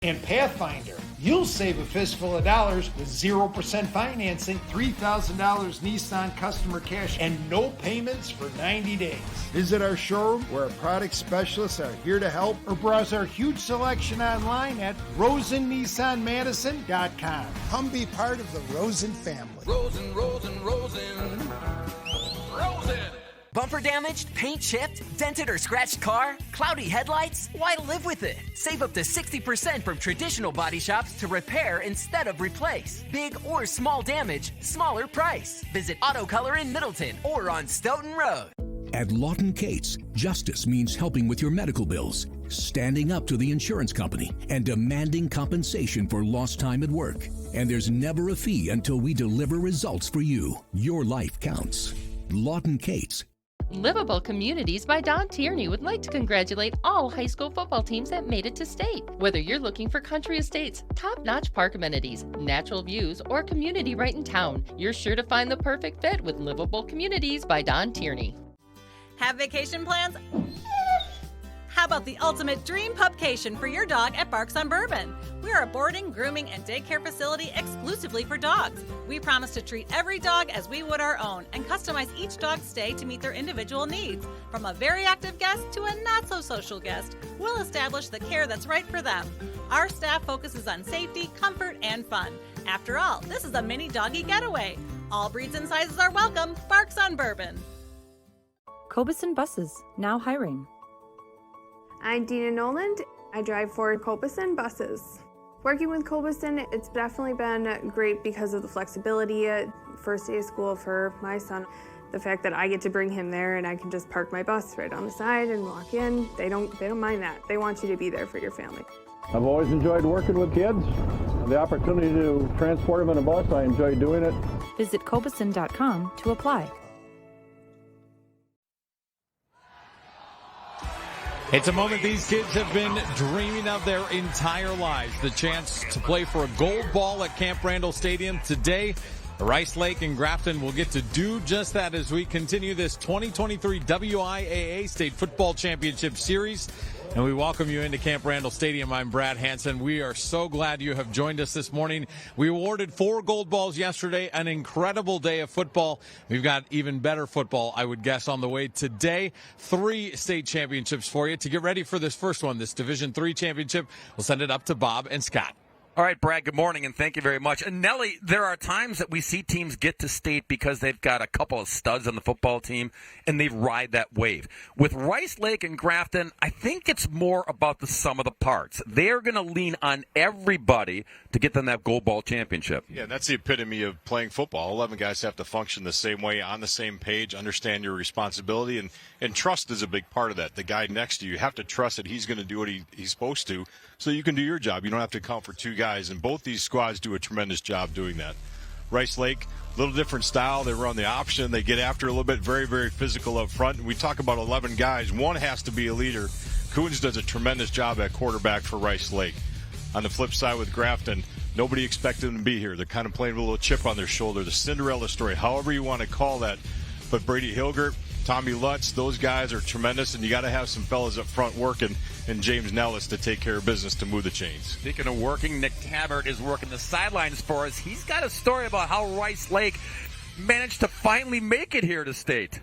And Pathfinder, you'll save a fistful of dollars with 0% financing, $3,000 Nissan customer cash, and no payments for 90 days. Visit our showroom where our product specialists are here to help, or browse our huge selection online at rosennissanmadison.com. Come be part of the Rosen family. Rosen. Bumper damaged, paint chipped, dented or scratched car, cloudy headlights? Why live with it? Save up to 60% from traditional body shops to repair instead of replace. Big or small damage, smaller price. Visit Auto Color in Middleton or on Stoughton Road. At Lawton Cates, justice means helping with your medical bills, standing up to the insurance company, and demanding compensation for lost time at work. And there's never a fee until we deliver results for you. Your life counts. Lawton Cates. Livable Communities by Don Tierney would like to congratulate all high school football teams that made it to state. Whether you're looking for country estates, top-notch park amenities, natural views, or community right in town, you're sure to find the perfect fit with Livable Communities by Don Tierney. Have vacation plans? How about the ultimate dream pupcation for your dog at Barks on Bourbon? We are a boarding, grooming, and daycare facility exclusively for dogs. We promise to treat every dog as we would our own and customize each dog's stay to meet their individual needs. From a very active guest to a not-so-social guest, we'll establish the care that's right for them. Our staff focuses on safety, comfort, and fun. After all, this is a mini doggy getaway. All breeds and sizes are welcome. Barks on Bourbon. Cobeson Buses, now hiring. I'm Dina Noland. I drive for Cobeson Buses. Working with Cobeson, it's definitely been great because of the flexibility. First day of school for my son, the fact that I get to bring him there and I can just park my bus right on the side and walk in. They don't mind that. They want you to be there for your family. I've always enjoyed working with kids. The opportunity to transport them in a bus, I enjoy doing it. Visit Cobeson.com to apply. It's a moment these kids have been dreaming of their entire lives. The chance to play for a gold ball at Camp Randall Stadium today. Rice Lake and Grafton will get to do just that as we continue this 2023 WIAA State Football Championship Series. And we welcome you into Camp Randall Stadium. I'm Brad Hansen. We are so glad you have joined us this morning. We awarded 4 gold balls yesterday, an incredible day of football. We've got even better football, I would guess, on the way today. 3 state championships for you. To get ready for this first one, this Division III championship, we'll send it up to Bob and Scott. All right, Brad, good morning, and thank you very much. And Nellie, there are times that we see teams get to state because they've got a couple of studs on the football team, and they ride that wave. With Rice Lake and Grafton, I think it's more about the sum of the parts. They're going to lean on everybody to get them that gold ball championship. Yeah, that's the epitome of playing football. 11 guys have to function the same way, on the same page, understand your responsibility, and trust is a big part of that. The guy next to you have to trust that he's going to do what he's supposed to so you can do your job. You don't have to account for 2 guys, and both these squads do a tremendous job doing that. Rice Lake, a little different style. They run the option. They get after a little bit, very, very physical up front. And we talk about 11 guys. One has to be a leader. Coons does a tremendous job at quarterback for Rice Lake. On the flip side with Grafton, nobody expected them to be here. They're kind of playing with a little chip on their shoulder, the Cinderella story, however you want to call that. But Brady Hilgert, Tommy Lutz, those guys are tremendous, and you got to have some fellas up front working, and James Nellis to take care of business to move the chains. Speaking of working, Nick Tabbert is working the sidelines for us. He's got a story about how Rice Lake managed to finally make it here to state.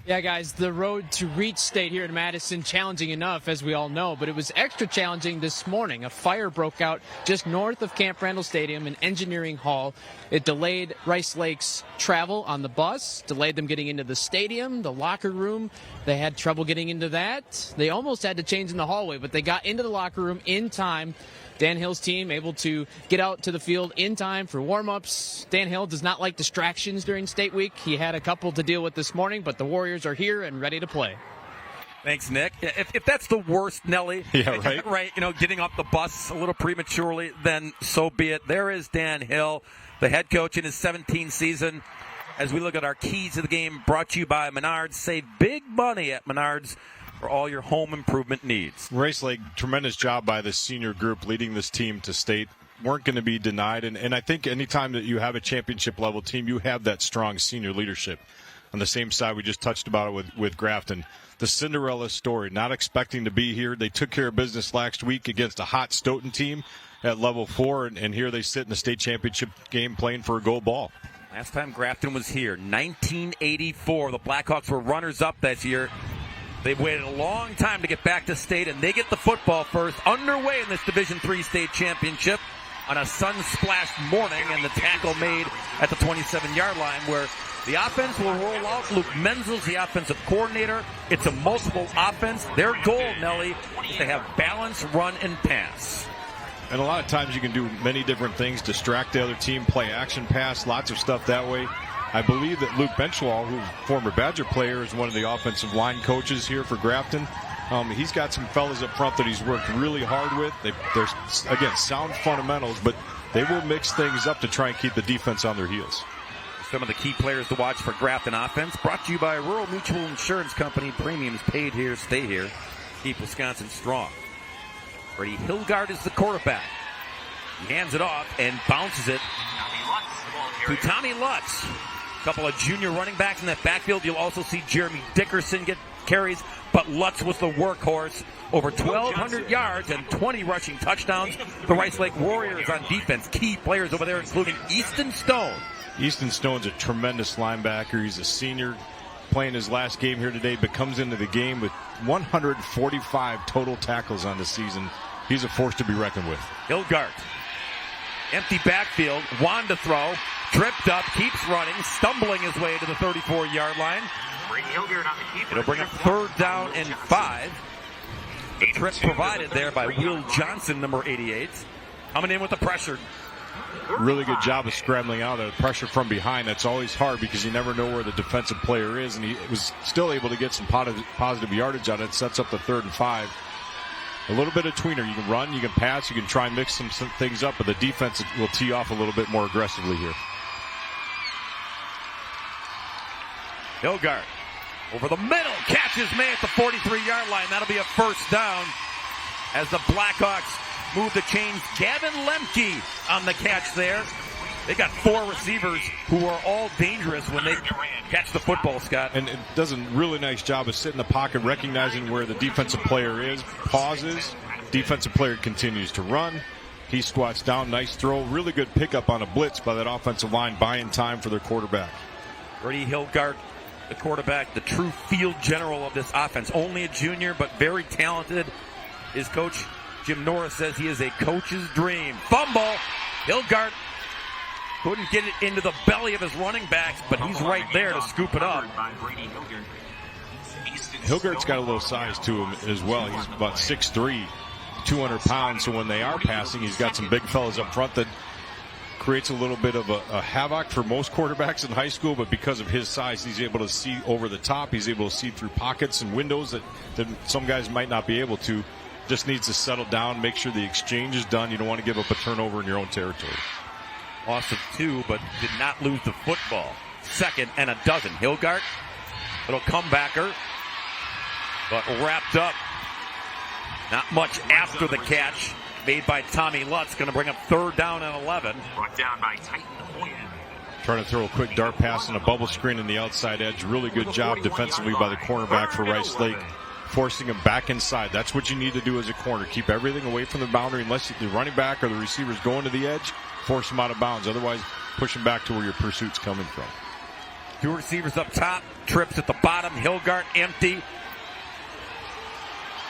Yeah, guys, the road to reach state here in Madison, challenging enough, as we all know, but it was extra challenging this morning. A fire broke out just north of Camp Randall Stadium in Engineering Hall. It delayed Rice Lake's travel on the bus, delayed them getting into the stadium, the locker room. They had trouble getting into that. They almost had to change in the hallway, but they got into the locker room in time. Dan Hill's team able to get out to the field in time for warm-ups. Dan Hill does not like distractions during state week. He had a couple to deal with this morning, but the Warriors are here and ready to play. Thanks, Nick. If that's the worst, Nelly, yeah, right? Right, getting off the bus a little prematurely, then so be it. There is Dan Hill, the head coach in his 17th season. As we look at our keys to the game, brought to you by Menards. Save big money at Menards for all your home improvement needs. Rice Lake, tremendous job by the senior group leading this team to state. Weren't going to be denied, and I think anytime that you have a championship level team, you have that strong senior leadership. on the same side we just touched about it with Grafton. The Cinderella story, not expecting to be here. They took care of business last week against a hot Stoughton team at level 4, and here they sit in the state championship game playing for a gold ball. Last time Grafton was here, 1984. The Blackhawks were runners-up that year. They've waited a long time to get back to state, and they get the football first. Underway in this Division III state championship on a sun-splashed morning, and the tackle made at the 27-yard line where the offense will roll out. Luke Menzel's the offensive coordinator. It's a multiple offense. Their goal, Nelly, is to have balance, run, and pass. And a lot of times you can do many different things, distract the other team, play action pass, lots of stuff that way. I believe that Luke Benchwall, who's a former Badger player, is one of the offensive line coaches here for Grafton. He's got some fellas up front that he's worked really hard with. They're, again, sound fundamentals, but they will mix things up to try and keep the defense on their heels. Some of the key players to watch for Grafton offense, brought to you by Rural Mutual Insurance Company. Premiums paid here, stay here. Keep Wisconsin strong. Brady Hilgard is the quarterback. He hands it off and bounces it to Tommy Lutz. A couple of junior running backs in that backfield. You'll also see Jeremy Dickerson get carries, but Lutz was the workhorse. Over 1,200 yards and 20 rushing touchdowns. The Rice Lake Warriors on defense. Key players over there, including Easton Stone. Easton Stone's a tremendous linebacker. He's a senior playing his last game here today, but comes into the game with 145 total tackles on the season. He's a force to be reckoned with. Hilgard. Empty backfield. Wanted to throw. Tripped up. Keeps running. Stumbling his way to the 34-yard line. It'll bring up 3rd down and 5. The trip provided there by Will Johnson, number 88. Coming in with the pressure. Really good job of scrambling out of the pressure from behind. That's always hard because you never know where the defensive player is, and he was still able to get some positive yardage on it. Sets up the 3rd and 5. A little bit of tweener. You can run, you can pass, you can try and mix some things up, but the defense will tee off a little bit more aggressively here. Hilgard over the middle, catches made at the 43-yard line. That'll be a 1st down as the Blackhawks move the chains. Gavin Lemke on the catch there. They got 4 receivers who are all dangerous when they catch the football, Scott. And it does a really nice job of sitting in the pocket, recognizing where the defensive player is, pauses, defensive player continues to run. He squats down, nice throw, really good pickup on a blitz by that offensive line, buying time for their quarterback. Brady Hilgard, the quarterback, the true field general of this offense. Only a junior, but very talented. His coach, Jim Norris, says he is a coach's dream. Fumble. Hilgard couldn't get it into the belly of his running backs, but he's right there to scoop it up. Hilgard's got a little size to him as well. He's about 6'3", 200 pounds, so when they are passing, he's got some big fellas up front that creates a little bit of a havoc for most quarterbacks in high school, but because of his size, he's able to see over the top. He's able to see through pockets and windows that some guys might not be able to. Just needs to settle down, make sure the exchange is done. You don't want to give up a turnover in your own territory. Loss of 2, but did not lose the football. 2nd and a dozen. Hilgard, little comebacker, but wrapped up. Not much after the catch made by Tommy Lutz. Going to bring up 3rd down and 11. Brought down by Titan. Trying to throw a quick dart pass and a bubble screen in the outside edge. Really good job defensively by the cornerback for Rice Lake, forcing him back inside. That's what you need to do as a corner. Keep everything away from the boundary unless the running back or the receiver's going to the edge. Force him out of bounds. Otherwise, push him back to where your pursuit's coming from. 2 receivers up top. Trips at the bottom. Hilgard empty.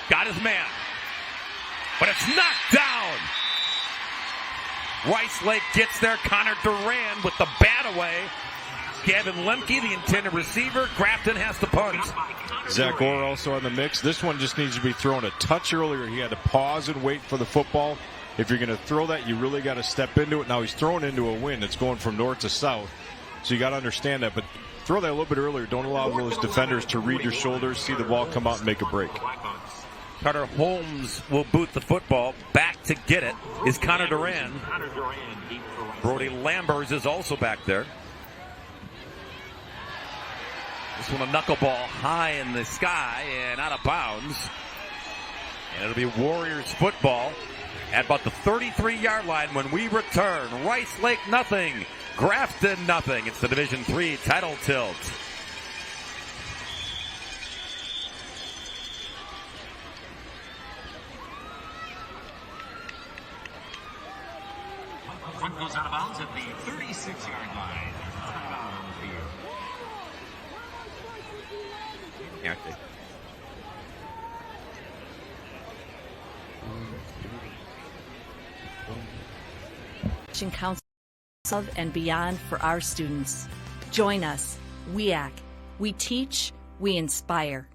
Got his man. But it's knocked down. Rice Lake gets there. Connor Duran with the bat away. Gavin Lemke, the intended receiver. Grafton has to punt. Zach Orr also in the mix. This one just needs to be thrown a touch earlier. He had to pause and wait for the football. If you're going to throw that, you really got to step into it. Now he's throwing into a wind. It's going from north to south. So you got to understand that. But throw that a little bit earlier. Don't allow those defenders to read your shoulders, see the ball come out and make a break. Carter Holmes will boot the football. Back to get it is Connor Duran. Brody Lambers is also back there. This one a knuckleball high in the sky and out of bounds. And it'll be Warriors football at about the 33-yard line when we return. Rice Lake nothing, Grafton nothing. It's the Division III title tilt. Punt goes out of bounds at the 36-yard line. Timeout on the field. Yeah, okay. Council of and beyond for our students. Join us, WIAA. We teach, we inspire.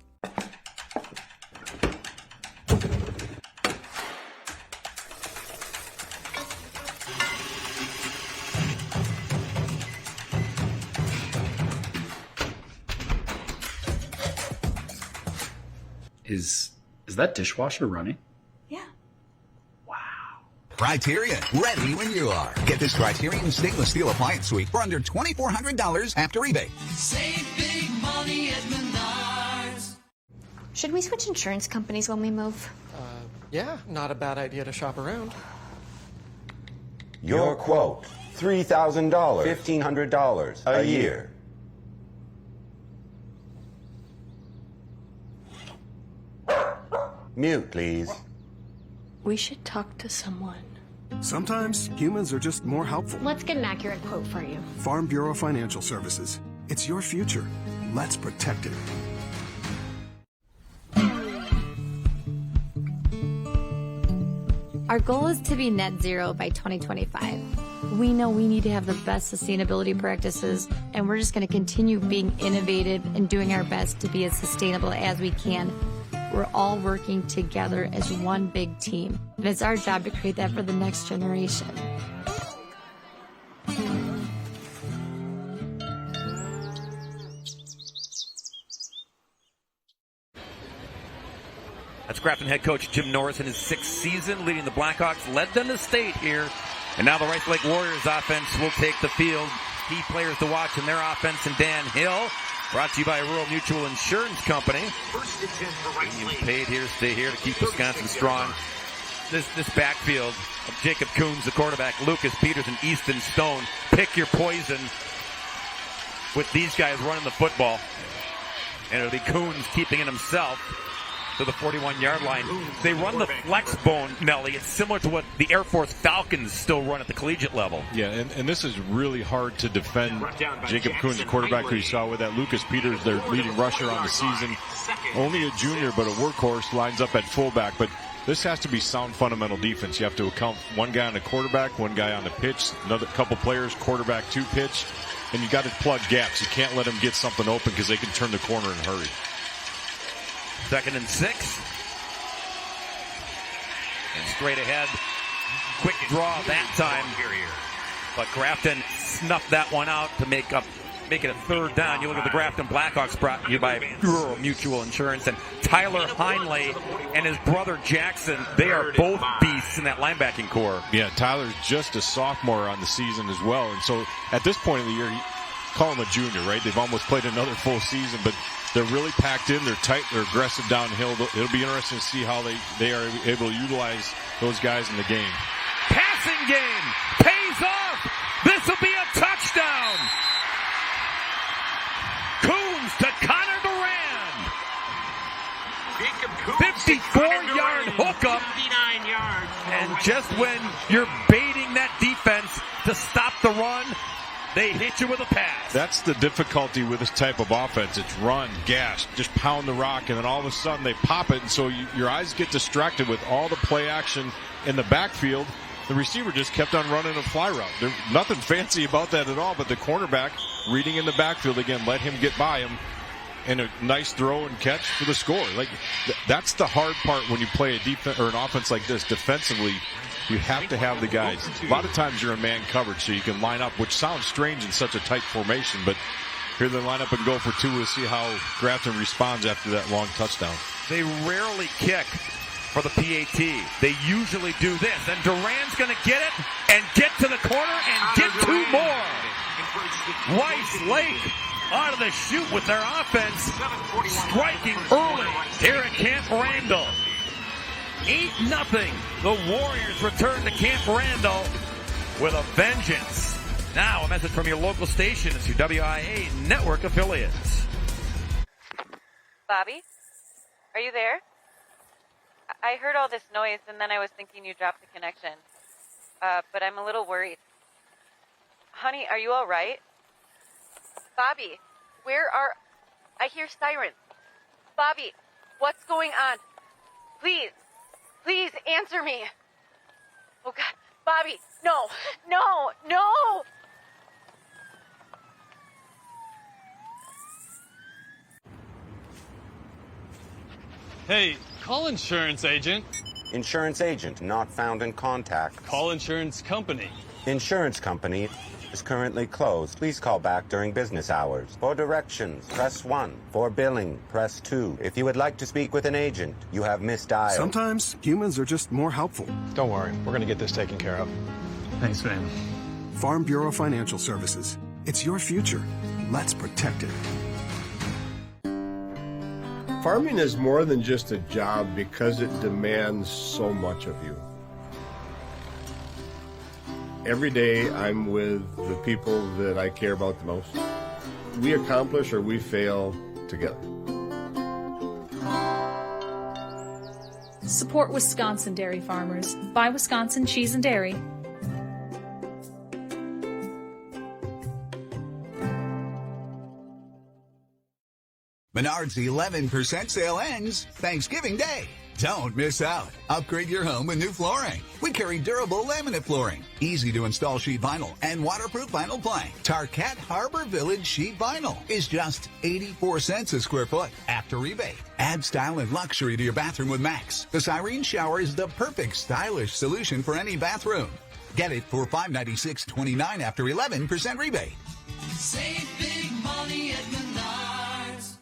Is that dishwasher running? Criterion, ready when you are. Get this Criterion stainless steel appliance suite for under $2,400 after rebate. Save big money at Menards. Should we switch insurance companies when we move? Yeah, not a bad idea to shop around. Your quote, $3,000, $1,500 a year. Mute, please. We should talk to someone. Sometimes humans are just more helpful. Let's get an accurate quote for you. Farm Bureau Financial Services. It's your future. Let's protect it. Our goal is to be net zero by 2025. We know we need to have the best sustainability practices, and we're just going to continue being innovative and doing our best to be as sustainable as we can. We're all working together as one big team, and it's our job to create that for the next generation. That's Grafton head coach Jim Norris in his 6th season, leading the Blackhawks, led them to state here. And now the Rice Lake Warriors offense will take the field. Key players to watch in their offense, and Dan Hill. Brought to you by Rural Mutual Insurance Company. Unions paid here to stay here to keep Wisconsin strong. This backfield of Jacob Coons, the quarterback, Lucas Peters, and Easton Stone. Pick your poison with these guys running the football. And it'll be Coons keeping it himself to the 41-yard line. They run the flex bone, Nelly. It's similar to what the Air Force Falcons still run at the collegiate level. Yeah, and this is really hard to defend Jacob Coons, the quarterback who you saw with that. Lucas Peters, their leading rusher on the season. Only a junior, but a workhorse, lines up at fullback. But this has to be sound fundamental defense. You have to account one guy on the quarterback, one guy on the pitch, another couple players, quarterback to pitch. And you got to plug gaps. You can't let them get something open because they can turn the corner in a hurry. 2nd and 6. And straight ahead. Quick draw that time. But Grafton snuffed that one out to make it a 3rd down. You look at the Grafton Blackhawks, brought to you by Rural Mutual Insurance. And Tyler Heinley and his brother Jackson, they are both beasts in that linebacking core. Yeah, Tyler's just a sophomore on the season as well. And so at this point in the year, call him a junior, right? They've almost played another full season, but they're really packed in. They're tight. They're aggressive downhill. It'll be interesting to see how they are able to utilize those guys in the game. Passing game pays off. This will be a touchdown. Coons to Connor Durand. 54-yard hookup. 59 yards. And just when you're baiting that defense to stop the run, they hit you with a pass. That's the difficulty with this type of offense. It's run, gas, just pound the rock, and then all of a sudden they pop it, and so your eyes get distracted with all the play action in the backfield. The receiver just kept on running a fly route. There's nothing fancy about that at all, but the cornerback reading in the backfield again, let him get by him, and a nice throw and catch for the score. Like that's the hard part when you play a defense or an offense like this defensively. You have to have the guys. A lot of times you're in man coverage, so you can line up, which sounds strange in such a tight formation, but here they line up and go for 2. We'll see how Grafton responds after that long touchdown. They rarely kick for the PAT. They usually do this, and Durand's going to get it and get to the corner and get 2 more. Rice Lake out of the chute with their offense, striking early here at Camp Randall. 8-0. The Warriors return to Camp Randall with a vengeance. Now a message from your local station. It's your WIAA network affiliates. Bobby, are you there? I heard all this noise and then I was thinking you dropped the connection. But I'm a little worried. Honey, are you all right? Bobby, I hear sirens. Bobby, what's going on? Please answer me. Oh, God. Bobby, no. Hey, call insurance agent. Insurance agent not found in contact. Call insurance company. Insurance company is currently closed. Please call back during business hours. For directions, press 1. For billing, press 2. If you would like to speak with an agent, you have misdialed. Sometimes humans are just more helpful. Don't worry, we're going to get this taken care of. Thanks, man. Farm Bureau Financial Services. It's your future. Let's protect it. Farming is more than just a job because it demands so much of you. Every day I'm with the people that I care about the most. We accomplish or we fail together. Support Wisconsin dairy farmers. Buy Wisconsin cheese and dairy. Menards 11% sale ends Thanksgiving Day. Don't miss out. Upgrade your home with new flooring. We carry durable laminate flooring, easy to install sheet vinyl, and waterproof vinyl plank. Tarkett Harbor Village sheet vinyl is just 84 cents a square foot after rebate. Add style and luxury to your bathroom with Max. The Cyrene shower is the perfect stylish solution for any bathroom. Get it for $596.29 after 11% rebate. Save big money at Menards.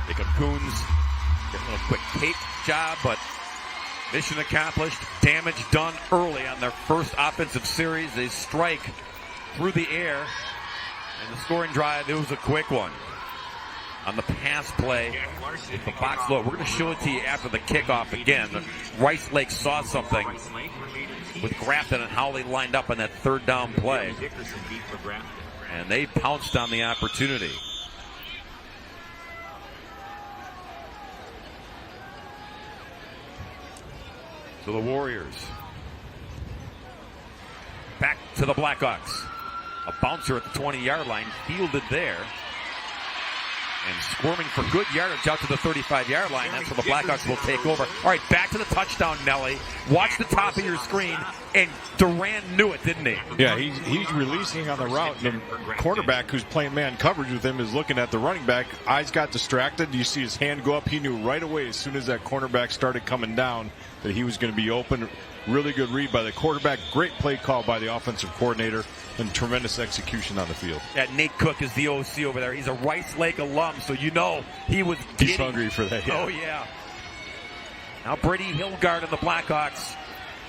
The Coons get a little quick tape job, but mission accomplished. Damage done early on their first offensive series. They strike through the air, and the scoring drive, it was a quick one. On the pass play, with the box low. We're going to show it to you after the kickoff again. Rice Lake saw something with Grafton and how they lined up on that third down play. And they pounced on the opportunity. So the Warriors back to the Blackhawks. A bouncer at the 20-yard line, fielded there. And squirming for good yardage out to the 35-yard line. That's where the Blackhawks will take over. All right, back to the touchdown, Nelly. Watch the top of your screen. And Durant knew it, didn't he? Yeah, he's releasing on the route. The quarterback who's playing man coverage with him is looking at the running back. Eyes got distracted. You see his hand go up. He knew right away as soon as that cornerback started coming down that he was going to be open. Really good read by the quarterback. Great play call by the offensive coordinator. And tremendous execution on the field. Yeah, Nate Cook is the OC over there. He's a Rice Lake alum, so you know he was He's hungry for that. Yeah. Oh, yeah. Now Brady Hilgard and the Blackhawks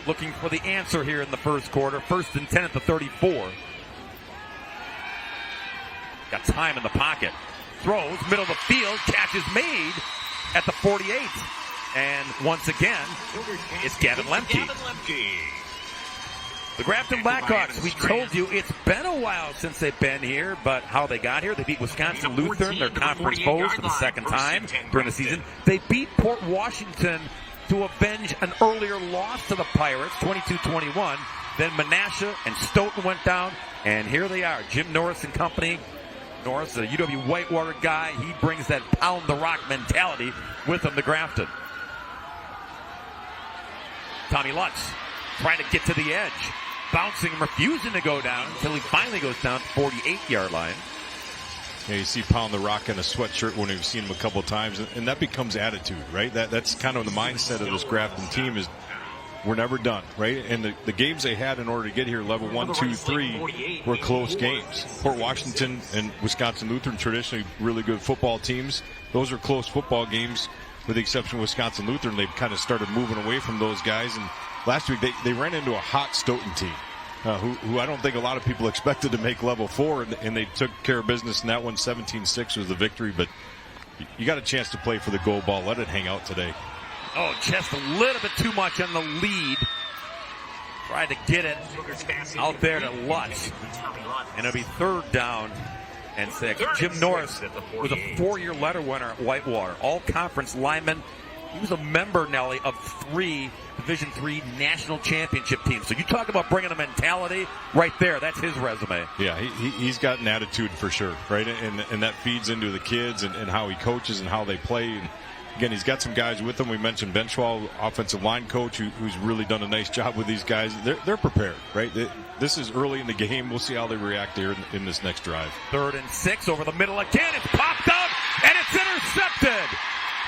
looking for the answer here in the first quarter. 1st and 10 at the 34. Got time in the pocket. Throws, middle of the field. Catch is made at the 48. And once again, it's Gavin Lemke. The Grafton Blackhawks, we told you it's been a while since they've been here, but how they got here, they beat Wisconsin Lutheran, their conference foes, for the second time during the season. They beat Port Washington to avenge an earlier loss to the Pirates, 22-21. Then Menasha and Stoughton went down, and here they are, Jim Norris and company. Norris, a UW Whitewater guy, he brings that pound the rock mentality with him to Grafton. Tommy Lutz trying to get to the edge. Bouncing and refusing to go down until he finally goes down to the 48-yard line. Yeah, you see Pound the Rock in a sweatshirt when we've seen him a couple of times, and that becomes attitude, right? That's kind of the mindset of this Grafton team is we're never done, right? And the games they had in order to get here, level 1, 2, 3, were close games. Port Washington and Wisconsin Lutheran, traditionally really good football teams. Those are close football games, with the exception of Wisconsin Lutheran. They've kind of started moving away from those guys, and last week they ran into a hot Stoughton team. Who I don't think a lot of people expected to make level 4, and they took care of business in that one. 17-6 was the victory, but you got a chance to play for the gold ball. Let it hang out today. Oh, just a little bit too much on the lead. Tried to get it out there to Lutz, and it'll be 3rd down and 6. Jim Norris was a 4-year letter winner at Whitewater, all-conference lineman. He was a member, Nelly, of 3 Division III national championship teams. So you talk about bringing a mentality right there. That's his resume. Yeah, he's got an attitude for sure, right? And that feeds into the kids and how he coaches and how they play. And again, he's got some guys with him. We mentioned Benchwall, offensive line coach, who's really done a nice job with these guys. They're prepared, right? This is early in the game. We'll see how they react here in this next drive. 3rd and 6 over the middle again. It's popped up, and it's intercepted.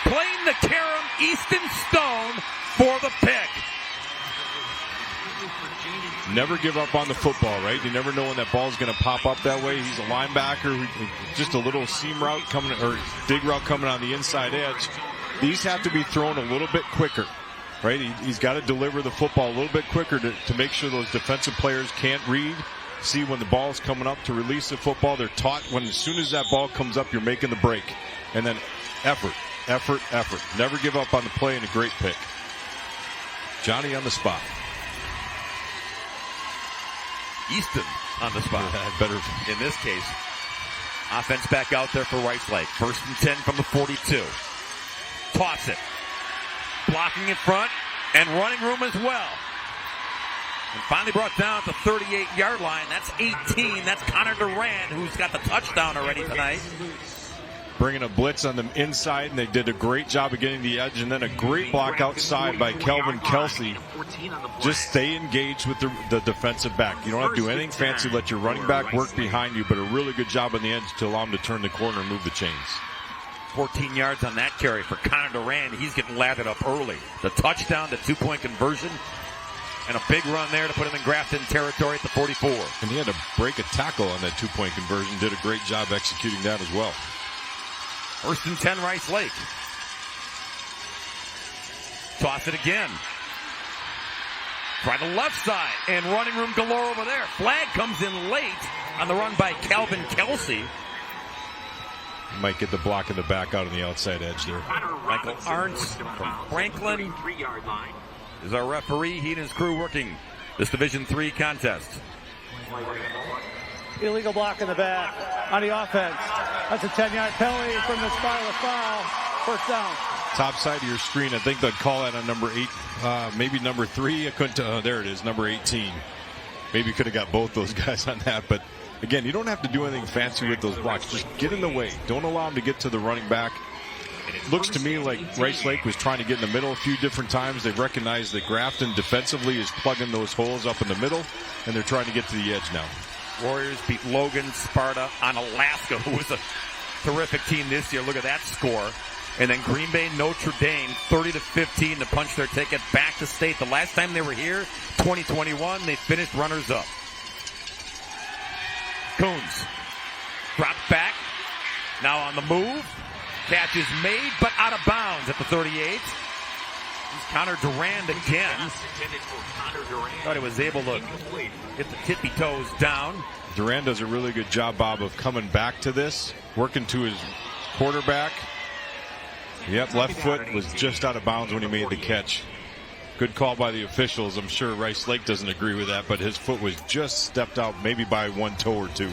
Playing the Karam Easton Stone for the pick. Never give up on the football, right? You never know when that ball's going to pop up that way. He's a linebacker, just a little seam route coming, or dig route coming on the inside edge. These have to be thrown a little bit quicker, right? He's got to deliver the football a little bit quicker to make sure those defensive players can't read, see when the ball's coming up to release the football. They're taught when as soon as that ball comes up, you're making the break. And then effort. Never give up on the play, and a great pick. Johnny on the spot. Easton on the spot. Better in this case. Offense back out there for Rice Lake. 1st and 10 from the 42. Toss it. Blocking in front and running room as well. And finally brought down at the 38-yard line. That's 18. That's Connor Durand, who's got the touchdown already tonight. Bringing a blitz on the inside, and they did a great job of getting the edge, and then a great block outside by Kelvin Kelsey. Just stay engaged with the defensive back. You don't have to do anything fancy. Let your running back work behind you, but a really good job on the edge to allow him to turn the corner and move the chains. 14 yards on that carry for Connor Durand. He's getting lathered up early. The touchdown, the 2-point conversion, and a big run there to put him in Grafton territory at the 44. And he had to break a tackle on that 2-point conversion. Did a great job executing that as well. 1st and 10, Rice Lake. Toss it again. Try the left side, and running room galore over there. Flag comes in late on the run by Calvin Kelsey. Might get the block in the back out on the outside edge there. Michael Arntz from Franklin is our referee. He and his crew working this Division III contest. Illegal block in the back on the offense. That's a 10-yard penalty from the spot of the foul. 1st down. Top side of your screen, I think they'd call that on number 8, maybe number 3. I couldn't. There it is, number 18. Maybe could have got both those guys on that, but again, you don't have to do anything fancy with those blocks. Just get in the way. Don't allow them to get to the running back. It looks to me like Rice Lake was trying to get in the middle a few different times. They recognize that Grafton defensively is plugging those holes up in the middle, and they're trying to get to the edge now. Warriors beat Logan Sparta on Alaska, who was a terrific team this year. Look at that score. And then Green Bay, Notre Dame, 30-15 to punch their ticket back to state. The last time they were here, 2021, they finished runners-up. Coons dropped back. Now on the move. Catch is made, but out of bounds at the 38. Here's Connor Durand again. Thought he was able to get the tippy toes down. Durand does a really good job, Bob, of coming back to this, working to his quarterback. Yep, left foot was just out of bounds when he made the catch. Good call by the officials. I'm sure Rice Lake doesn't agree with that, but his foot was just stepped out maybe by 1 toe or 2.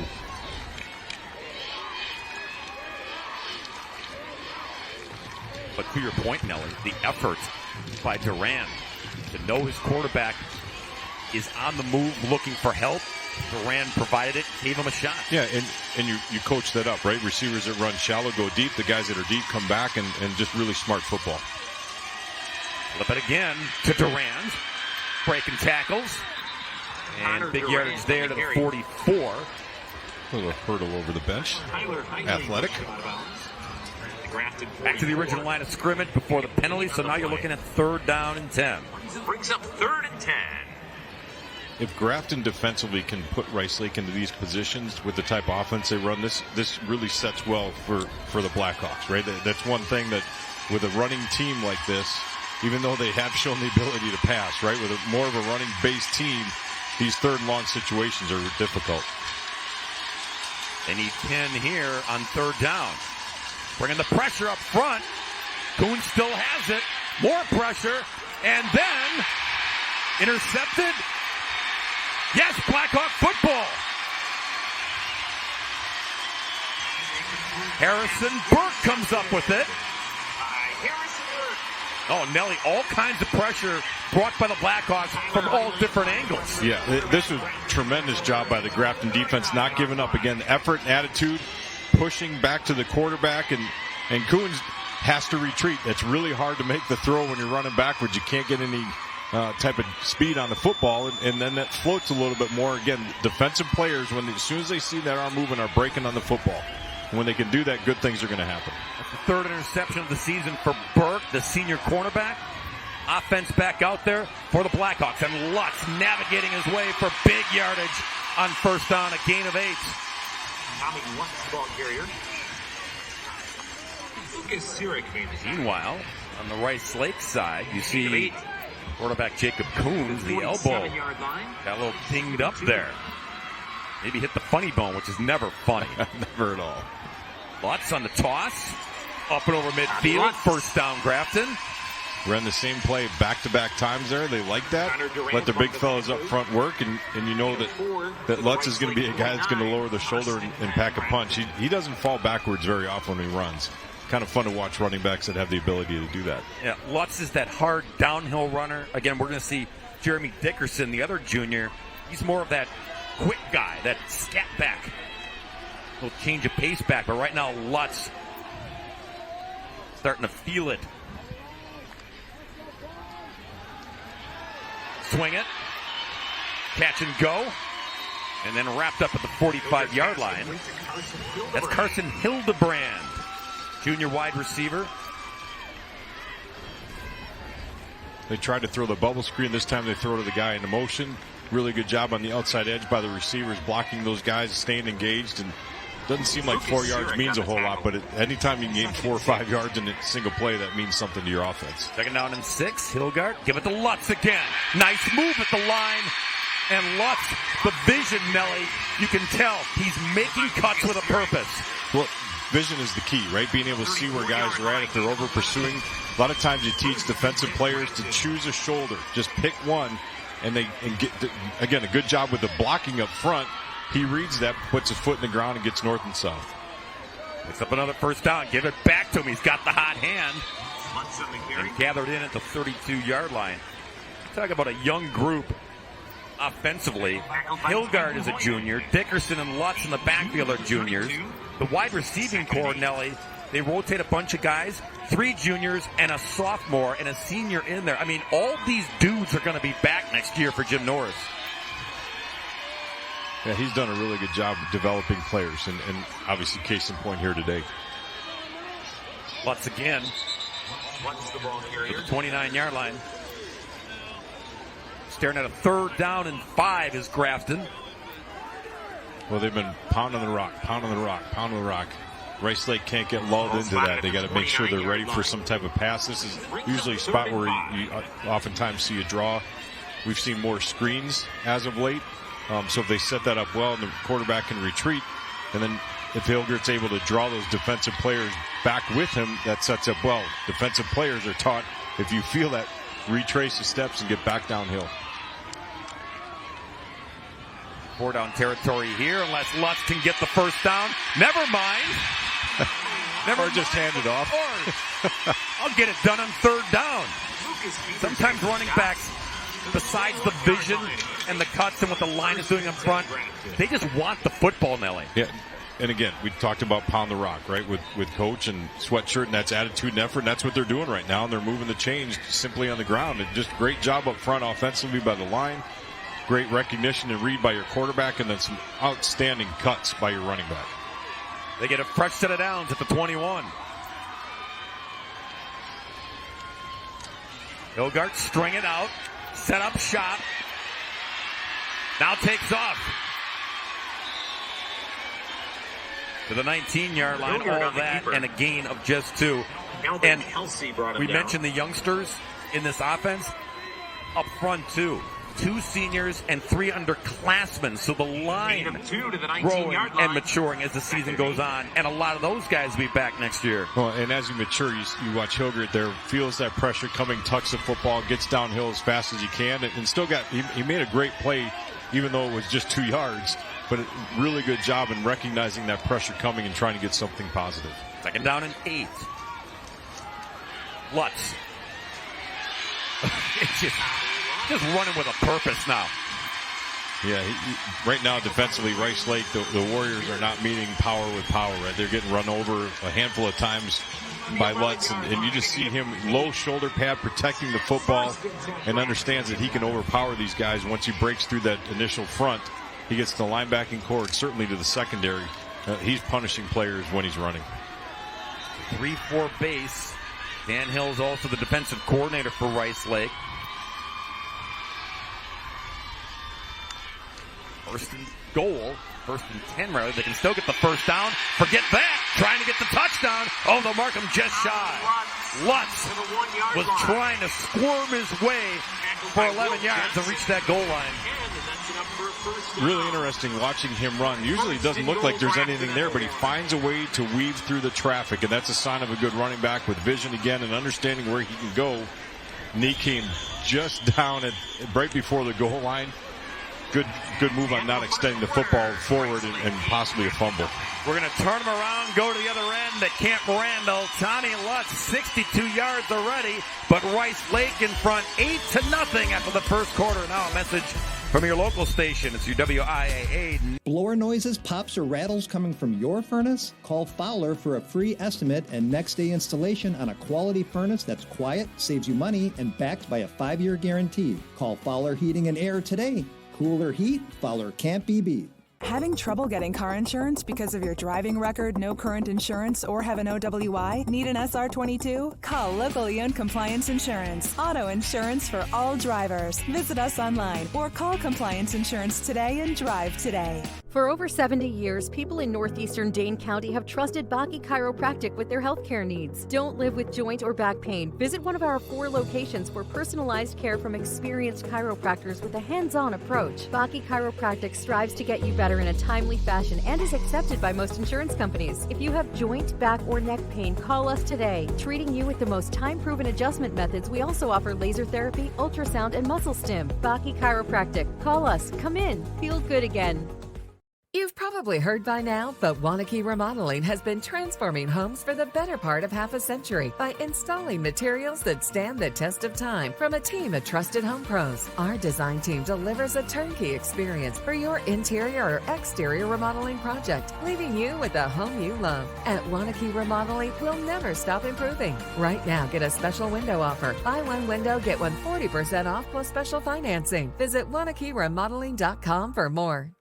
But to your point, Nelly, the effort by Durand to know his quarterback is on the move looking for help. Durand provided it, gave him a shot. Yeah, and you coach that up, right? Receivers that run shallow go deep. The guys that are deep come back and just really smart football. Flip it again to Durand. Breaking tackles. And big yardage there to the 44. A little hurdle over the bench. Athletic. Back to the original line of scrimmage before the penalty, so now you're looking at 3rd down and 10. Brings up 3rd and 10. If Grafton defensively can put Rice Lake into these positions with the type of offense they run, this really sets well for the Blackhawks, right? That's one thing that with a running team like this, even though they have shown the ability to pass, right? With more of a running-based team, these 3rd and long situations are difficult. They need 10 here on 3rd down. Bringing the pressure up front. Kuhn still has it. More pressure. And then intercepted. Yes, Blackhawk football. Harrison Burke comes up with it. Oh, Nelly, all kinds of pressure brought by the Blackhawks from all different angles. Yeah, this was a tremendous job by the Grafton defense, not giving up. Again, effort and attitude, pushing back to the quarterback, and Coons has to retreat. It's really hard to make the throw when you're running backwards. You can't get any type of speed on the football, and then that floats a little bit more. Again, defensive players, as soon as they see that arm moving, are breaking on the football. And when they can do that, good things are going to happen. That's the third interception of the season for Burke, the senior cornerback. Offense back out there for the Blackhawks, and Lutz navigating his way for big yardage on first down, a gain of 8. Tommy Lutz, ball carrier. Lucas Sirik made the tackle. Meanwhile, on the Rice Lake side, you see quarterback Jacob Coons, the elbow got a little dinged up there. Maybe hit the funny bone, which is never funny. Never at all. Lutz on the toss. Up and over midfield. First down, Grafton. Ran the same play back-to-back times there. They like that. Let the big fellas up front work, and you know that Lutz is going to be a guy that's going to lower the shoulder and pack a punch. He doesn't fall backwards very often when he runs. Kind of fun to watch running backs that have the ability to do that. Yeah, Lutz is that hard downhill runner. Again, we're going to see Jeremy Dickerson, the other junior. He's more of that quick guy, that scat back. A little change of pace back, but right now Lutz starting to feel it. Swing it, catch and go, and then wrapped up at the 45-yard line. That's Carson Hildebrand, junior wide receiver. They tried to throw the bubble screen. This time they throw to the guy in motion. Really good job on the outside edge by the receivers, blocking those guys, staying engaged. And doesn't seem like 4 yards means a whole lot, but anytime you can gain 4 or 5 yards in a single play, that means something to your offense. Second down and 6. Hilgard, give it to Lutz again. Nice move at the line. And Lutz, the vision, Nelly, you can tell he's making cuts with a purpose. Well, vision is the key, right? Being able to see where guys are at if they're over pursuing. A lot of times you teach defensive players to choose a shoulder. Just pick one, and get, again, a good job with the blocking up front. He reads that, puts his foot in the ground, and gets north and south. Picks up another first down. Give it back to him. He's got the hot hand. And gathered in at the 32-yard line. Talk about a young group offensively. Hilgard is a junior. Dickerson and Lutz in the backfield are juniors. The wide receiving core, Nelly, they rotate a bunch of guys. 3 juniors and a sophomore and a senior in there. I mean, all these dudes are going to be back next year for Jim Norris. Yeah, he's done a really good job of developing players, and obviously case in point here today. Lutz again. Lutz the ball carrier. At the 29-yard line. Staring at a third down and 5 is Grafton. Well, they've been pounding the rock. Rice Lake can't get lulled into that. They got to make sure they're ready for some type of pass. This is usually a spot where you oftentimes see a draw. We've seen more screens as of late. So if they set that up well and the quarterback can retreat, and then if Hilgert's able to draw those defensive players back with him, that sets up well. Defensive players are taught, if you feel that, retrace the steps and get back downhill. 4-down territory here unless Lutz can get the first down. Never mind. Or just hand it off. Or I'll get it done on third down. Sometimes running backs, besides the vision and the cuts and what the line is doing up front, they just want the football, Nelly. Yeah, and again, we talked about pound the rock, right, with coach and sweatshirt, and that's attitude and effort, and that's what they're doing right now, and they're moving the chains simply on the ground. And just great job up front offensively by the line, great recognition and read by your quarterback, and then some outstanding cuts by your running back. They get a fresh set of downs at the 21. Hilgard string it out. Set up shop. Now takes off. To the 19-yard line. All that and a gain of just 2. And we mentioned the youngsters in this offense. Up front, too. 2 seniors and 3 underclassmen. So the line growing and maturing as the season goes on. And a lot of those guys will be back next year. Well, and as you mature, you watch Hilgert there, feels that pressure coming, tucks the football, gets downhill as fast as he can, and still he made a great play, even though it was just 2 yards. But a really good job in recognizing that pressure coming and trying to get something positive. Second down and 8. Lutz just running with a purpose now. Yeah, right now defensively, Rice Lake, the Warriors are not meeting power with power, right? They're getting run over a handful of times by Lutz, and you just see him low shoulder pad protecting the football and understands that he can overpower these guys once he breaks through that initial front. He gets to the linebacking core, certainly to the secondary. He's punishing players when he's running. 3-4 base. Dan Hill's also the defensive coordinator for Rice Lake. First and goal. First and 10, rather. They can still get the first down. Forget that. Trying to get the touchdown. Oh, they'll mark him just shy. Lutz was trying to squirm his way for 11 yards to reach that goal line. Really interesting watching him run. Usually it doesn't look like there's anything there, but he finds a way to weave through the traffic, and that's a sign of a good running back with vision again and understanding where he can go. And he came just down right before the goal line. Good move on not extending the football forward and possibly a fumble. We're going to turn him around, go to the other end at Camp Randall. Tommy Lutz, 62 yards already, but Rice Lake in front 8-0 after the first quarter. Now a message from your local station. It's your WIAA. Blower noises, pops, or rattles coming from your furnace? Call Fowler for a free estimate and next-day installation on a quality furnace that's quiet, saves you money, and backed by a 5-year guarantee. Call Fowler Heating and Air today. Cooler heat, Fowler can't be beat. Having trouble getting car insurance because of your driving record, no current insurance, or have an OWI? Need an SR22? Call locally owned Compliance Insurance. Auto insurance for all drivers. Visit us online or call Compliance Insurance today and drive today. For over 70 years, people in northeastern Dane County have trusted Baki Chiropractic with their healthcare needs. Don't live with joint or back pain. Visit one of our 4 locations for personalized care from experienced chiropractors with a hands-on approach. Baki Chiropractic strives to get you better in a timely fashion and is accepted by most insurance companies. If you have joint, back, or neck pain, call us today. Treating you with the most time-proven adjustment methods, we also offer laser therapy, ultrasound, and muscle stim. Baki Chiropractic. Call us. Come in. Feel good again. You've probably heard by now, but WIAA Remodeling has been transforming homes for the better part of half a century by installing materials that stand the test of time from a team of trusted home pros. Our design team delivers a turnkey experience for your interior or exterior remodeling project, leaving you with a home you love. At WIAA Remodeling, we'll never stop improving. Right now, get a special window offer. Buy one window, get one 40% off plus special financing. Visit WIAARemodeling.com for more.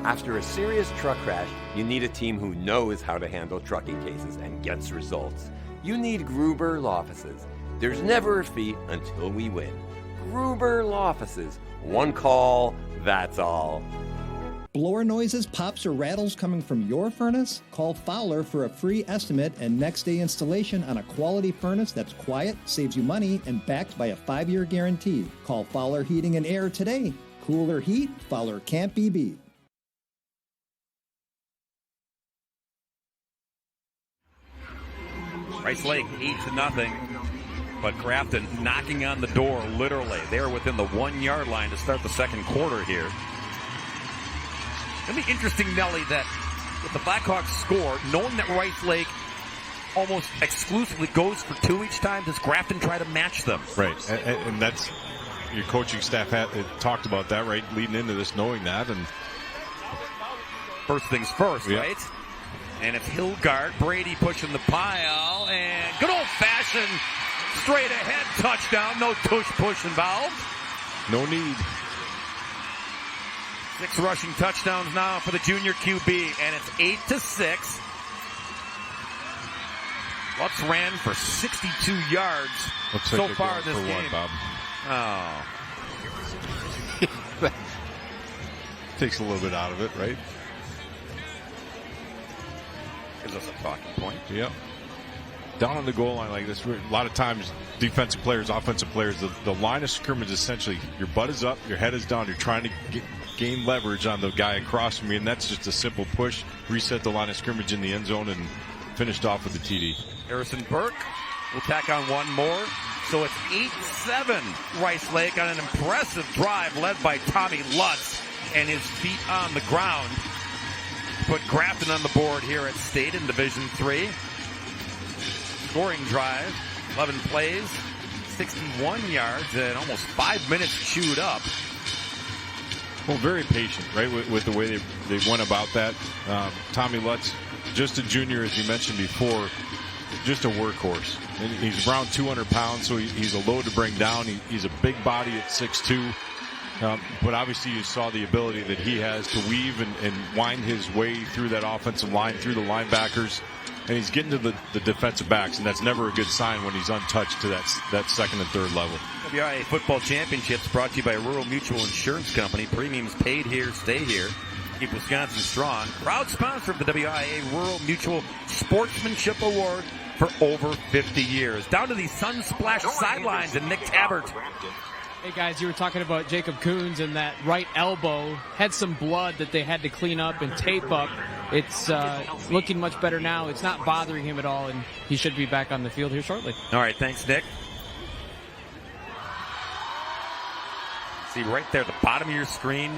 After a serious truck crash, you need a team who knows how to handle trucking cases and gets results. You need Gruber Law Offices. There's never a fee until we win. Gruber Law Offices. One call, that's all. Blower noises, pops, or rattles coming from your furnace? Call Fowler for a free estimate and next-day installation on a quality furnace that's quiet, saves you money, and backed by a 5-year guarantee. Call Fowler Heating and Air today. Cooler heat, Fowler can't be beat. Rice Lake 8-0, but Grafton knocking on the door literally. They're within the 1-yard line to start the second quarter here. It'll be interesting, Nelly, that if the Blackhawks score, knowing that Rice Lake almost exclusively goes for 2 each time, does Grafton try to match them? Right, and that's your coaching staff had talked about that, right, leading into this, knowing that. And first things first, right? And it's Hilgard, Brady pushing the pile, and good old-fashioned straight-ahead touchdown. No tush-push involved. No need. 6 rushing touchdowns now for the junior QB, and it's 8-6. Lutz ran for 62 yards so far this game. Bob. Oh. Takes a little bit out of it, right? Gives us a talking point. Yep. Down on the goal line like this, a lot of times defensive players, offensive players, the line of scrimmage, essentially your butt is up, your head is down, you're trying to gain leverage on the guy across from you, and that's just a simple push, reset the line of scrimmage in the end zone, and finished off with the TD. Harrison Burke will tack on one more. So it's 8-7 Rice Lake on an impressive drive led by Tommy Lutz and his feet on the ground. Put Grafton on the board here at State in Division III. Scoring drive, 11 plays. 61 yards and almost 5 minutes chewed up. Well, very patient, right, with the way they went about that. Tommy Lutz, just a junior, as you mentioned before, just a workhorse. And he's around 200 pounds, so he's a load to bring down. He's a big body at 6'2". But obviously you saw the ability that he has to weave and wind his way through that offensive line, through the linebackers. And he's getting to the defensive backs, and that's never a good sign when he's untouched to that second and third level. WIAA Football Championships brought to you by Rural Mutual Insurance Company. Premiums paid here, stay here. Keep Wisconsin strong. Proud sponsor of the WIAA Rural Mutual Sportsmanship Award for over 50 years. Down to the Sunsplash sidelines and Nick Tabbert. Hey guys, you were talking about Jacob Coons and that right elbow. Had some blood that they had to clean up and tape up. It's looking much better now. It's not bothering him at all, and he should be back on the field here shortly. All right, thanks, Nick. See right there at the bottom of your screen.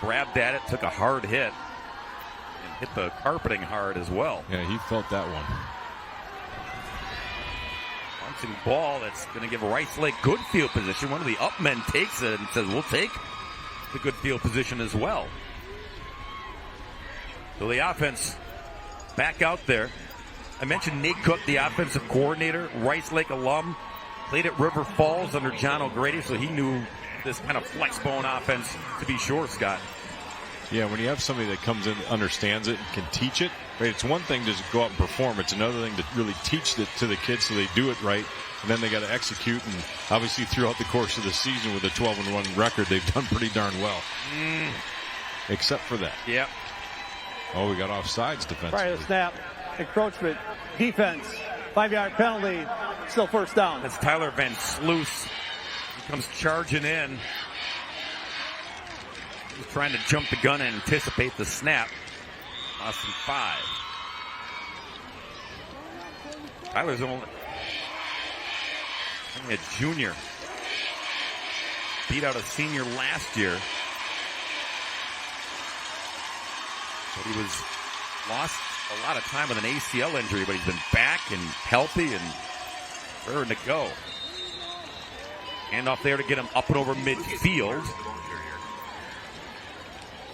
Grabbed at it, took a hard hit, and hit the carpeting hard as well. Yeah, he felt that one. Bouncing ball that's going to give Rice Lake good field position. One of the up men takes it and says, we'll take the good field position as well. So the offense back out there. I mentioned Nate Cook, the offensive coordinator, Rice Lake alum, played at River Falls under John O'Grady, so he knew this kind of flex bone offense to be sure, Scott. Yeah, when you have somebody that comes in, understands it, and can teach it, right? It's one thing to just go out and perform. It's another thing to really teach it to the kids so they do it right, and then they got to execute. And obviously, throughout the course of the season with a 12-1 record, they've done pretty darn well. Except for that. Yep. Oh, we got offsides defensively. Prior to the snap, encroachment, defense, 5-yard penalty, still first down. That's Tyler Van Sluis. He comes charging in. He's trying to jump the gun and anticipate the snap. Austin 5. Tyler's only a junior. Beat out a senior last year. But he was lost a lot of time with an ACL injury, but he's been back and healthy and raring to go. Hand off there to get him up and over midfield.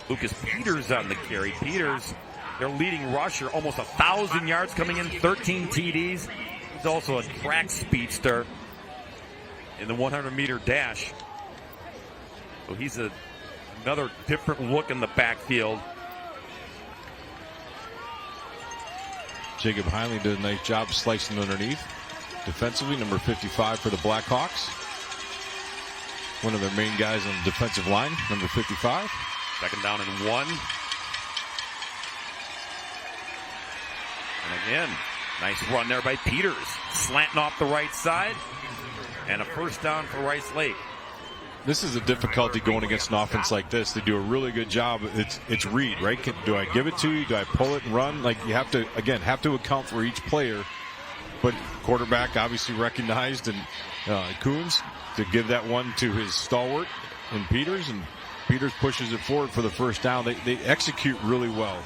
Lucas Peters on the carry. Peters, their leading rusher, almost 1,000 yards coming in, 13 TDs. He's also a track speedster in the 100-meter dash. So he's another different look in the backfield. Jacob Heinley did a nice job slicing underneath. Defensively, number 55 for the Blackhawks. One of their main guys on the defensive line, number 55. Second down and 1. And again, nice run there by Peters. Slanting off the right side. And a first down for Rice Lake. This is a difficulty going against an offense like this. They do a really good job. It's read, right? Do I give it to you? Do I pull it and run? Like, you have to account for each player. But quarterback obviously recognized, and Coons to give that one to his stalwart in Peters, and Peters pushes it forward for the first down. They execute really well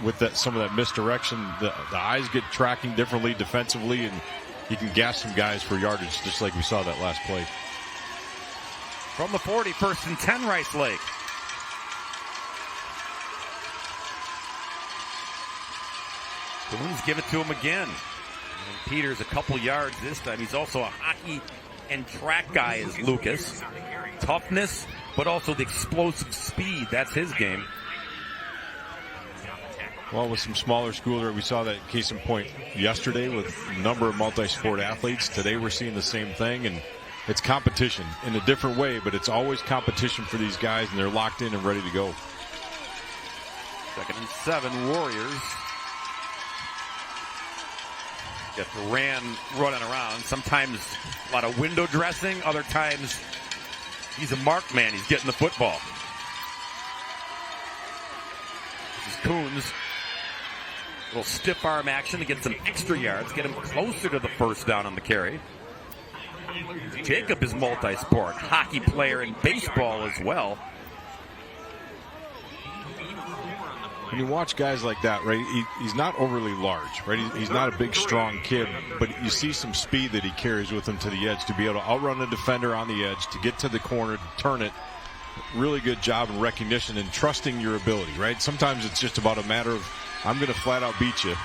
with some of that misdirection. The eyes get tracking differently defensively, and you can gas some guys for yardage, just like we saw that last play. From the 40, 1st and 10, Rice Lake. Coons give it to him again. And Peters a couple yards this time. He's also a hockey and track guy as Lucas. Toughness, but also the explosive speed. That's his game. Well, with some smaller schools, we saw that case in point yesterday with a number of multi-sport athletes. Today we're seeing the same thing, and it's competition in a different way, but it's always competition for these guys, and they're locked in and ready to go. 2nd and 7, Warriors. Get Duran running around. Sometimes a lot of window dressing. Other times he's a mark man. He's getting the football. This is Coons. A little stiff arm action to get some extra yards. Get him closer to the first down on the carry. Jacob is multi-sport, hockey player and baseball as well. when you watch guys like that, right, he's not overly large, right? He's not a big, strong kid, but you see some speed that he carries with him to the edge to be able to outrun a defender on the edge, to get to the corner, to turn it. Really good job in recognition and trusting your ability, right? Sometimes it's just about a matter of, I'm going to flat out beat you,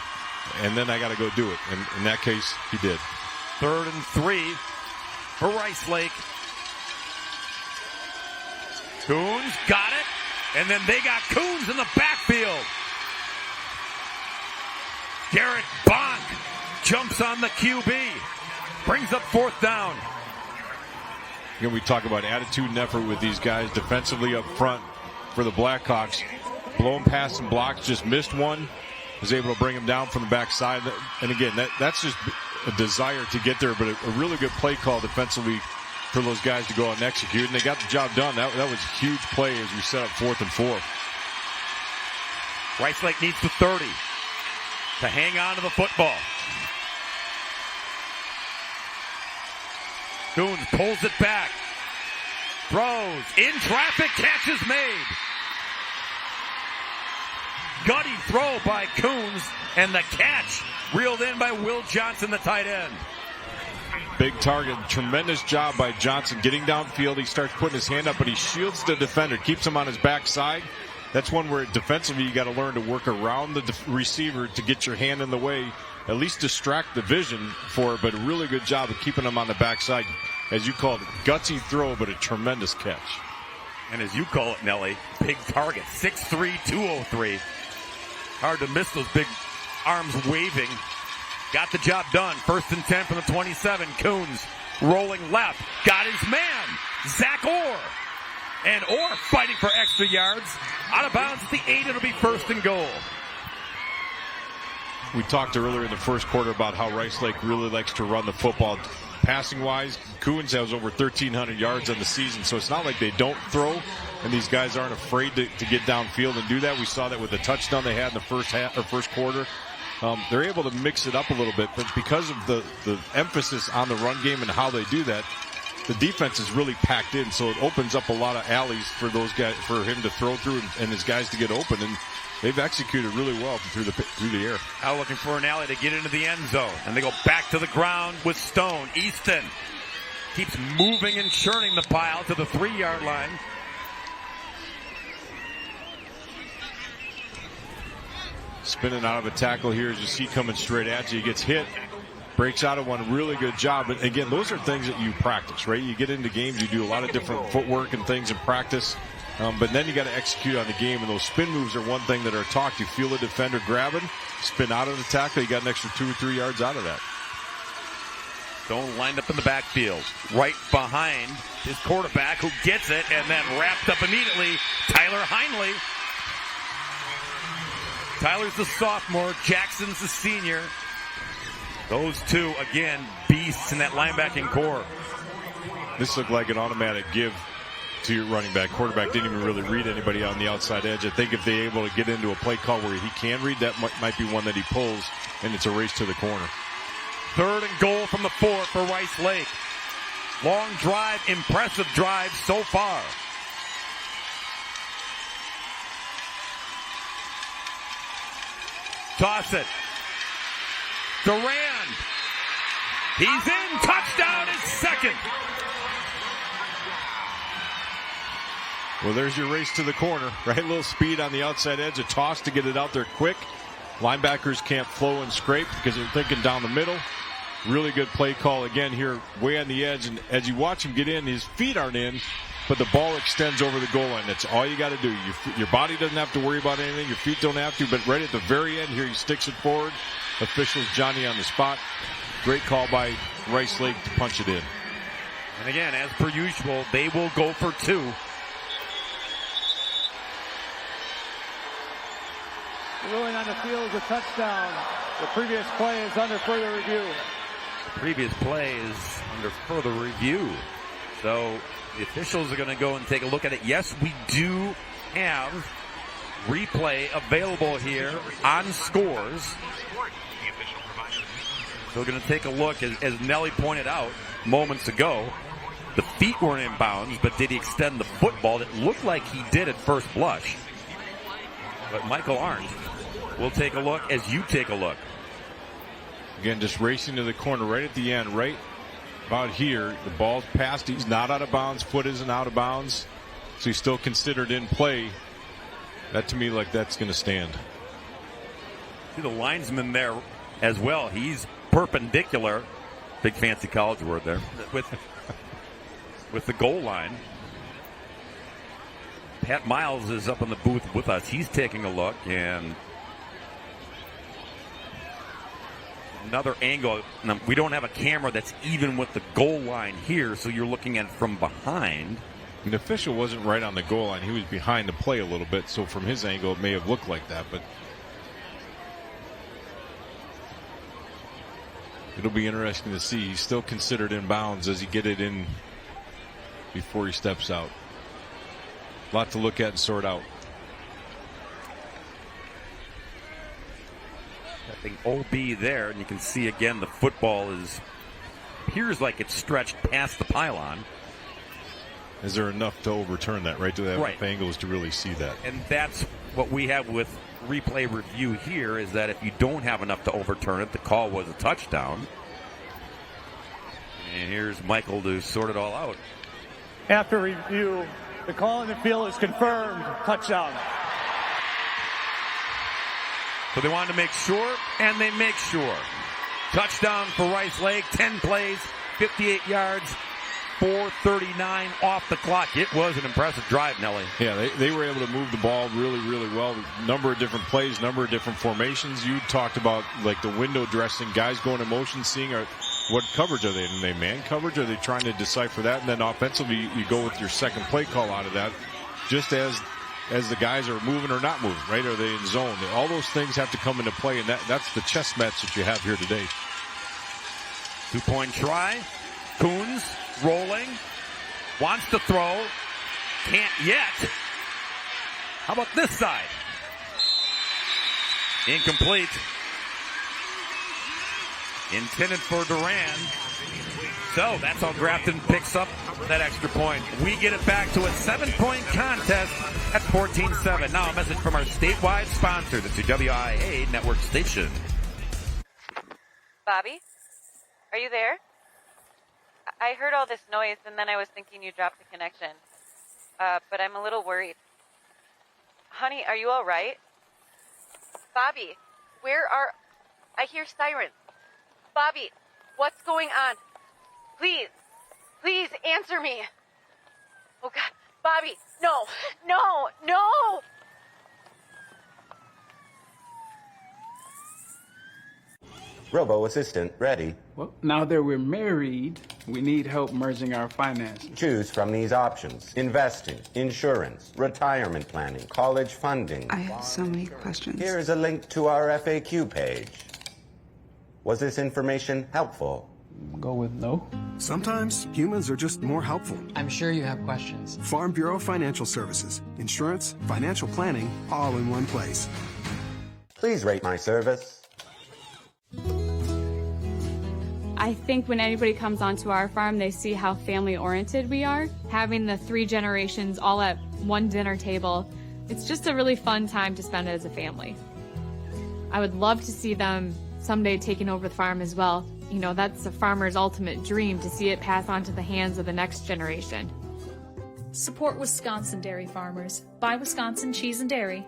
and then I got to go do it. And in that case, he did. 3rd and 3 for Rice Lake. Coons got it, and then they got Coons in the backfield. Garrett Bonk jumps on the QB, brings up 4th down. Again, we talk about attitude and effort with these guys defensively up front for the Blackhawks. Blowing past some blocks, just missed one, was able to bring him down from the backside. And again, that's just a desire to get there, but a really good play call defensively for those guys to go out and execute, and they got the job done. That was a huge play as we set up 4th and 4. Rice Lake needs the 30 to hang on to the football. Coons pulls it back. Throws. In traffic. Catch is made. Gutty throw by Coons, and the catch reeled in by Will Johnson, the tight end. Big target. Tremendous job by Johnson getting downfield. He starts putting his hand up, but he shields the defender, keeps him on his backside. That's one where defensively you got to learn to work around the receiver to get your hand in the way, at least distract the vision for it, but a really good job of keeping him on the backside. As you called it, gutsy throw, but a tremendous catch. And as you call it, Nelly, big target, 6'3", 203. Hard to miss those big arms waving. Got the job done. 1st and 10 from the 27. Coons rolling left. Got his man, Zach Orr. And Orr fighting for extra yards. Out of bounds at the 8. It'll be 1st and goal. We talked earlier in the first quarter about how Rice Lake really likes to run the football. Passing-wise, Coons has over 1,300 yards on the season, so it's not like they don't throw, and these guys aren't afraid to get downfield and do that. We saw that with the touchdown they had in the first quarter. They're able to mix it up a little bit, but because of the emphasis on the run game and how they do that, the defense is really packed in, so it opens up a lot of alleys for those guys, for him to throw through and his guys to get open, and they've executed really well through the air. Now looking for an alley to get into the end zone, and they go back to the ground with Stone. Easton keeps moving and churning the pile to the 3-yard line. Spinning out of a tackle here as you see coming straight at you. He gets hit, breaks out of one. Really good job. But again, those are things that you practice, right? You get into games, you do a lot of different footwork and things in practice. But then you got to execute on the game, and those spin moves are one thing that are taught. You feel a defender grabbing, spin out of the tackle, you got an extra 2 or 3 yards out of that. Stone lined up in the backfield, right behind his quarterback, who gets it, and then wrapped up immediately, Tyler Heinley. Tyler's the sophomore, Jackson's the senior. Those two, again, beasts in that linebacking core. This looked like an automatic give to your running back. Quarterback didn't even really read anybody on the outside edge. I think if they're able to get into a play call where he can read, that might be one that he pulls, and it's a race to the corner. 3rd and goal from the 4 for Rice Lake. Long drive, impressive drive so far. Toss it. Duran. He's in. Touchdown is 2nd. Well, there's your race to the corner, right? A little speed on the outside edge, a toss to get it out there quick. Linebackers can't flow and scrape because they're thinking down the middle. Really good play call again here, way on the edge. And as you watch him get in, his feet aren't in, but the ball extends over the goal line. That's all you got to do. Your body doesn't have to worry about anything. Your feet don't have to. But right at the very end here, he sticks it forward. Officials Johnny on the spot. Great call by Rice Lake to punch it in. And again, as per usual, they will go for 2. The ruling on the field is a touchdown. The previous play is under further review. Previous play is under further review. So the officials are going to go and take a look at it. Yes, we do have replay available here on Scores. So we're going to take a look, as Nelly pointed out moments ago. The feet weren't in bounds, but did he extend the football? It looked like he did at first blush. But Michael Arndt will take a look as you take a look. Again, just racing to the corner right at the end, right about here. The ball's passed. He's not out of bounds. Foot isn't out of bounds. So he's still considered in play. That to me, like, that's going to stand. See the linesman there as well. He's perpendicular. Big fancy college word there. With the goal line. Pat Miles is up in the booth with us. He's taking a look, and another angle. Now, we don't have a camera that's even with the goal line here, so you're looking at it from behind. And the official wasn't right on the goal line. He was behind the play a little bit, so from his angle it may have looked like that, but it'll be interesting to see. He's still considered in bounds. Does he get it in before he steps out? A lot to look at and sort out. I think OB there, and you can see again the football appears like it's stretched past the pylon. Is there enough to overturn that, right? Do they have enough angles to really see that? And that's what we have with replay review here, is that if you don't have enough to overturn it, the call was a touchdown. And here's Michael to sort it all out. After review, the call in the field is confirmed. Touchdown. So they wanted to make sure, and they make sure. Touchdown for Rice Lake, 10 plays, 58 yards, 4:39 off the clock. It was an impressive drive, Nelly. Yeah, they were able to move the ball really, really well. Number of different plays, number of different formations. You talked about like the window dressing, guys going in motion, seeing what coverage are they in? Are they man coverage? Are they trying to decipher that? And then offensively, you go with your second play call out of that, just as the guys are moving or not moving, right? Are they in zone? All those things have to come into play, and that's the chess match that you have here today. 2-point try. Coons rolling. Wants to throw. Can't yet. How about this side? Incomplete. Intended for Duran. So that's how Grafton picks up that extra point. We get it back to a 7-point contest at 14-7. Now a message from our statewide sponsor, the WIAA network station. Bobby, are you there? I heard all this noise, and then I was thinking you dropped the connection. But I'm a little worried. Honey, are you all right? Bobby, I hear sirens. Bobby, what's going on? Please answer me. Oh, God. Bobby, no. Robo-assistant ready. Well, now that we're married, we need help merging our finances. Choose from these options: investing, insurance, retirement planning, college funding. I have so many questions. Here is a link to our FAQ page. Was this information helpful? Go with no. Sometimes humans are just more helpful. I'm sure you have questions. Farm Bureau Financial Services. Insurance, financial planning, all in one place. Please rate my service. I think when anybody comes onto our farm, they see how family-oriented we are. Having the 3 generations all at one dinner table, it's just a really fun time to spend as a family. I would love to see them someday taking over the farm as well. You know, that's a farmer's ultimate dream, to see it pass on to the hands of the next generation. Support Wisconsin dairy farmers. Buy Wisconsin cheese and dairy.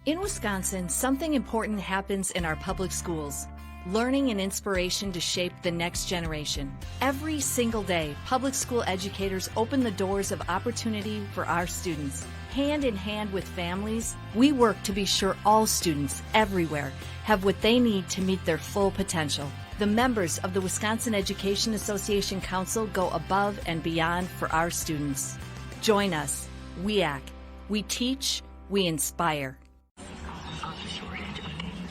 In Wisconsin, something important happens in our public schools. Learning and inspiration to shape the next generation. Every single day, public school educators open the doors of opportunity for our students. Hand in hand with families, we work to be sure all students everywhere have what they need to meet their full potential. The members of the Wisconsin Education Association Council go above and beyond for our students. Join us, WIAA. We teach, we inspire.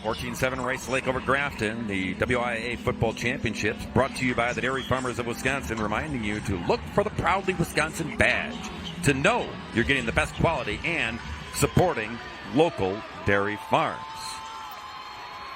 14-7 Rice Lake over Grafton, the WIAA Football Championships, brought to you by the Dairy Farmers of Wisconsin, reminding you to look for the Proudly Wisconsin badge to know you're getting the best quality and supporting local dairy farms.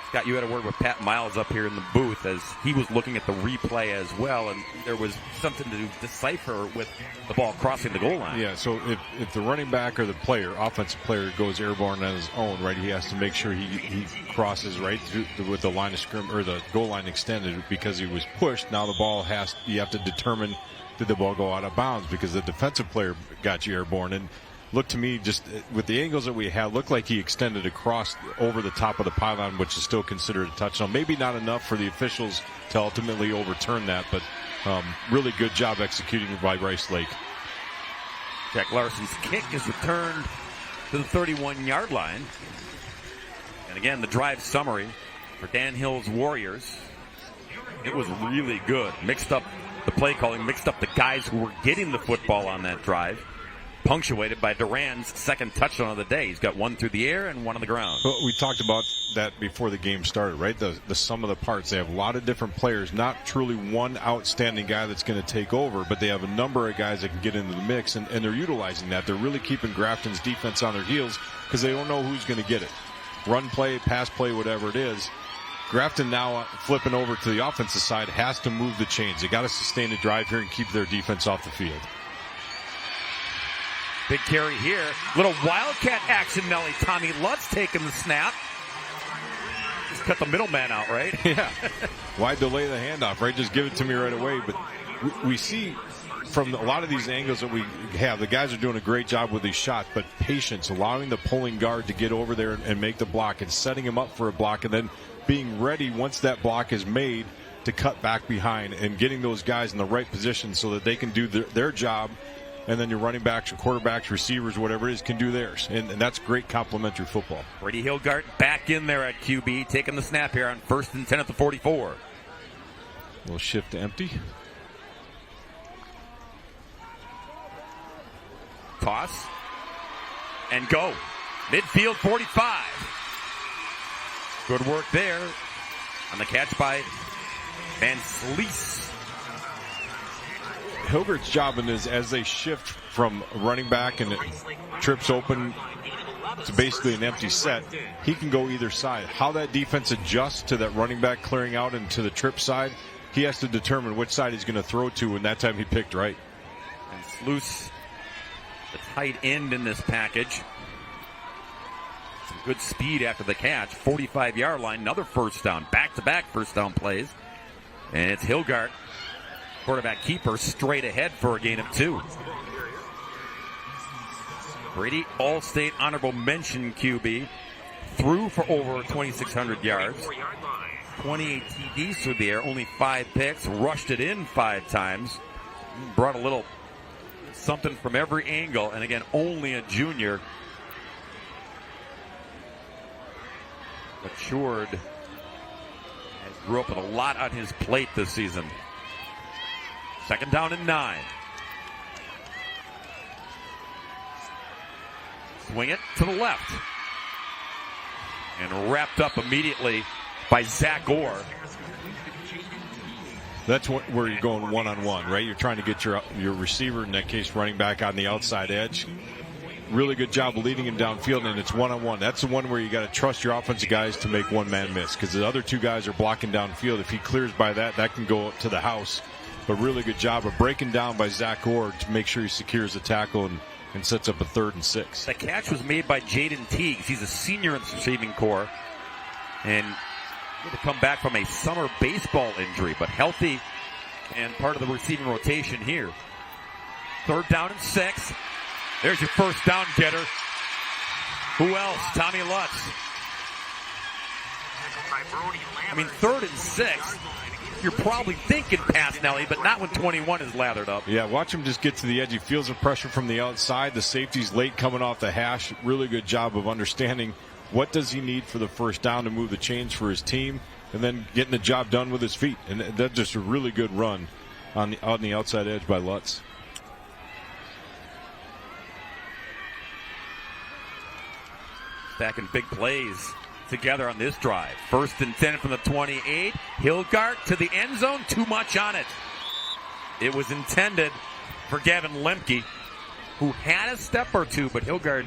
Scott, you had a word with Pat Miles up here in the booth as he was looking at the replay as well, and there was something to decipher with the ball crossing the goal line. Yeah, so if the running back or the player, offensive player, goes airborne on his own, right, he has to make sure he crosses right through with the line of scrim or the goal line extended because he was pushed. Now the ball you have to determine, did the ball go out of bounds because the defensive player got you airborne. And looked to me, just with the angles that we had, looked like he extended across over the top of the pylon, which is still considered a touchdown. Maybe not enough for the officials to ultimately overturn that, but really good job executing by Rice Lake. Jack Larson's kick is returned to the 31-yard line. And again, the drive summary for Dan Hill's Warriors. It was really good. Mixed up the play calling, mixed up the guys who were getting the football on that drive. Punctuated by Duran's second touchdown of the day. He's got one through the air and one on the ground. Well, we talked about that before the game started, right? The sum of the parts. They have a lot of different players, not truly one outstanding guy that's going to take over, but they have a number of guys that can get into the mix, and they're utilizing that. They're really keeping Grafton's defense on their heels because they don't know who's going to get it. Run play, pass play, whatever it is. Grafton now flipping over to the offensive side has to move the chains. They got to sustain the drive here and keep their defense off the field. Big carry here. Little Wildcat action, Nelly. Tommy Lutz taking the snap. Just cut the middleman out, right? Yeah. Why delay the handoff, right? Just give it to me right away. But we see from a lot of these angles that we have, the guys are doing a great job with these shots, but patience, allowing the pulling guard to get over there and make the block and setting him up for a block and then being ready once that block is made to cut back behind and getting those guys in the right position so that they can do their job. And then your running backs, your quarterbacks, receivers, whatever it is, can do theirs. And that's great complementary football. Brady Hilgart back in there at QB, taking the snap here on 1st and 10 at the 44. We'll shift to empty. Toss. And go. Midfield 45. Good work there on the catch by Van Slees. Hilgert's job is as they shift from running back and it trips open to basically an empty set, he can go either side. How that defense adjusts to that running back clearing out and to the trip side, he has to determine which side he's going to throw to, and that time he picked right. And Sluice, the tight end in this package. Some good speed after the catch. 45-yard line, another first down. Back-to-back first down plays. And it's Hilgart, quarterback keeper, straight ahead for a gain of 2. Brady, All-State honorable mention QB, threw for over 2,600 yards. 28 TDs through the air, only 5 picks, rushed it in 5 times. Brought a little something from every angle, and again, only a junior. Matured, has grew up with a lot on his plate this season. 2nd down and 9. Swing it to the left. And wrapped up immediately by Zach Orr. That's where you're going one-on-one, right? You're trying to get your receiver, in that case running back, on the outside edge. Really good job leading him downfield, and it's one-on-one. That's the one where you got to trust your offensive guys to make one man miss, because the other 2 guys are blocking downfield. If he clears by that can go to the house. But really good job of breaking down by Zach Orr to make sure he secures the tackle and sets up a 3rd and 6. The catch was made by Jaden Teagues. He's a senior in the receiving corps, and had to come back from a summer baseball injury, but healthy and part of the receiving rotation here. 3rd down and 6. There's your first down getter. Who else? Tommy Lutz. I mean, 3rd and 6. You're probably thinking pass, Nelly, but not when 21 is lathered up. Yeah, watch him just get to the edge. He feels the pressure from the outside. The safety's late coming off the hash. Really good job of understanding what does he need for the first down to move the chains for his team, and then getting the job done with his feet. And that's just a really good run on the outside edge by Lutz. Stacking big plays together on this drive. 1st and 10 from the 28. Hilgart to the end zone. Too much on it. It was intended for Gavin Lemke, who had a step or two, but Hilgart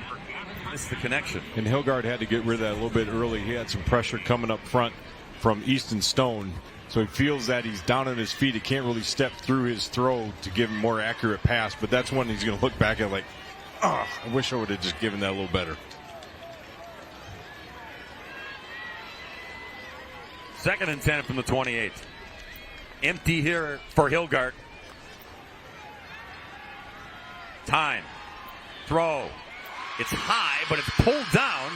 Missed the connection. And Hilgard had to get rid of that a little bit early. He had some pressure coming up front from Easton Stone. So he feels that he's down on his feet. He can't really step through his throw to give him more accurate pass. But that's when he's going to look back at like, I wish I would have just given that a little better. 2nd and 10 from the 28. Empty here for Hilgard. Time. Throw. It's high, but it's pulled down.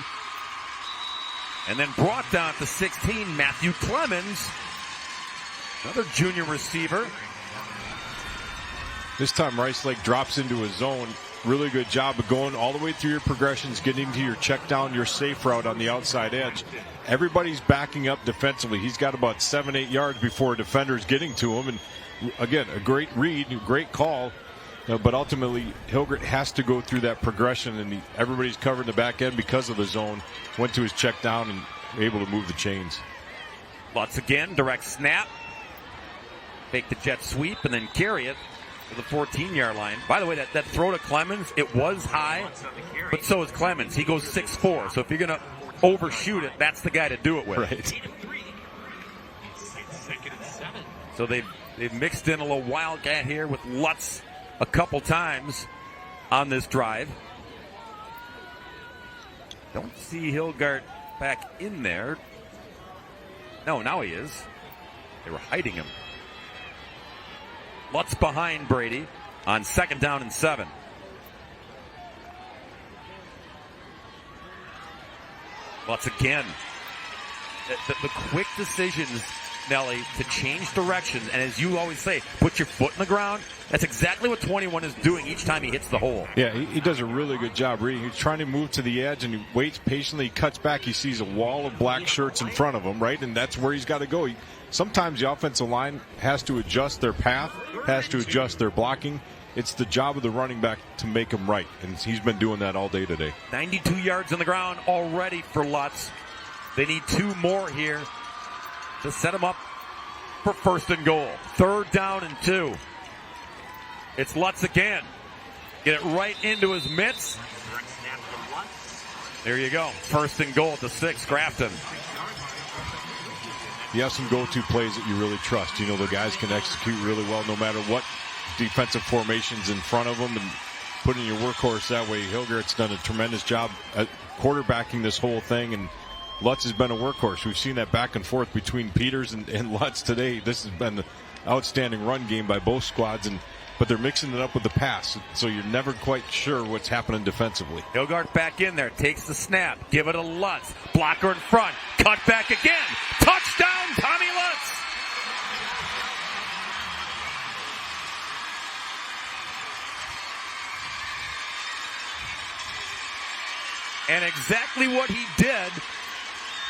And then brought down to 16, Matthew Clemens. Another junior receiver. This time Rice Lake drops into a zone. Really good job of going all the way through your progressions, getting to your check down, your safe route on the outside edge. Everybody's backing up defensively. He's got about 7-8 yards before a defender's getting to him. And again, a great read, great call. But ultimately, Hilgert has to go through that progression, and everybody's covering the back end because of the zone. Went to his check down and able to move the chains. Lutz again, direct snap. Fake the jet sweep and then carry it to the 14-yard line. By the way, that throw to Clemens, it was high, but so is Clemens. He goes 6'4", so if you're going to overshoot it, that's the guy to do it with. Right. So they've mixed in a little wildcat here with Lutz a couple times on this drive. Don't see Hilgard back in there. No, now he is. They were hiding him. Lutz behind Brady on 2nd down and 7. Lutz again. The quick decisions, Nelly, to change directions, and as you always say, put your foot in the ground. That's exactly what 21 is doing each time he hits the hole. Yeah, he does a really good job reading. He's trying to move to the edge, and he waits patiently. He cuts back. He sees a wall of black shirts in front of him, right? And that's where he's got to go. Sometimes the offensive line has to adjust their path, has to adjust their blocking. It's the job of the running back to make them right, and he's been doing that all day today. 92 yards on the ground already for Lutz. They need 2 more here to set him up for 1st and goal. 3rd down and 2. It's Lutz again. Get it right into his mitts. There you go. 1st and goal to 6, Grafton. You have some go-to plays that you really trust. You know, the guys can execute really well no matter what defensive formations in front of them, and putting your workhorse that way. Hilgert's done a tremendous job at quarterbacking this whole thing, and Lutz has been a workhorse. We've seen that back and forth between Peters and Lutz today. This has been an outstanding run game by both squads, but they're mixing it up with the pass, so you're never quite sure what's happening defensively. Hilgard back in there, takes the snap, give it to Lutz, blocker in front, cut back again, touchdown, Tommy Lutz! And exactly what he did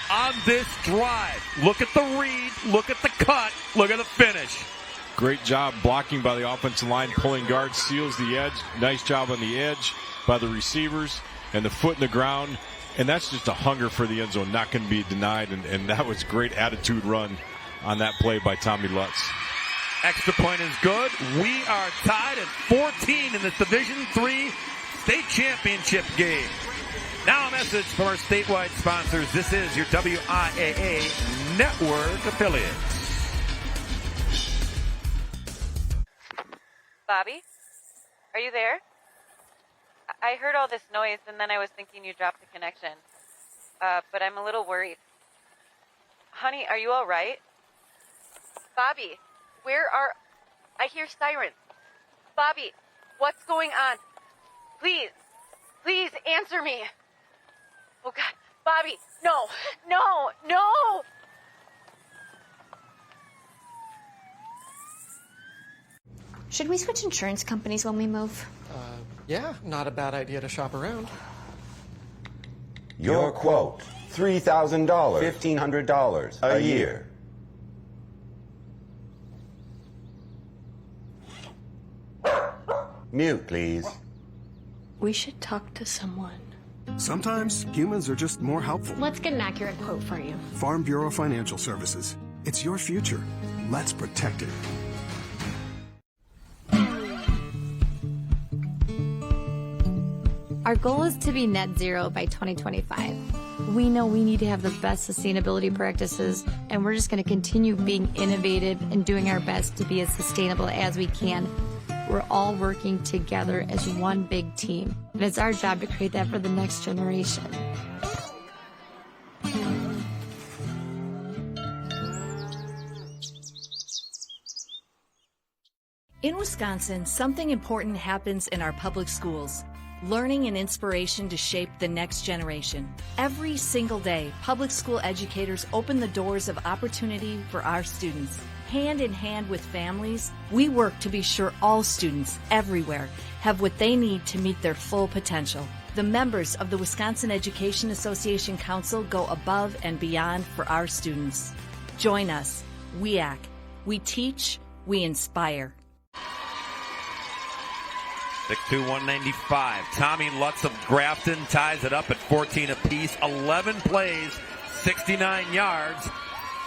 on this drive. Look at the read, look at the cut, look at the finish. Great job blocking by the offensive line, pulling guard, seals the edge. Nice job on the edge by the receivers, and the foot in the ground. And that's just a hunger for the end zone, not going to be denied. And that was great attitude run on that play by Tommy Lutz. Extra point is good. We are tied at 14 in this Division III state championship game. Now a message from our statewide sponsors. This is your WIAA network affiliate. Bobby? Are you there? I heard all this noise, and then I was thinking you dropped the connection. But I'm a little worried. Honey, are you all right? Bobby, I hear sirens. Bobby, what's going on? Please answer me. Oh, God. Bobby, no. Should we switch insurance companies when we move? Yeah, not a bad idea to shop around. Your quote, $3,000, $1,500 a year. Mute, please. We should talk to someone. Sometimes humans are just more helpful. Let's get an accurate quote for you. Farm Bureau Financial Services. It's your future. Let's protect it. Our goal is to be net zero by 2025. We know we need to have the best sustainability practices, and we're just going to continue being innovative and doing our best to be as sustainable as we can. We're all working together as one big team, and it's our job to create that for the next generation. In Wisconsin, something important happens in our public schools. Learning and inspiration to shape the next generation. Every single day, public school educators open the doors of opportunity for our students. Hand in hand with families, we work to be sure all students everywhere have what they need to meet their full potential. The members of the Wisconsin Education Association Council go above and beyond for our students. Join us, WIAA. We teach, we inspire. 6'2", 195. Tommy Lutz of Grafton ties it up at 14 apiece. 11 plays, 69 yards,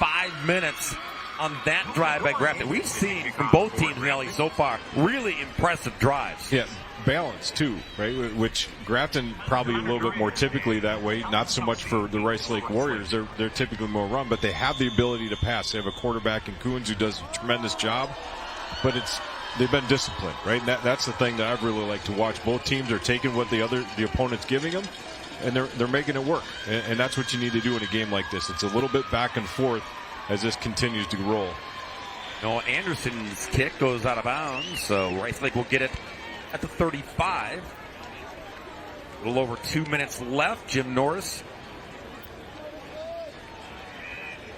5 minutes on that drive by Grafton. We've seen from both teams, Nelly, so far, really impressive drives. Yeah, balance too, right? Which Grafton probably a little bit more typically that way. Not so much for the Rice Lake Warriors. They're typically more run, but they have the ability to pass. They have a quarterback in Coons who does a tremendous job, but they've been disciplined, right? And that's the thing that I've really liked to watch. Both teams are taking what the opponent's giving them, and they're making it work. And that's what you need to do in a game like this. It's a little bit back and forth as this continues to roll. Noah Anderson's kick goes out of bounds, so Rice Lake will get it at the 35. A little over 2 minutes left. Jim Norris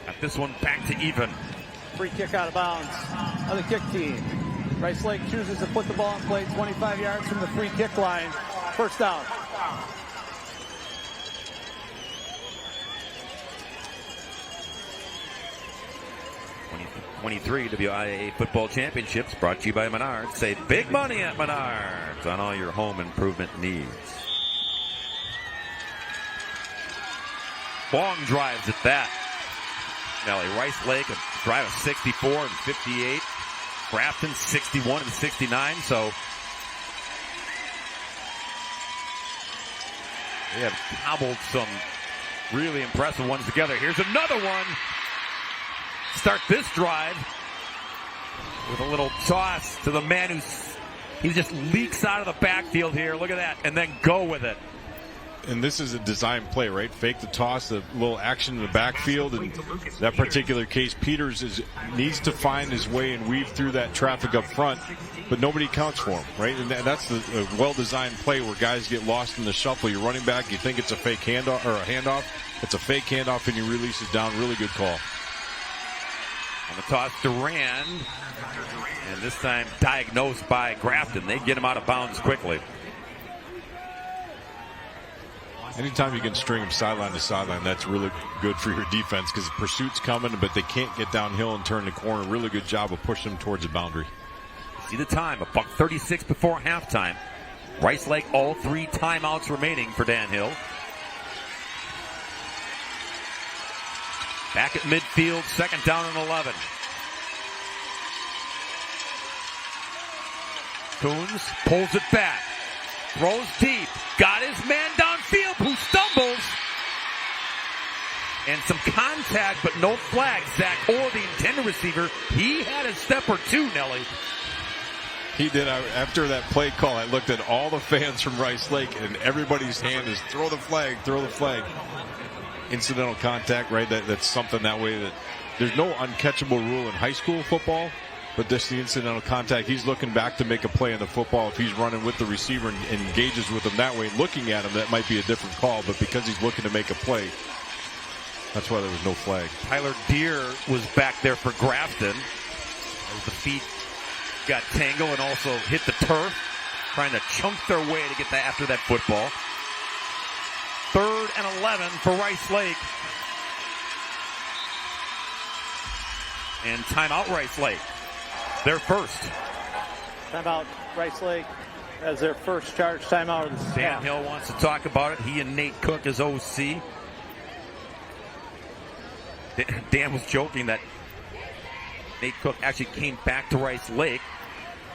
got this one back to even. Free kick out of bounds on the kick team. Rice Lake chooses to put the ball in play 25 yards from the free kick line. First down. '23 WIAA Football Championships brought to you by Menards. Save big money at Menards on all your home improvement needs. Long drives at that. Nelly, Rice Lake a drive of 64 and 58. Grafton 61 and 69. So they have cobbled some really impressive ones together. Here's another one. Start this drive with a little toss to the man he just leaks out of the backfield here. Look at that. And then go with it. And this is a design play, right? Fake the toss, a little action in the backfield. And that particular case, Peters needs to find his way and weave through that traffic up front, but nobody counts for him, right? And that's the well-designed play where guys get lost in the shuffle. You're running back, you think it's a fake handoff or a handoff. It's a fake handoff, and you release it down. Really good call. On the toss, Durand, and this time diagnosed by Grafton. They get him out of bounds quickly. Anytime you can string them sideline to sideline, that's really good for your defense because the pursuit's coming, but they can't get downhill and turn the corner. Really good job of pushing them towards the boundary. See the time, $1:36 before halftime. Rice Lake, all 3 timeouts remaining for Dan Hill. Back at midfield, second down and 11. Coons pulls it back. Throws deep. Got his man downfield who stumbles. And some contact, but no flag. Zach Orr, the intended receiver, he had a step or two, Nelly. He did. After that play call, I looked at all the fans from Rice Lake, and everybody's hand is throw the flag, throw the flag. Incidental contact, right? That's something that way that there's no uncatchable rule in high school football, but this the incidental contact. He's looking back to make a play in the football. If he's running with the receiver and engages with him that way, looking at him, that might be a different call, but because he's looking to make a play, that's why there was no flag. Tyler Deere was back there for Grafton. As the feet got tangled and also hit the turf, trying to chunk their way to get after that football. 3rd and 11 for Rice Lake. And timeout Rice Lake. Their first. Timeout Rice Lake as their first charge timeout of the season. Dan Hill wants to talk about it. He and Nate Cook as OC. Dan was joking that Nate Cook actually came back to Rice Lake,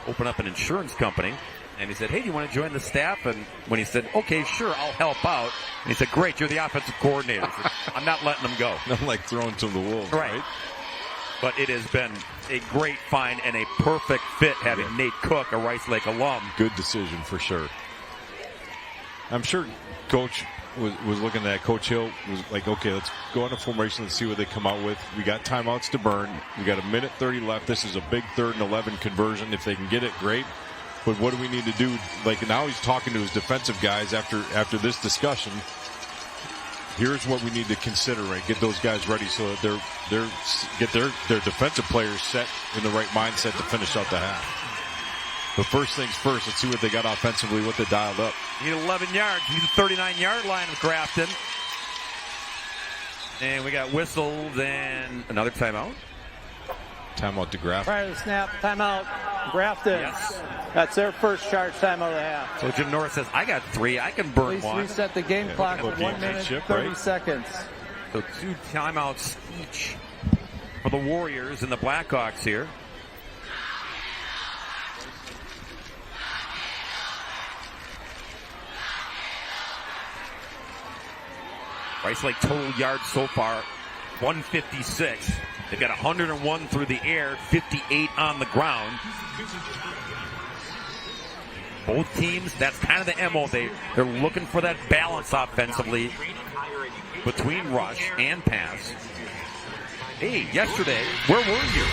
opened up an insurance company. And he said, hey, do you want to join the staff? And when he said, okay, sure, I'll help out. And he said, great, you're the offensive coordinator. Said, I'm not letting him go. Not like throwing to the wolves, right? But it has been a great find and a perfect fit having Nate Cook, a Rice Lake alum. Good decision for sure. I'm sure Coach was looking at that. Coach Hill was like, okay, let's go into formation. Let's see what they come out with. We got timeouts to burn. We got 1:30 left. This is a big 3rd and 11 conversion. If they can get it, great. But what do we need to do? Like, now he's talking to his defensive guys after this discussion. Here's what we need to consider, right? Get those guys ready so that get their defensive players set in the right mindset to finish out the half. But first things first, let's see what they got offensively, what they dialed up. Need 11 yards. He's the 39-yard line with Grafton. And we got whistles and another timeout. Timeout to Grafton. Prior to the snap, timeout, Grafton. Yes. That's their first charge timeout of the half. So Jim Norris says, I got 3. I can burn Please one. reset the game clock with 1 minute, 30 seconds. So 2 timeouts each for the Warriors and the Blackhawks here. Rice Lake total yards so far, 156. They've got 101 through the air, 58 on the ground. Both teams, that's kind of the MO. They're looking for that balance offensively between rush and pass. Hey, yesterday, where were you?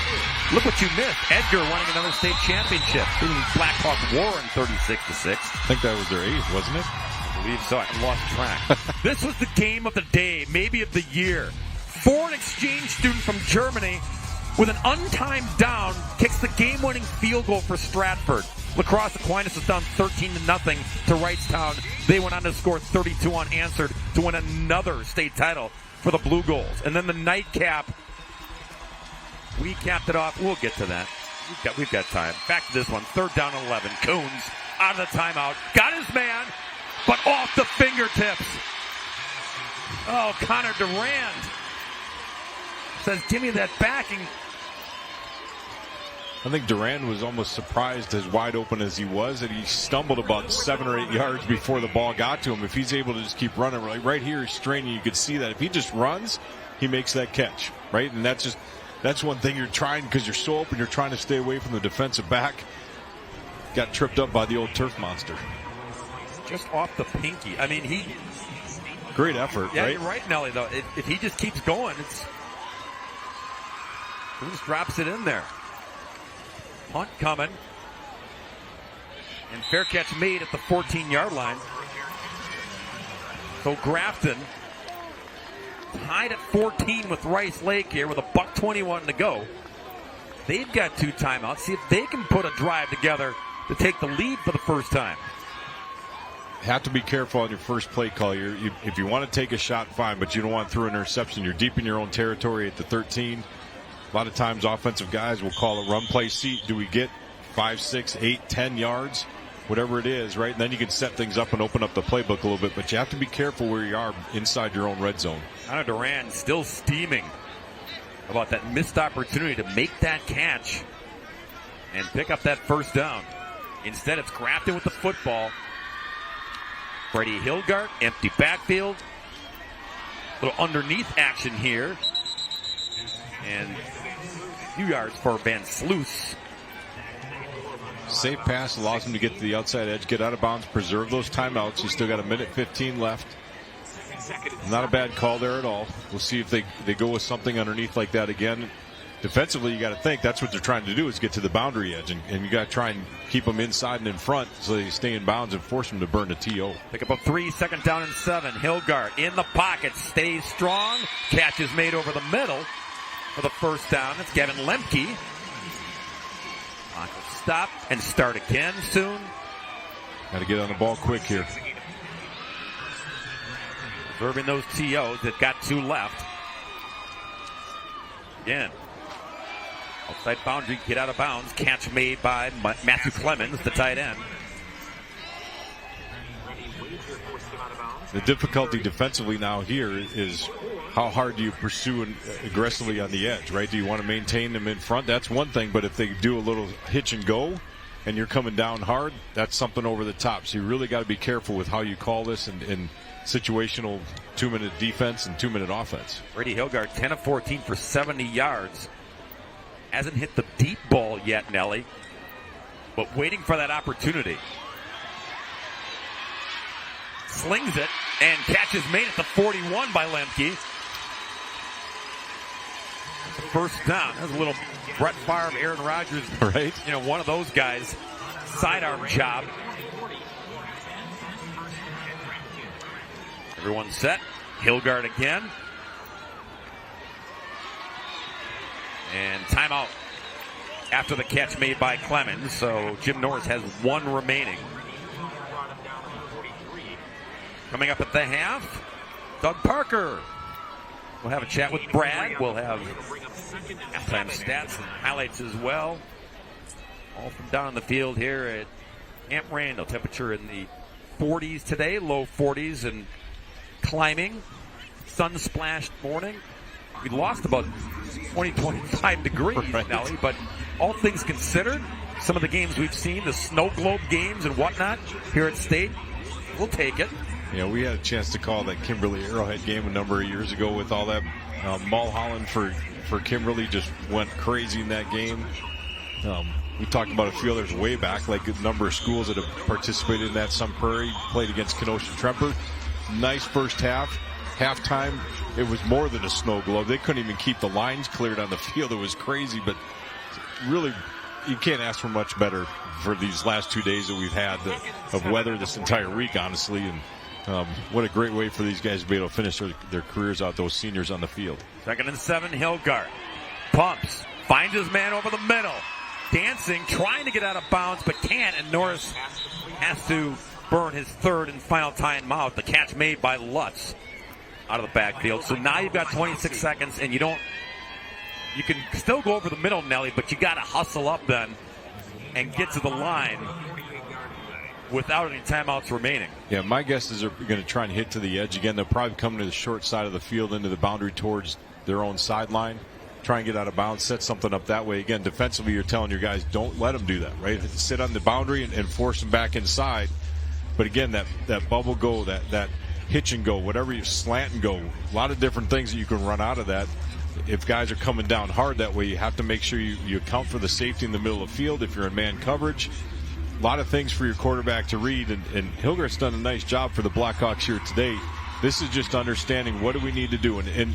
Look what you missed. Edgar winning another state championship. Blackhawk Warren 36-6. I think that was their 8th, wasn't it? I believe so. I lost track. This was the game of the day, maybe of the year. Foreign exchange student from Germany with an untimed down kicks the game-winning field goal for Stratford. Lacrosse Aquinas is down 13-0 to Wrightstown. They went on to score 32 unanswered to win another state title for the Blue Goals. And then the nightcap, we capped it off. We'll get to that. We've got time. Back to this one. 3rd down and 11. Coons out of the timeout. Got his man, but off the fingertips. Oh, Connor Durand says, give me that backing. I think Durand was almost surprised as wide open as he was, that he stumbled about 7 or 8 yards before the ball got to him. If he's able to just keep running, right here he's straining, you could see that. If he just runs, he makes that catch, right? And that's one thing you're trying, because you're so open, you're trying to stay away from the defensive back. Got tripped up by the old turf monster. Just off the pinky. I mean, great effort, yeah, right? You're right, Nelly, though. If he just keeps going, he just drops it in there. Punt coming. And fair catch made at the 14-yard line. So Grafton tied at 14 with Rice Lake here with $1:21 to go. They've got 2 timeouts. See if they can put a drive together to take the lead for the first time. Have to be careful on your first play call. If you want to take a shot, fine, but you don't want to throw an interception. You're deep in your own territory at the 13. A lot of times offensive guys will call a run play. See, do we get 5, 6, 8, 10 yards? Whatever it is, right? And then you can set things up and open up the playbook a little bit, but you have to be careful where you are inside your own red zone. Connor Durand still steaming about that missed opportunity to make that catch and pick up that first down. Instead, it's Grafton with the football. Freddie Hilgart, empty backfield. Little underneath action here. And a few yards for Van Sluis. Safe pass allows him to get to the outside edge, get out of bounds, preserve those timeouts. He's still got 1:15 left. Not a bad call there at all. We'll see if they go with something underneath like that again. Defensively, you got to think that's what they're trying to do, is get to the boundary edge, and you got to try and keep them inside and in front so they stay in bounds and force them to burn the TO. Pick up a 3, 2nd down and 7. Hilgart in the pocket, stays strong. Catch is made over the middle for the first down. It's Gavin Lemke. Stop and start again soon. Got to get on the ball quick here. Observing those TOs. They've got 2 left. Again. Outside boundary, get out of bounds. Catch made by Matthew Clemens, the tight end. The difficulty defensively now here is how hard do you pursue aggressively on the edge, right? Do you want to maintain them in front? That's one thing, but if they do a little hitch and go, and you're coming down hard, that's something over the top. So you really got to be careful with how you call this in situational 2-minute defense and 2-minute offense. Brady Hilgard, 10 of 14 for 70 yards. Hasn't hit the deep ball yet, Nelly, but waiting for that opportunity. Slings it, and catch is made at the 41 by Lemke. First down. That's a little Brett Favre, Aaron Rodgers, right? You know, one of those guys. Sidearm job. Everyone's set. Hilgard again. And timeout after the catch made by Clemens. So Jim Norris has one remaining. Coming up at the half, Doug Parker. We'll have a chat with Brad. We'll have halftime stats and highlights as well. All from down on the field here at Camp Randall. Temperature in the 40s today, low 40s and climbing. Sun-splashed morning. We lost about 25 degrees, right, Nelly, but all things considered, some of the games we've seen, the snow globe games and whatnot here at State, we'll take it. Yeah, we had a chance to call that Kimberly Arrowhead game a number of years ago with all that. Mulholland for Kimberly just went crazy in that game. We talked about a few others way back, like a number of schools that have participated in that. Sun Prairie played against Kenosha Tremper. Nice first half. Halftime, it was more than a snow globe. They couldn't even keep the lines cleared on the field. It was crazy, but really, you can't ask for much better for these last 2 days that we've had of weather this entire week, honestly. And what a great way for these guys to be able to finish their careers out, those seniors on the field. 2nd and 7, Hilgard. Pumps. Finds his man over the middle. Dancing, trying to get out of bounds, but can't. And Norris has to burn his third and final timeout. The catch made by Lutz out of the backfield. So now you've got 26 seconds, and you can still go over the middle, Nelly, but you got to hustle up then and get to the line without any timeouts remaining. Yeah, my guess is they're going to try and hit to the edge again. They'll probably come to the short side of the field into the boundary towards their own sideline, try and get out of bounds, set something up that way. Again, defensively, you're telling your guys, don't let them do that, right? Sit on the boundary and force them back inside. But again, that bubble go, that hitch and go, whatever you slant and go, a lot of different things that you can run out of that. If guys are coming down hard that way, you have to make sure you account for the safety in the middle of the field if you're in man coverage. A lot of things for your quarterback to read, and Hilgard's done a nice job for the Blackhawks here today. This is just understanding what do we need to do, and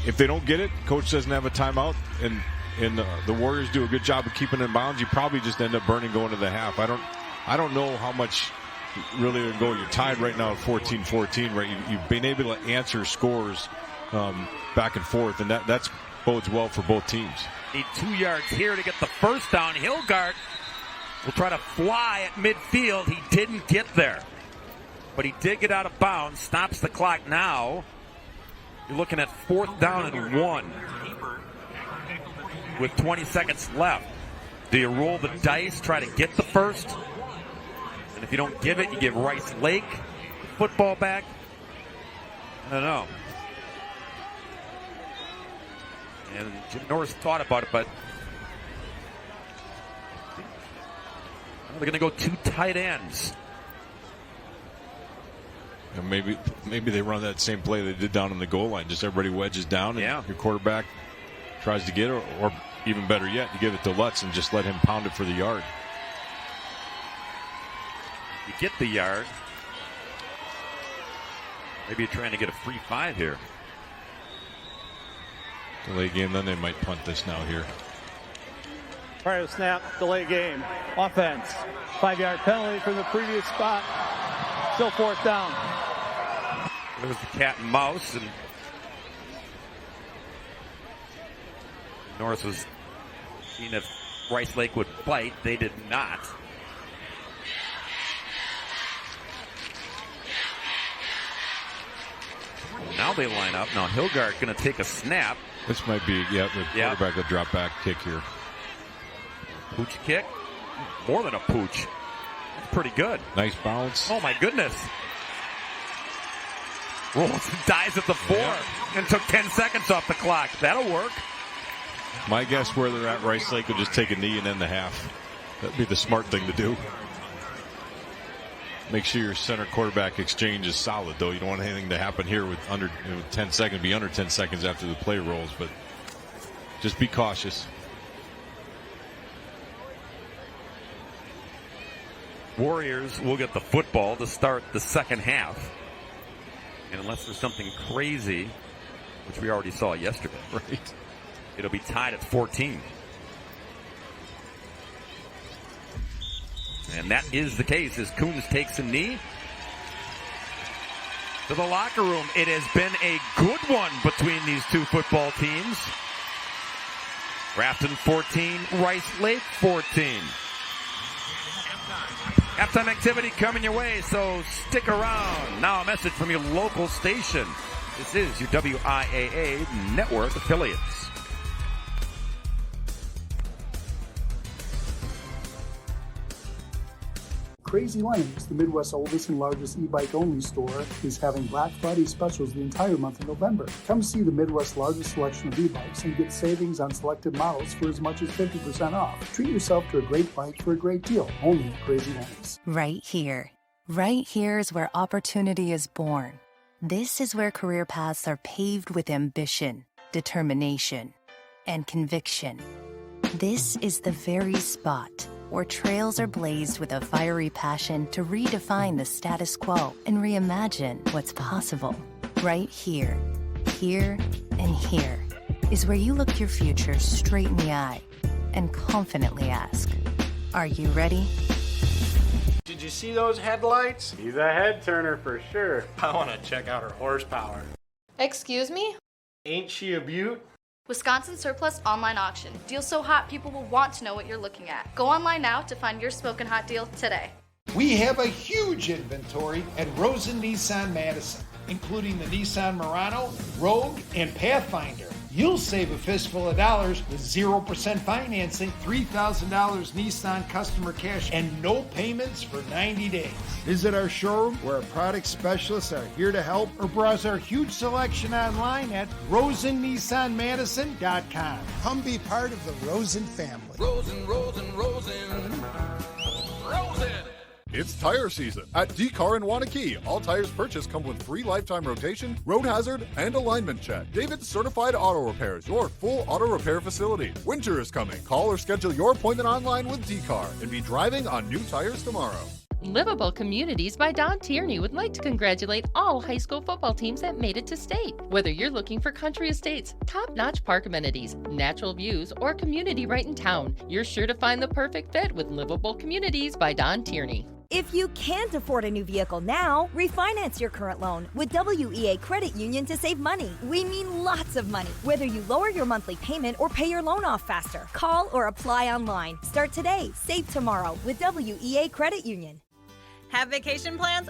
if they don't get it, coach doesn't have a timeout, and the Warriors do a good job of keeping it in bounds. You probably just end up burning going to the half. I don't know how much really to go. You're tied right now at 14-14, right? You've been able to answer scores back and forth, and that's bodes well for both teams. Need 2 yards here to get the first down. Hilgard will try to fly at midfield. He didn't get there, but he did get out of bounds. Stops the clock now. You're looking at 4th down and 1 with 20 seconds left. Do you roll the dice, try to get the first? And if you don't give it, you give Rice Lake football back? I don't know. And Jim Norris thought about it, but they're going to go 2 tight ends. And maybe they run that same play they did down on the goal line. Just everybody wedges down, and your quarterback tries to get it, or even better yet, you give it to Lutz and just let him pound it for the yard. You get the yard. Maybe you're trying to get a free 5 here. Delay game, then they might punt this now here. Prior to snap, delay game. Offense. 5-yard penalty from the previous spot. Still 4th down. There's the cat and mouse, and Norris was seeing if Rice Lake would bite. They did not. Now they line up. Now Hilgard going to take a snap. This might be, the quarterback will drop back kick here. Pooch kick. More than a pooch. That's pretty good. Nice bounce. Oh my goodness. Rolls and dies at the 4 and took 10 seconds off the clock. That'll work. My guess where they're at, Rice Lake will just take a knee and end the half. That'd be the smart thing to do. Make sure your center quarterback exchange is solid, though. You don't want anything to happen here with under 10 seconds, be under 10 seconds after the play rolls, but just be cautious. Warriors will get the football to start the second half. And unless there's something crazy, which we already saw yesterday, right? It'll be tied at 14. And that is the case as Coons takes a knee to the locker room. It has been a good one between these two football teams. Grafton 14, Rice Lake 14. Halftime activity coming your way, so stick around. Now a message from your local station. This is your WIAA network affiliates. Crazy Lanes, the Midwest's oldest and largest e-bike only store, is having Black Friday specials the entire month of November. Come see the Midwest's largest selection of e-bikes and get savings on selected models for as much as 50% off. Treat yourself to a great bike for a great deal, only at Crazy Lanes. Right here. Right here is where opportunity is born. This is where career paths are paved with ambition, determination, and conviction. This is the very spot where trails are blazed with a fiery passion to redefine the status quo and reimagine what's possible. Right here, here, and here is where you look your future straight in the eye and confidently ask, are you ready? Did you see those headlights? He's a head turner for sure. I want to check out her horsepower. Excuse me? Ain't she a beaut? Wisconsin Surplus Online Auction. Deals so hot, people will want to know what you're looking at. Go online now to find your smoking hot deal today. We have a huge inventory at Rosen Nissan Madison, including the Nissan Murano, Rogue, and Pathfinder. You'll save a fistful of dollars with 0% financing, $3,000 Nissan customer cash, and no payments for 90 days. Visit our showroom where our product specialists are here to help, or browse our huge selection online at RosenNissanMadison.com. Come be part of the Rosen family. Rosen, Rosen, Rosen. Rosen! It's tire season at D-Car in Wanakee. All tires purchased come with free lifetime rotation, road hazard, and alignment check. David's Certified Auto Repairs, your full auto repair facility. Winter is coming. Call or schedule your appointment online with D-Car and be driving on new tires tomorrow. Livable Communities by Don Tierney would like to congratulate all high school football teams that made it to state. Whether you're looking for country estates, top-notch park amenities, natural views, or community right in town, you're sure to find the perfect fit with Livable Communities by Don Tierney. If you can't afford a new vehicle now, refinance your current loan with WEA Credit Union to save money. We mean lots of money, whether you lower your monthly payment or pay your loan off faster. Call or apply online. Start today, save tomorrow with WEA Credit Union. Have vacation plans?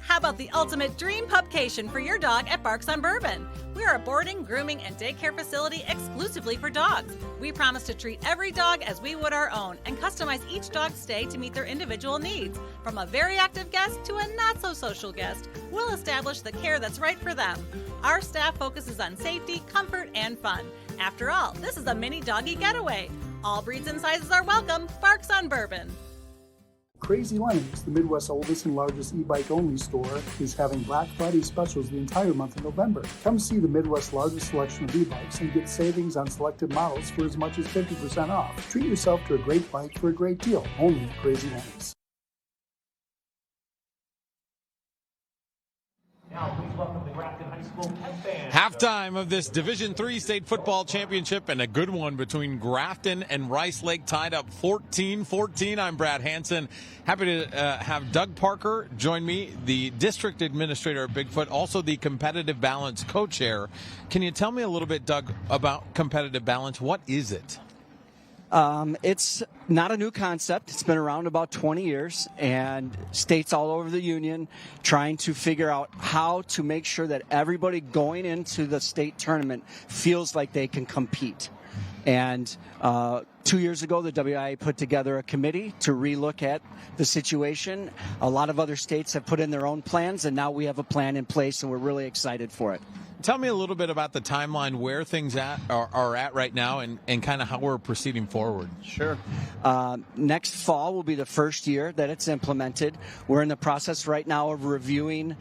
How about the ultimate dream pupcation for your dog at Barks on Bourbon? We are a boarding, grooming, and daycare facility exclusively for dogs. We promise to treat every dog as we would our own and customize each dog's stay to meet their individual needs. From a very active guest to a not-so-social guest, we'll establish the care that's right for them. Our staff focuses on safety, comfort, and fun. After all, this is a mini doggy getaway. All breeds and sizes are welcome. Barks on Bourbon. Crazy Lanes, the Midwest's oldest and largest e-bike only store, is having Black Friday specials the entire month of November. Come see the Midwest's largest selection of e-bikes and get savings on selected models for as much as 50% off. Treat yourself to a great bike for a great deal, only at Crazy Lanes. Now, please welcome the Grafton High School Pep Band. Halftime of this Division III State Football Championship, and a good one between Grafton and Rice Lake, tied up 14-14. I'm Brad Hansen. Happy to have Doug Parker join me, the district administrator of Bigfoot, also the competitive balance co-chair. Can you tell me a little bit, Doug, about competitive balance? What is it? It's not a new concept. It's been around about 20 years, and states all over the union trying to figure out how to make sure that everybody going into the state tournament feels like they can compete. And 2 years ago, the WIAA put together a committee to relook at the situation. A lot of other states have put in their own plans, and now we have a plan in place, and we're really excited for it. Tell me a little bit about the timeline, where things are at right now, and kind of how we're proceeding forward. Sure. Next fall will be the first year that it's implemented. We're in the process right now of reviewing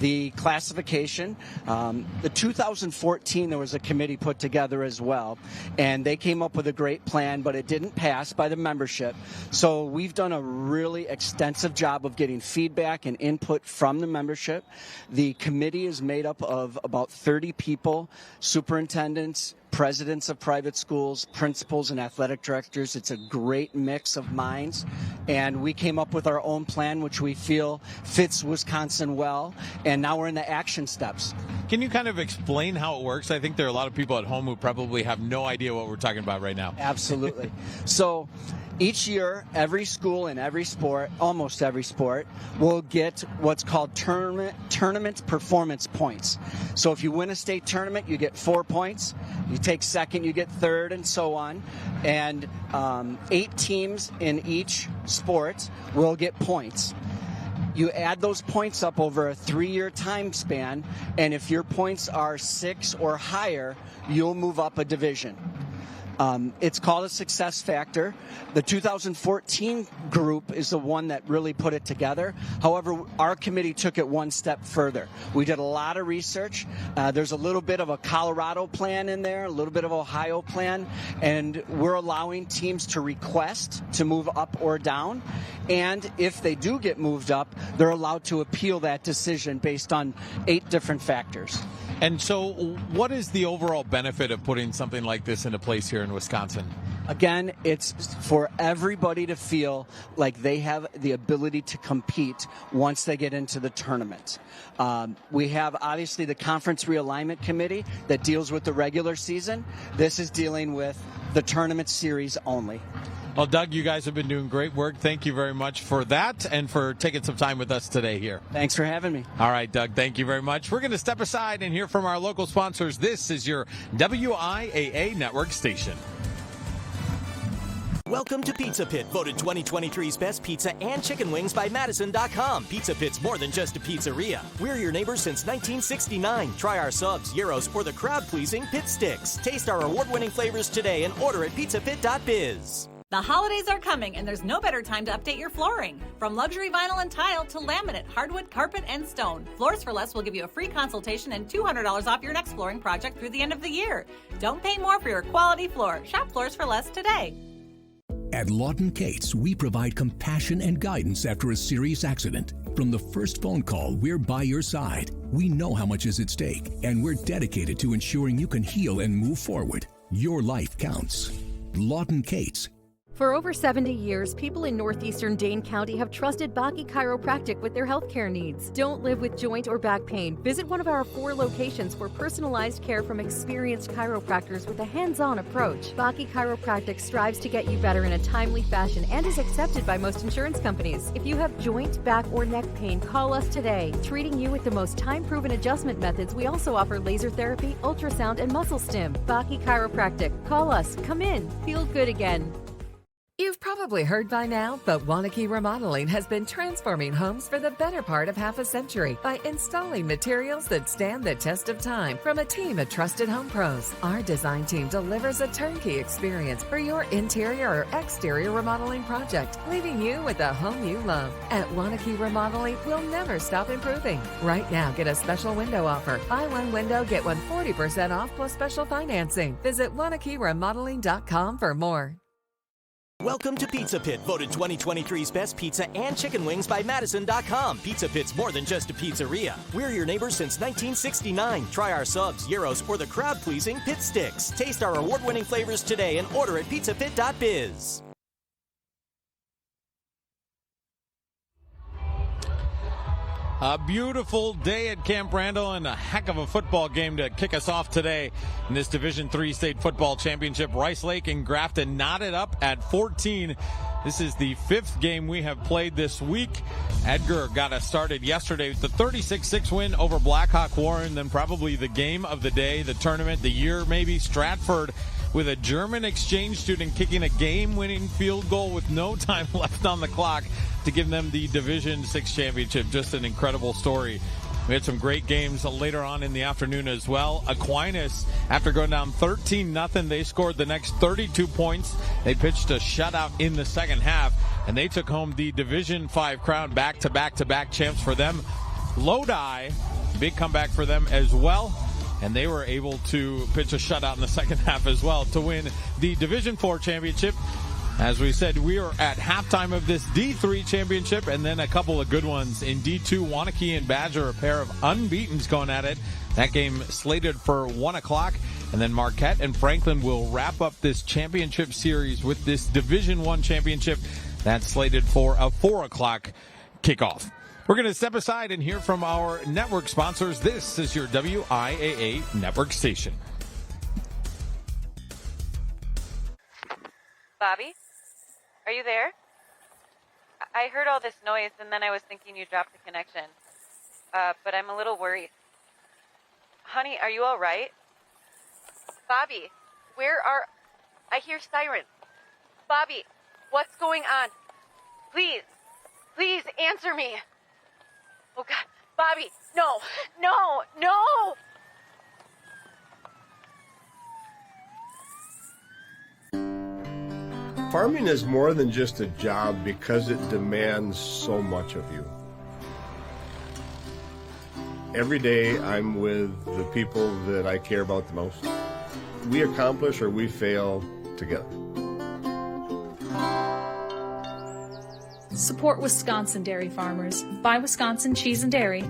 the classification. The 2014, there was a committee put together as well, and they came up with a great plan, but it didn't pass by the membership. So we've done a really extensive job of getting feedback and input from the membership. The committee is made up of about 30 people, superintendents, presidents of private schools, principals, and athletic directors. It's a great mix of minds, and we came up with our own plan, which we feel fits Wisconsin well, and now we're in the action steps. Can you kind of explain how it works? I think there are a lot of people at home who probably have no idea what we're talking about right now. Absolutely. So each year, every school in every sport, almost every sport, will get what's called tournament performance points. So if you win a state tournament, you get 4 points. You take second, you get third, and so on. And 8 teams in each sport will get points. You add those points up over a 3-year time span, and if your points are 6 or higher, you'll move up a division. It's called a success factor. The 2014 group is the one that really put it together. However, our committee took it one step further. We did a lot of research. There's a little bit of a Colorado plan in there, a little bit of Ohio plan, and we're allowing teams to request to move up or down. And if they do get moved up, they're allowed to appeal that decision based on 8 different factors. And so what is the overall benefit of putting something like this into place here in Wisconsin? Again, it's for everybody to feel like they have the ability to compete once they get into the tournament. We have, obviously, the Conference Realignment Committee that deals with the regular season. This is dealing with the tournament series only. Well, Doug, you guys have been doing great work. Thank you very much for that and for taking some time with us today here. Thanks for having me. All right, Doug, thank you very much. We're going to step aside and hear from our local sponsors. This is your WIAA network station. Welcome to Pizza Pit, voted 2023's best pizza and chicken wings by Madison.com. Pizza Pit's more than just a pizzeria. We're your neighbors since 1969. Try our subs, gyros, or the crowd-pleasing Pit Sticks. Taste our award-winning flavors today and order at pizzapit.biz. The holidays are coming, and there's no better time to update your flooring. From luxury vinyl and tile to laminate, hardwood, carpet, and stone, Floors for Less will give you a free consultation and $200 off your next flooring project through the end of the year. Don't pay more for your quality floor. Shop Floors for Less today. At Lawton Cates, we provide compassion and guidance after a serious accident. From the first phone call, we're by your side. We know how much is at stake, and we're dedicated to ensuring you can heal and move forward. Your life counts. Lawton Cates. For over 70 years, people in northeastern Dane County have trusted Baki Chiropractic with their healthcare needs. Don't live with joint or back pain. Visit one of our 4 locations for personalized care from experienced chiropractors with a hands-on approach. Baki Chiropractic strives to get you better in a timely fashion and is accepted by most insurance companies. If you have joint, back, or neck pain, call us today. Treating you with the most time-proven adjustment methods, we also offer laser therapy, ultrasound, and muscle stim. Baki Chiropractic. Call us. Come in. Feel good again. You've probably heard by now, but WIAA Remodeling has been transforming homes for the better part of half a century by installing materials that stand the test of time from a team of trusted home pros. Our design team delivers a turnkey experience for your interior or exterior remodeling project, leaving you with a home you love. At WIAA Remodeling, we'll never stop improving. Right now, get a special window offer. Buy one window, get one 40% off plus special financing. Visit WIAAremodeling.com for more. Welcome to Pizza Pit, voted 2023's best pizza and chicken wings by Madison.com. Pizza Pit's more than just a pizzeria. We're your neighbors since 1969. Try our subs, gyros, or the crowd-pleasing Pit Sticks. Taste our award-winning flavors today and order at pizzapit.biz. A beautiful day at Camp Randall and a heck of a football game to kick us off today in this Division III State Football Championship. Rice Lake and Grafton knotted up at 14. This is the 5th game we have played this week. Edgar got us started yesterday with the 36-6 win over Blackhawk Warren, then probably the game of the day, the tournament, the year maybe, Stratford, with a German exchange student kicking a game-winning field goal with no time left on the clock to give them the Division VI championship. Just an incredible story We had some great games later on in the afternoon as well. Aquinas, after going down 13-0, they scored the next 32 points. They pitched a shutout in the second half, and they took home the Division 5 crown, back-to-back champs for them. Lodi, big comeback for them as well, and they were able to pitch a shutout in the second half as well to win the Division 4 championship. As we said, we are at halftime of this D3 championship, and then a couple of good ones in D2. Waunakee and Badger, a pair of unbeatens going at it. That game slated for 1 o'clock. And then Marquette and Franklin will wrap up this championship series with this Division 1 championship. That's slated for a 4 o'clock kickoff. We're going to step aside and hear from our network sponsors. This is your WIAA network station. Bobby? Are you there? I heard all this noise, and then I was thinking you dropped the connection. But I'm a little worried. Honey, are you all right? Bobby, I hear sirens. Bobby, what's going on? Please answer me. Oh, God. Bobby, no. Farming is more than just a job because it demands so much of you. Every day I'm with the people that I care about the most. We accomplish or we fail together. Support Wisconsin dairy farmers. Buy Wisconsin cheese and dairy.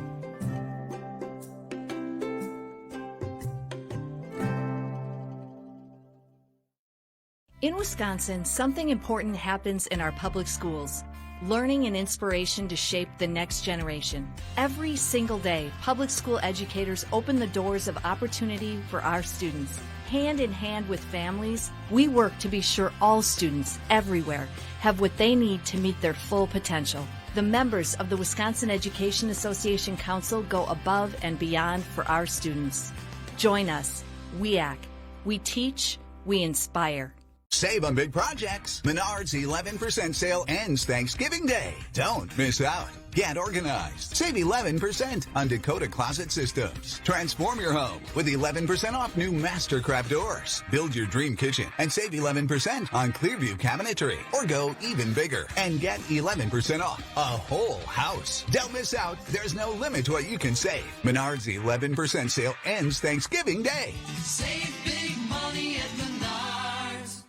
In Wisconsin, something important happens in our public schools. Learning and inspiration to shape the next generation. Every single day, public school educators open the doors of opportunity for our students. Hand in hand with families, we work to be sure all students everywhere have what they need to meet their full potential. The members of the Wisconsin Education Association Council go above and beyond for our students. Join us, WIAC. We teach, we inspire. Save on big projects. Menards 11% sale ends Thanksgiving Day. Don't miss out. Get organized. Save 11% on Dakota Closet Systems. Transform your home with 11% off new Mastercraft doors. Build your dream kitchen and save 11% on Clearview cabinetry. Or go even bigger and get 11% off a whole house. Don't miss out. There's no limit to what you can save. Menards 11% sale ends Thanksgiving Day. Save big money at Menards.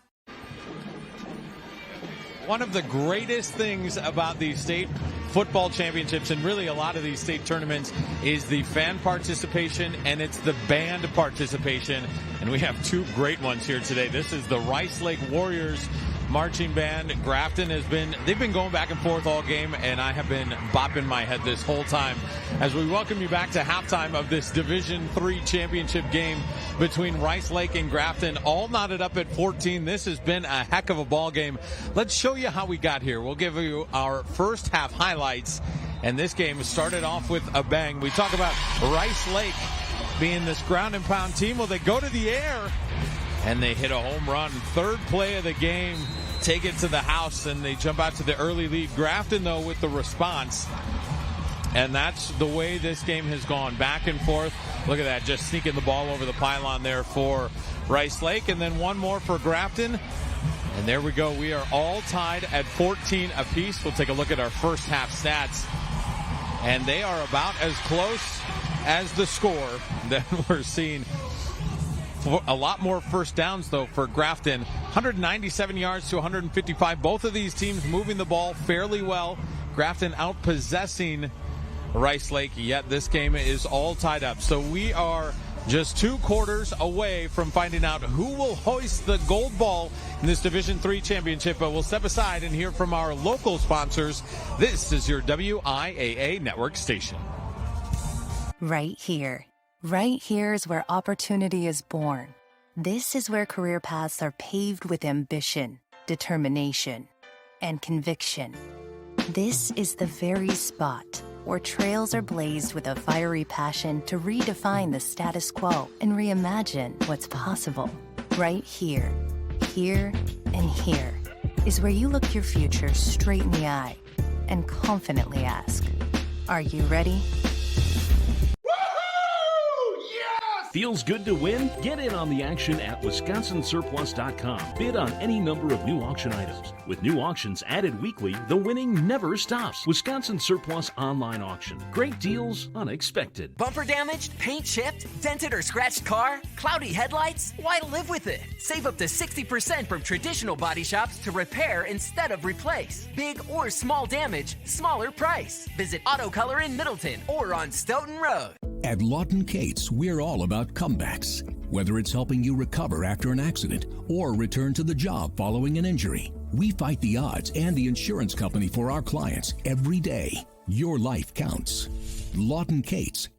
One of the greatest things about these state football championships and really a lot of these state tournaments is the fan participation and it's the band participation. And we have two great ones here today. This is the Rice Lake Warriors marching band. Grafton they've been going back and forth all game, and I have been bopping my head this whole time as we welcome you back to halftime of this Division 3 championship game between Rice Lake and Grafton, all knotted up at 14. This has been a heck of a ball game. Let's show you how we got here. We'll give you our first half highlights, and this game started off with a bang. We talk about Rice Lake being this ground and pound team. Well, they go to the air and they hit a home run. Third play of the game, take it to the house, and they jump out to the early lead. Grafton, though, with the response. And that's the way this game has gone, back and forth. Look at that, just sneaking the ball over the pylon there for Rice Lake. And then one more for Grafton. And there we go. We are all tied at 14 apiece. We'll take a look at our first half stats. And they are about as close as the score that we're seeing. A lot more first downs, though, for Grafton. 197 yards to 155. Both of these teams moving the ball fairly well. Grafton outpossessing Rice Lake, yet this game is all tied up. So we are just 2 quarters away from finding out who will hoist the gold ball in this Division 3 championship. But we'll step aside and hear from our local sponsors. This is your WIAA network station. Right here. Right here is where opportunity is born. This is where career paths are paved with ambition, determination, and conviction. This is the very spot where trails are blazed with a fiery passion to redefine the status quo and reimagine what's possible. Right here, here, and here is where you look your future straight in the eye and confidently ask, are you ready? Feels good to win? Get in on the action at wisconsinsurplus.com. Bid on any number of new auction items. With new auctions added weekly, the winning never stops. Wisconsin Surplus Online Auction. Great deals, unexpected. Bumper damaged? Paint chipped? Dented or scratched car? Cloudy headlights? Why live with it? Save up to 60% from traditional body shops to repair instead of replace. Big or small damage, smaller price. Visit Auto Color in Middleton or on Stoughton Road. At Lawton Cates, we're all about comebacks. Whether it's helping you recover after an accident or return to the job following an injury, we fight the odds and the insurance company for our clients every day. Your life counts. Lawton Cates.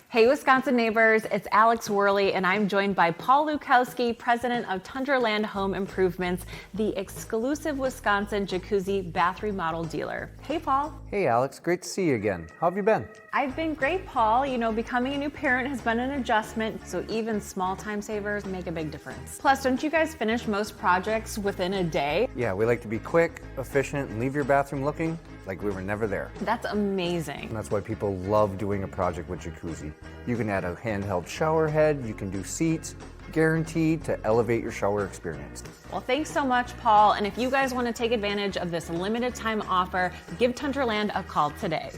Hey, Wisconsin neighbors, it's Alex Worley, and I'm joined by Paul Lukowski, president of Tundraland Home Improvements, the exclusive Wisconsin jacuzzi bath remodel dealer. Hey, Paul. Hey, Alex. Great to see you again. How have you been? I've been great, Paul. You know, becoming a new parent has been an adjustment, so even small time savers make a big difference. Plus, don't you guys finish most projects within a day? Yeah, we like to be quick, efficient, and leave your bathroom looking like we were never there. That's amazing. And that's why people love doing a project with Jacuzzi. You can add a handheld shower head, you can do seats, guaranteed to elevate your shower experience. Well, thanks so much, Paul. And if you guys want to take advantage of this limited time offer, give Tundraland a call today.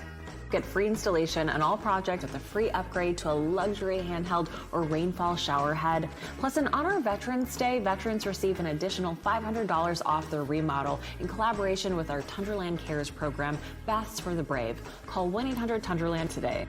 Get free installation on all projects with a free upgrade to a luxury handheld or rainfall shower head. Plus, in honor of Veterans Day, veterans receive an additional $500 off their remodel in collaboration with our Tundraland Cares program, Baths for the Brave. Call 1-800-TUNDRALAND today.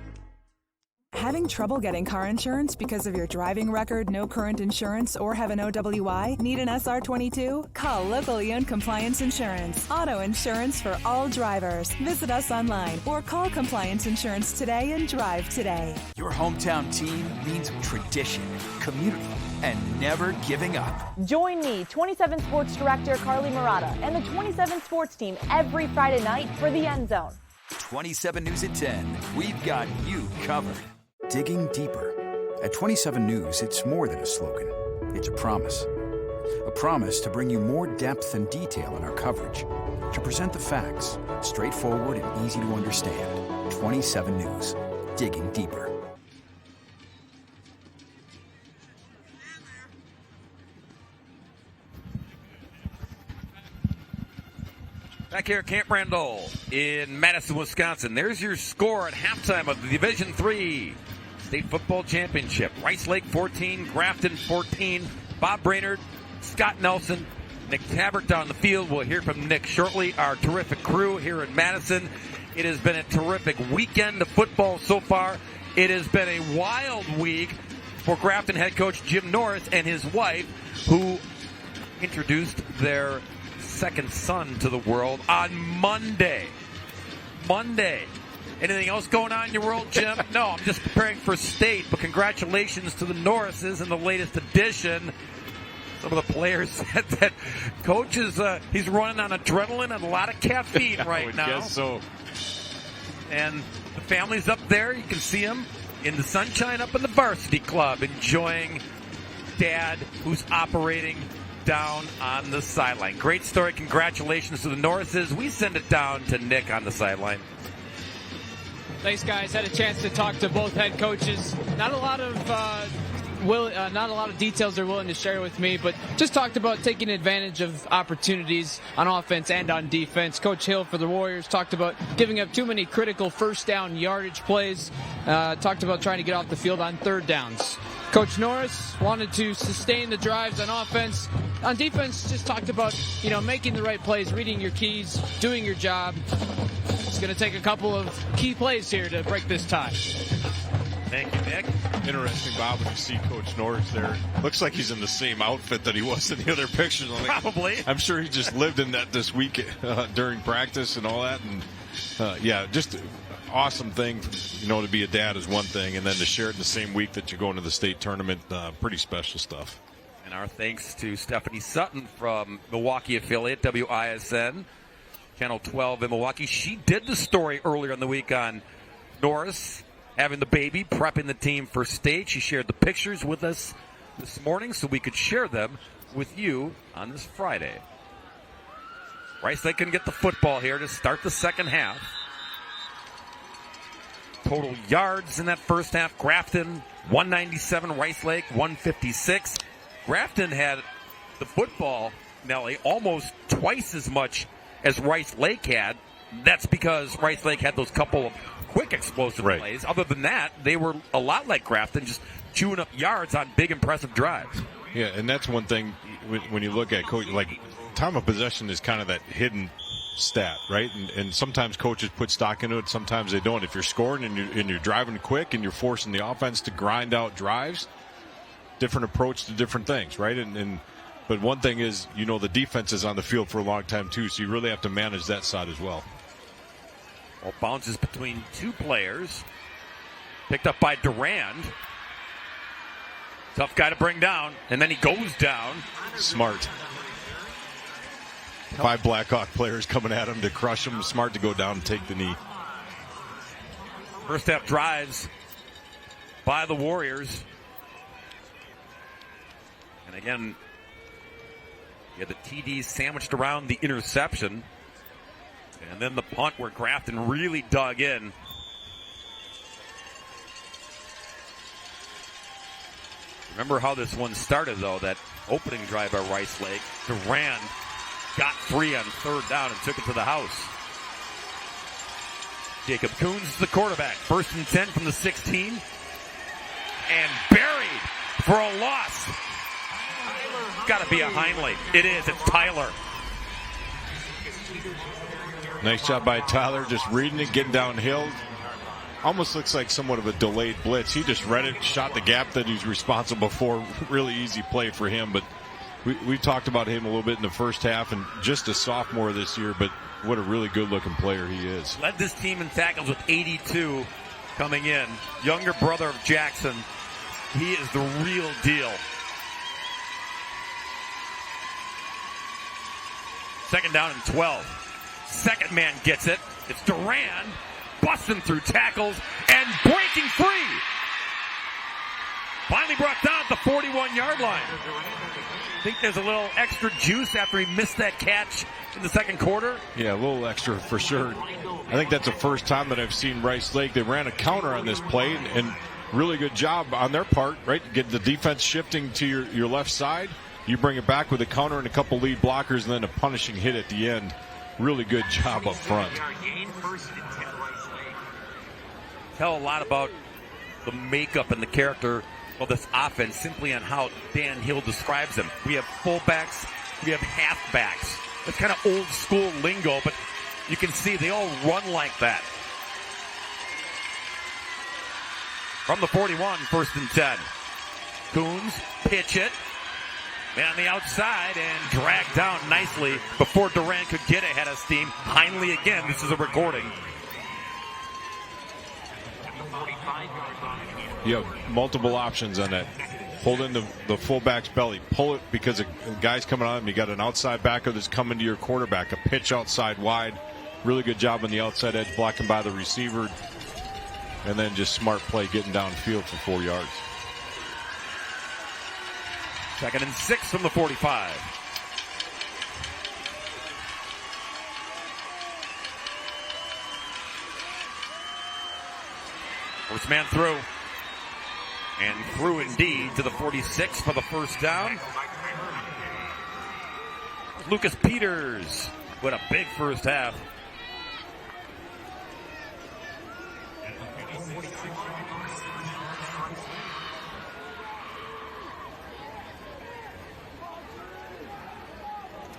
Having trouble getting car insurance because of your driving record, no current insurance, or have an OWI? Need an SR22? Call locally owned Compliance Insurance. Auto insurance for all drivers. Visit us online or call Compliance Insurance today and drive today. Your hometown team means tradition, community, and never giving up. Join me, 27 Sports Director Carly Murata, and the 27 Sports team every Friday night for the End Zone. 27 News at 10. We've got you covered. Digging deeper. At 27 News, it's more than a slogan. It's a promise. A promise to bring you more depth and detail in our coverage. To present the facts, straightforward and easy to understand. 27 News. Digging deeper. Back here at Camp Randall in Madison, Wisconsin. There's your score at halftime of the Division III State Football Championship. Rice Lake 14, Grafton 14. Bob Brainerd, Scott Nelson, Nick Tabbert down the field. We'll hear from Nick shortly. Our terrific crew here in Madison. It has been a terrific weekend of football so far. It has been a wild week for Grafton head coach Jim Norris and his wife, who introduced their second son to the world on Monday. Anything else going on in your world, Jim? No, I'm just preparing for state, but congratulations to the Norrises in the latest edition. Some of the players said that coach is he's running on adrenaline and a lot of caffeine right now. I guess so. And the family's up there. You can see them in the sunshine up in the varsity club enjoying Dad, who's operating down on the sideline. Great story. Congratulations to the Norrises. We send it down to Nick on the sideline. Thanks, guys. Had a chance to talk to both head coaches. Not a lot of details they're willing to share with me, but just talked about taking advantage of opportunities on offense and on defense. Coach Hill for the Warriors talked about giving up too many critical first down yardage plays. Talked about trying to get off the field on third downs. Coach Norris wanted to sustain the drives on offense. On defense, just talked about, making the right plays, reading your keys, doing your job. It's going to take a couple of key plays here to break this tie. Thank you, Nick. Interesting, Bob, when you see Coach Norris there. Looks like he's in the same outfit that he was in the other pictures. Probably. I'm sure he just lived in that this week during practice and all that. And, just an awesome thing, to be a dad is one thing, and then to share it in the same week that you go into the state tournament, pretty special stuff. And our thanks to Stephanie Sutton from Milwaukee affiliate, WISN, Channel 12 in Milwaukee. She did the story earlier in the week on Norris having the baby, prepping the team for state. She shared the pictures with us this morning so we could share them with you on this Friday. Rice Lake can get the football here to start the second half. total yards in that first half. Grafton, 197. Rice Lake, 156. Grafton had the football, Nelly, almost twice as much as Rice Lake had. That's because Rice Lake had those couple of quick explosive plays. Other than that, they were a lot like Grafton, just chewing up yards on big, impressive drives. Yeah, and that's one thing when you look at coach, like time of possession is kind of that hidden stat, right? And sometimes coaches put stock into it, sometimes they don't. If you're scoring and you're driving quick and you're forcing the offense to grind out drives, different approach to different things, right? But one thing is, the defense is on the field for a long time too, so you really have to manage that side as well. Well, bounces between two players. Picked up by Durand. Tough guy to bring down, and then he goes down. Smart. 5 Blackhawk players coming at him to crush him. Smart to go down and take the knee. First half drives by the Warriors. And again, you had the TD sandwiched around the interception. And then the punt where Grafton really dug in. Remember how this one started, though, that opening drive by Rice Lake. Durand got free on third down and took it to the house. Jacob Coons is the quarterback. 1st and 10 from the 16. And buried for a loss. Got to be a Heinley. It is. It's Tyler. Nice job by Tyler, just reading it, getting downhill. Almost looks like somewhat of a delayed blitz. He just read it, shot the gap that he's responsible for. Really easy play for him, but we talked about him a little bit in the first half, and just a sophomore this year, but what a really good-looking player he is. Led this team in tackles with 82 coming in. Younger brother of Jackson. He is the real deal. Second down and 12. Second man gets it. It's Durand busting through tackles and breaking free. Finally brought down at the 41-yard line. I think there's a little extra juice after he missed that catch in the second quarter. Yeah, a little extra for sure. I think that's the first time that I've seen Rice Lake. They ran a counter on this play, and really good job on their part, right? Get the defense shifting to your left side. You bring it back with a counter and a couple lead blockers and then a punishing hit at the end. Really good job up front. Tell a lot about the makeup and the character of this offense simply on how Dan Hill describes them. We have fullbacks, we have halfbacks. It's kind of old school lingo, but you can see they all run like that. From the 41, 1st and 10. Coons pitch it. Man on the outside and dragged down nicely before Durand could get ahead of steam. Heinley again. This is a recording. You have multiple options on that. Hold in the fullback's belly. Pull it because a guy's coming on him. You got an outside backer that's coming to your quarterback. A pitch outside wide. Really good job on the outside edge blocking by the receiver. And then just smart play getting downfield for 4 yards. 2nd and 6 from the 45. First man through. And through indeed to the 46 for the first down. Lucas Peters with a big first half.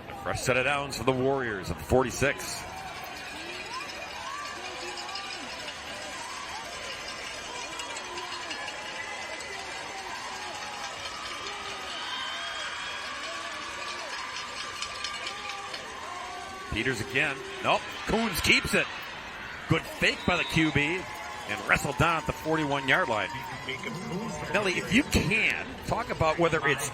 A fresh set of downs for the Warriors at the 46. Peters again. Nope. Coons keeps it. Good fake by the QB and wrestled down at the 41-yard line. Nelly, if you can, talk about whether it's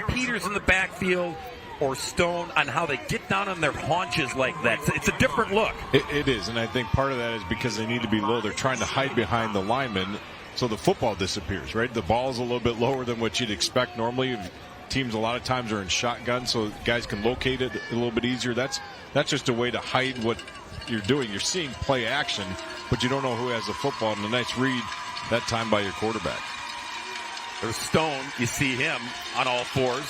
Peters in the backfield or Stone on how they get down on their haunches like that. It's a different look. It is, and I think part of that is because they need to be low. They're trying to hide behind the linemen, so the football disappears, right? The ball is a little bit lower than what you'd expect normally. Teams a lot of times are in shotgun, so guys can locate it a little bit easier. That's just a way to hide what you're doing. You're seeing play action, but you don't know who has the football. And a nice read that time by your quarterback. There's Stone. You see him on all fours.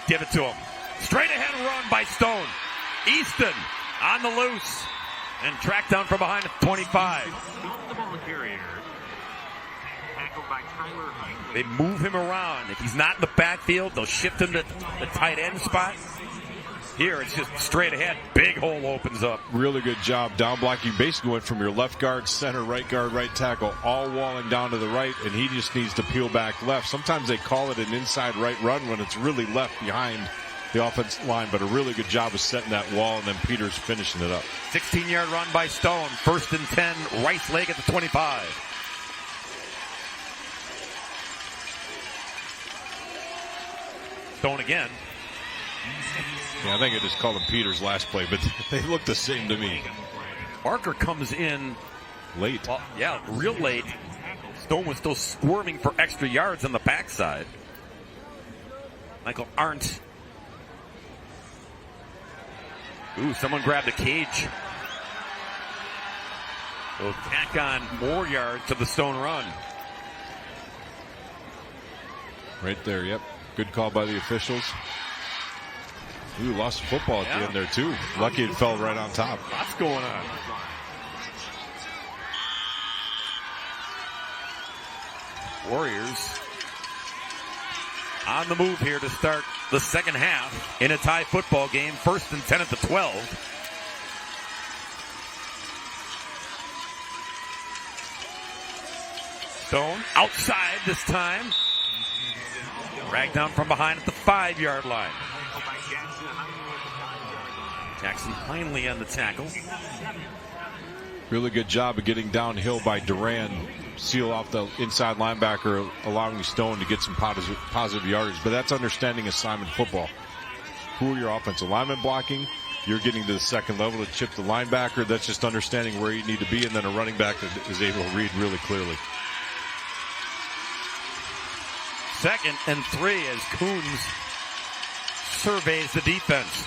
Give it to him. Straight ahead run by Stone. Easton on the loose and tracked down from behind at 25. They move him around. If he's not in the backfield, they'll shift him to the tight end spot. Here, it's just straight ahead. Big hole opens up. Really good job down blocking. Basically went from your left guard, center, right guard, right tackle, all walling down to the right, and he just needs to peel back left. Sometimes they call it an inside right run when it's really left behind the offensive line, but a really good job of setting that wall, and then Peters finishing it up. 16-yard run by Stone. 1st and 10, Rice Lake at the 25. Stone again. Yeah, I think I just called him Peters last play, but they look the same to me. Barker comes in late. Well, yeah, real late. Stone was still squirming for extra yards on the backside. Michael Arndt. Ooh, someone grabbed the cage. They'll tack on more yards to the Stone run. Right there, yep. Good call by the officials. Ooh, lost the football at the end there, too. Lucky it fell right on top. Lots going on. Warriors on the move here to start the second half in a tie football game. 1st and 10 at the 12. Stone outside this time. Dragged down from behind at the 5-yard line. Jackson Heinley on the tackle. Really good job of getting downhill by Duran. Seal off the inside linebacker, allowing Stone to get some positive yardage. But that's understanding assignment football. Who are your offensive linemen blocking? You're getting to the second level to chip the linebacker. That's just understanding where you need to be, and then a running back that is able to read really clearly. 2nd and 3 as Coons surveys the defense.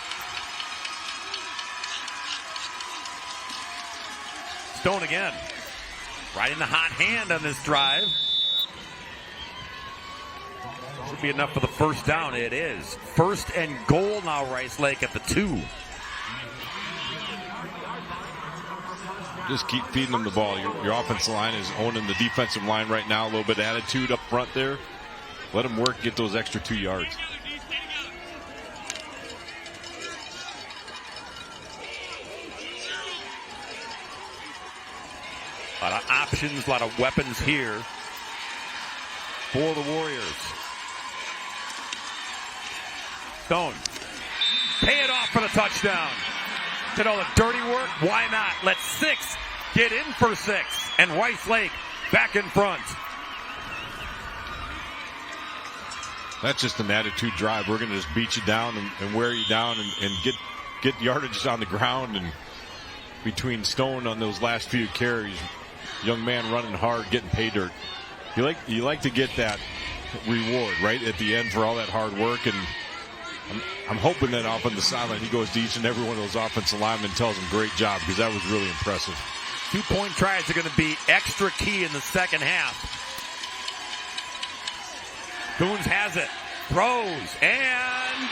Stone again. Right in the hot hand on this drive. Should be enough for the first down. It is. 1st and goal now, Rice Lake at the 2. Just keep feeding them the ball. Your offensive line is owning the defensive line right now. A little bit of attitude up front there. Let them work, get those extra 2 yards. A lot of options, a lot of weapons here for the Warriors. Stone. Pay it off for the touchdown. Did all the dirty work? Why not? Let 6 get in for 6. And Rice Lake back in front. That's just an attitude drive. We're going to just beat you down and wear you down and get yardage on the ground. And between Stone on those last few carries, young man running hard, getting pay dirt. You like to get that reward right at the end for all that hard work. And I'm hoping that off on the sideline he goes to each and every one of those offensive linemen and tells them great job, because that was really impressive. 2-point tries are going to be extra key in the second half. Coons has it, throws, and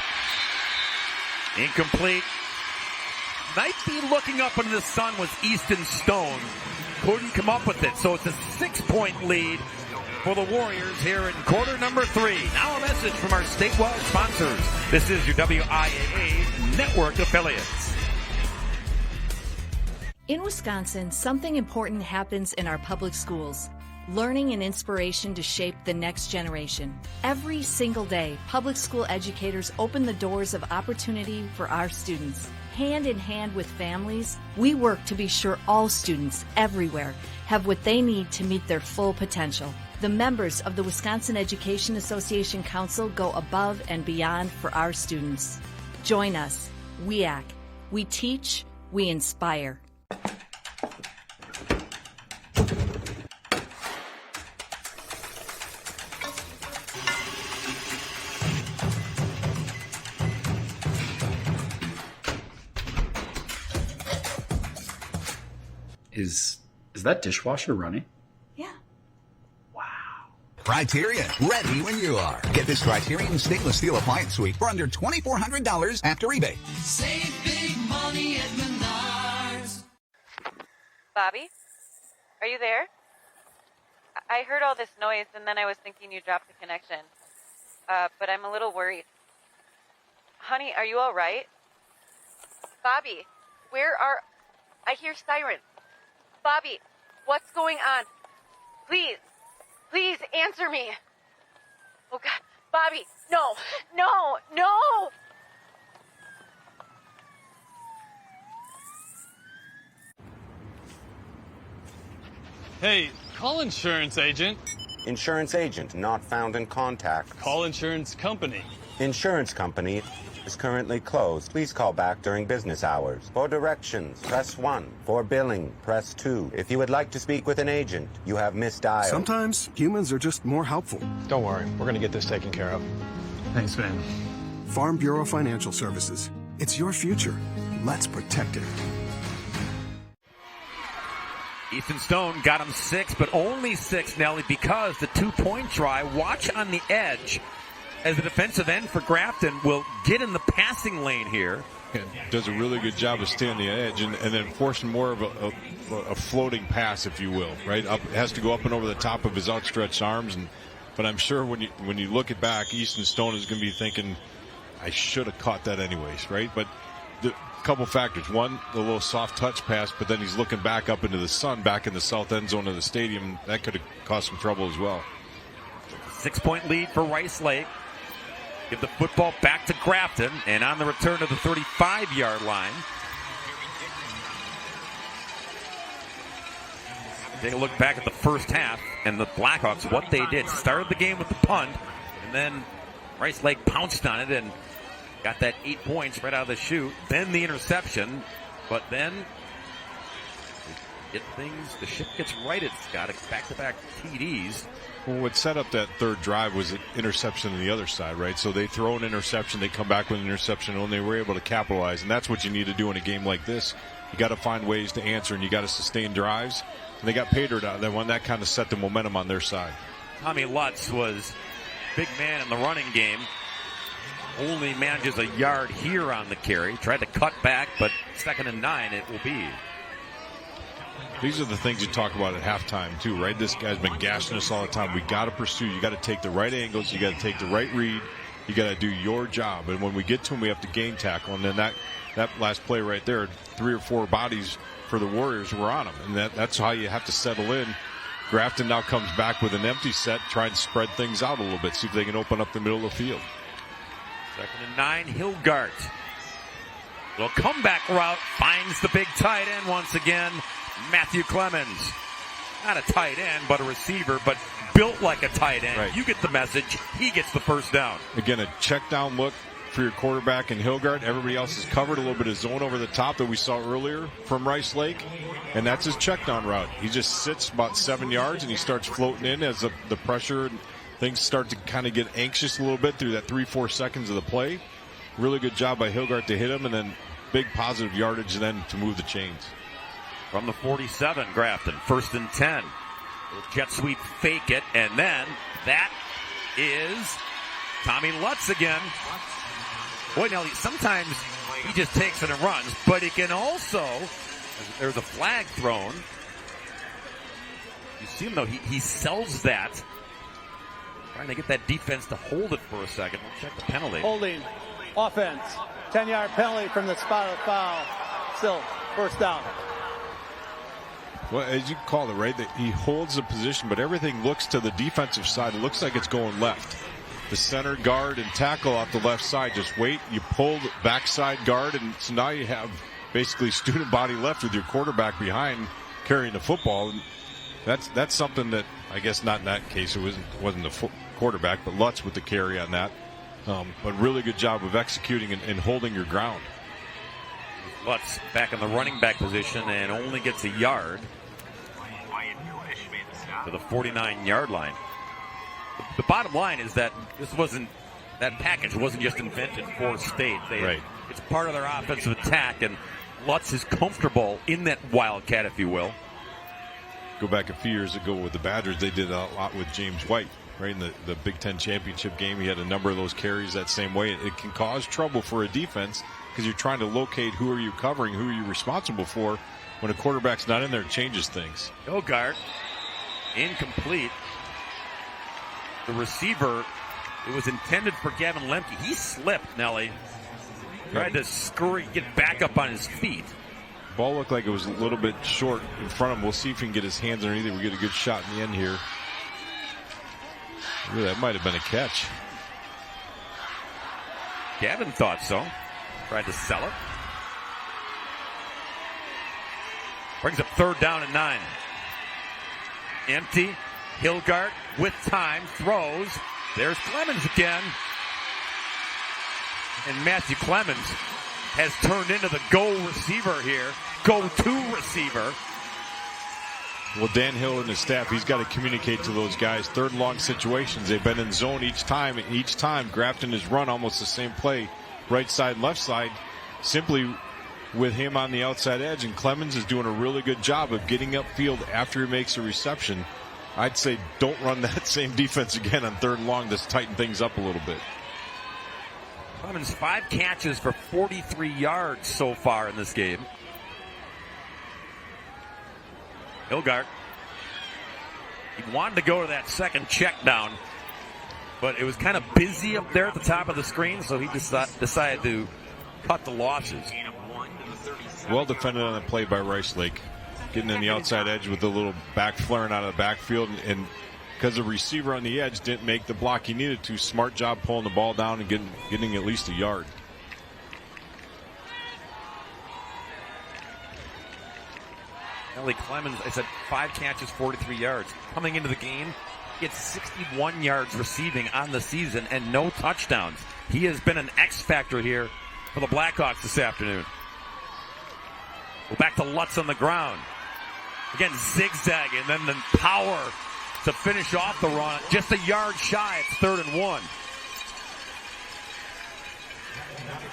incomplete. Might be looking up into the sun was Easton Stone. Couldn't come up with it, so it's a 6-point lead for the Warriors here in quarter number 3. Now a message from our statewide sponsors. This is your WIAA network affiliates. In Wisconsin, something important happens in our public schools. Learning and inspiration to shape the next generation. Every single day, public school educators open the doors of opportunity for our students. Hand in hand with families, we work to be sure all students everywhere have what they need to meet their full potential. The members of the Wisconsin Education Association Council go above and beyond for our students. Join us, WIAA. We teach, we inspire. Is that dishwasher running? Criterion, ready when you are. Get this Criterion stainless steel appliance suite for under $2,400 after rebate. Save big money at Menards. Bobby? Are you there? I heard all this noise, and then I was thinking you dropped the connection. But I'm a little worried. Honey, are you all right? Bobby, I hear sirens. Bobby, what's going on? Please answer me. Oh, God. Bobby, no. Hey, call insurance agent. Insurance agent not found in contact. Call insurance company. Insurance company is currently closed. Please call back during business hours. For directions, press 1. For billing, press 2. If you would like to speak with an agent, you have misdialed. Sometimes humans are just more helpful. Don't worry, we're going to get this taken care of. Thanks, man. Farm Bureau Financial Services. It's your future. Let's protect it. Ethan Stone got him 6, but only 6, Nelly, because the 2-point try. Watch on the edge as the defensive end for Grafton will get in the passing lane here. And does a really good job of staying on the edge and then forcing more of a floating pass, if you will, right? Up, has to go up and over the top of his outstretched arms. But I'm sure when you look it back, Easton Stone is going to be thinking, I should have caught that anyways, right? But the couple factors. One, the little soft touch pass, but then he's looking back up into the sun, back in the south end zone of the stadium. That could have caused some trouble as well. 6-point lead for Rice Lake. Give the football back to Grafton, and on the return to the 35-yard line. Take a look back at the first half, and the Blackhawks, what they did. Started the game with the punt, and then Rice Lake pounced on it and got that 8 points right out of the chute. Then the interception, but then the ship gets righted, Scott. It's back-to-back TDs. Well, what set up that third drive was an interception on the other side, right? So they throw an interception, they come back with an interception, and they were able to capitalize. And that's what you need to do in a game like this. You got to find ways to answer, and you got to sustain drives. And they got Patered out. That one that kind of set the momentum on their side. Tommy Lutz was big man in the running game. Only manages a yard here on the carry. Tried to cut back, but 2nd and 9 it will be. These are the things you talk about at halftime, too, right? This guy's been gashing us all the time. We got to pursue. You got to take the right angles. You got to take the right read. You got to do your job. And when we get to him, we have to gain tackle. And then that last play right there, 3 or 4 bodies for the Warriors were on him. And that's how you have to settle in. Grafton now comes back with an empty set, trying to spread things out a little bit, see if they can open up the middle of the field. 2nd and 9, Hilgart. Little comeback route, finds the big tight end once again. Matthew Clemens. Not a tight end, but a receiver, but built like a tight end. Right. You get the message. He gets the first down. Again, a check down look for your quarterback in Hilgart. Everybody else is covered. A little bit of zone over the top that we saw earlier from Rice Lake. And that's his check down route. He just sits about 7 yards and he starts floating in as the pressure and things start to kind of get anxious a little bit through that 3-4 seconds of the play. Really good job by Hilgart to hit him, and then big positive yardage then to move the chains. From the 47, Grafton, 1st and 10. Jet sweep, fake it, and then that is Tommy Lutz again. Boy, Nelly, sometimes he just takes it and runs, but he can also, there's a flag thrown. You see him, though, he sells that. Trying to get that defense to hold it for a second. We'll check the penalty. Holding, offense, 10-yard penalty from the spot of foul. Still, first down. Well, as you call it, right, that he holds the position, but everything looks to the defensive side. It looks like it's going left. The center guard and tackle off the left side. Just wait. You pull the backside guard, and so now you have basically student body left with your quarterback behind carrying the football. And that's something that I guess not in that case. It wasn't the quarterback, but Lutz with the carry on that. But really good job of executing and holding your ground. Lutz back in the running back position and only gets a yard to the 49-yard line. The bottom line is that that package wasn't just invented for State. Right. It's part of their offensive attack, and Lutz is comfortable in that wildcat, if you will. Go back a few years ago with the Badgers, they did a lot with James White, right? In the Big Ten championship game, he had a number of those carries that same way. It can cause trouble for a defense because you're trying to locate who are you covering, who are you responsible for. When a quarterback's not in there, it changes things. Hilgard, incomplete. The receiver, it was intended for Gavin Lemke. He slipped, Nelly. Tried to scurry, get back up on his feet. Ball looked like it was a little bit short in front of him. We'll see if he can get his hands underneath it. We get a good shot in the end here. Ooh, that might have been a catch. Gavin thought so. Tried to sell it. Brings up 3rd down and 9. Empty. Hilgard with time. Throws. There's Clemens again. And Matthew Clemens has turned into the go-to receiver. Well, Dan Hill and his staff, he's got to communicate to those guys. 3rd and long situations. They've been in zone each time. And each time, Grafton has run almost the same play. Right side, left side. Simply with him on the outside edge. And Clemens is doing a really good job of getting upfield after he makes a reception. I'd say don't run that same defense again on 3rd and long. Just tighten things up a little bit. Clemens 5 catches for 43 yards so far in this game. Hilgard. He wanted to go to that second check down, but it was kind of busy up there at the top of the screen, so he decided to cut the losses. Well defended on the play by Rice Lake. Getting in the outside edge with a little back flaring out of the backfield, and because the receiver on the edge didn't make the block he needed to. Smart job pulling the ball down and getting at least a yard. Ellie Clemens, I said 5 catches, 43 yards. Coming into the game, he had 61 yards receiving on the season and no touchdowns. He has been an X factor here for the Blackhawks this afternoon. We're back to Lutz on the ground. Again, zigzagging, and then the power to finish off the run. Just a yard shy. It's 3rd and 1.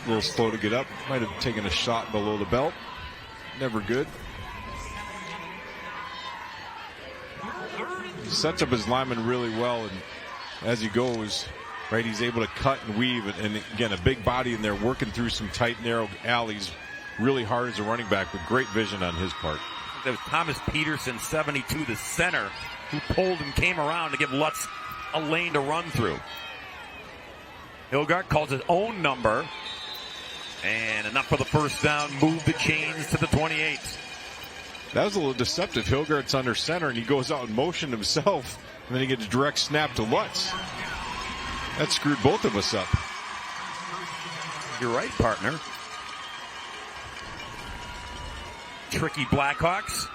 A little slow to get up. Might have taken a shot below the belt. Never good. He sets up his lineman really well, and as he goes, right, he's able to cut and weave. And again, a big body in there working through some tight, narrow alleys. Really hard as a running back, but great vision on his part. That was Thomas Peterson, 72, the center, who pulled and came around to give Lutz a lane to run through. Hilgard calls his own number, and enough for the first down. Move the chains to the 28. That was a little deceptive. Hilgard's under center, and he goes out and motion himself, and then he gets a direct snap to Lutz. That screwed both of us up. You're right, partner. Tricky Blackhawks.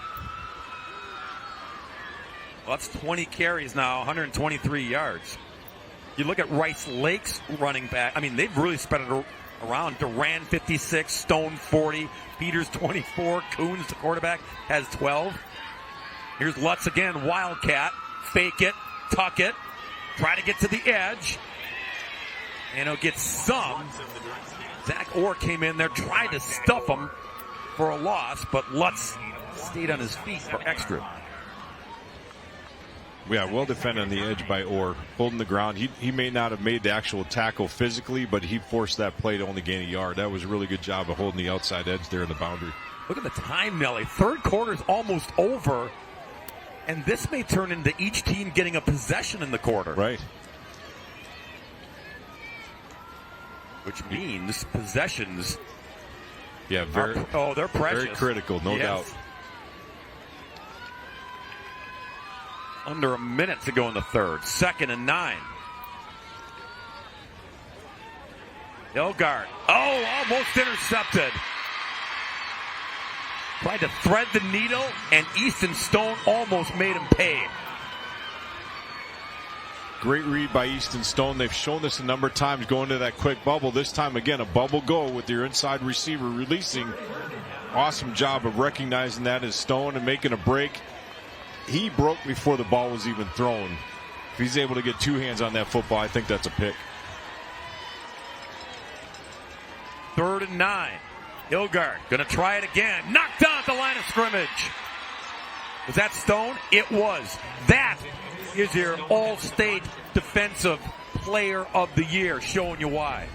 Well, that's 20 carries now, 123 yards. You look at Rice Lake's running back. I mean, they've really spread it around. Duran, 56, Stone, 40, Peters, 24, Coons, the quarterback, has 12. Here's Lutz again, Wildcat, fake it, tuck it, try to get to the edge, and he'll get some. Zach Orr came in there, tried to stuff him for a loss, but Lutz stayed on his feet for extra. Yeah, well defended on the edge by Orr, holding the ground. He may not have made the actual tackle physically, but he forced that play to only gain a yard. That was a really good job of holding the outside edge there in the boundary. Look at the time, Nelly. 3rd quarter is almost over, and this may turn into each team getting a possession in the quarter. Right. Which means possessions. Yeah, they're precious. Very critical, no doubt. Under a minute to go in the 3rd. 2nd and 9. Hilgard. Oh, almost intercepted. Tried to thread the needle, and Easton Stone almost made him pay. Great read by Easton Stone. They've shown this a number of times going to that quick bubble. This time, again, a bubble go with your inside receiver releasing. Awesome job of recognizing that as Stone and making a break. He broke before the ball was even thrown. If he's able to get 2 hands on that football, I think that's a pick. 3rd and 9. Hilgard going to try it again. Knocked down at the line of scrimmage. Was that Stone? It was. That is your All-State Defensive Player of the Year, showing you why.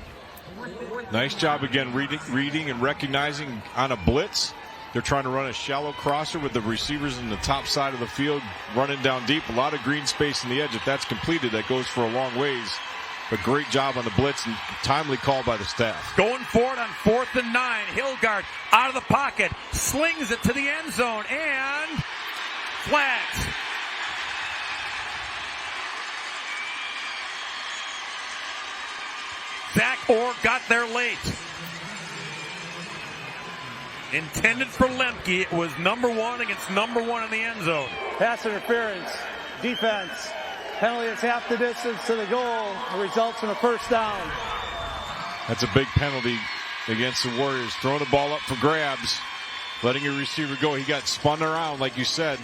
Nice job again reading and recognizing on a blitz. They're trying to run a shallow crosser with the receivers in the top side of the field running down deep. A lot of green space in the edge. If that's completed, that goes for a long ways. But great job on the blitz and timely call by the staff. Going for it on 4th and 9. Hilgard out of the pocket, slings it to the end zone, and flags. Zach Orr got there late. Intended for Lemke. It was number 1 against number 1 in the end zone. Pass interference. Defense. Penalty is half the distance to the goal. It results in a first down. That's a big penalty against the Warriors. Throwing the ball up for grabs. Letting your receiver go. He got spun around, like you said.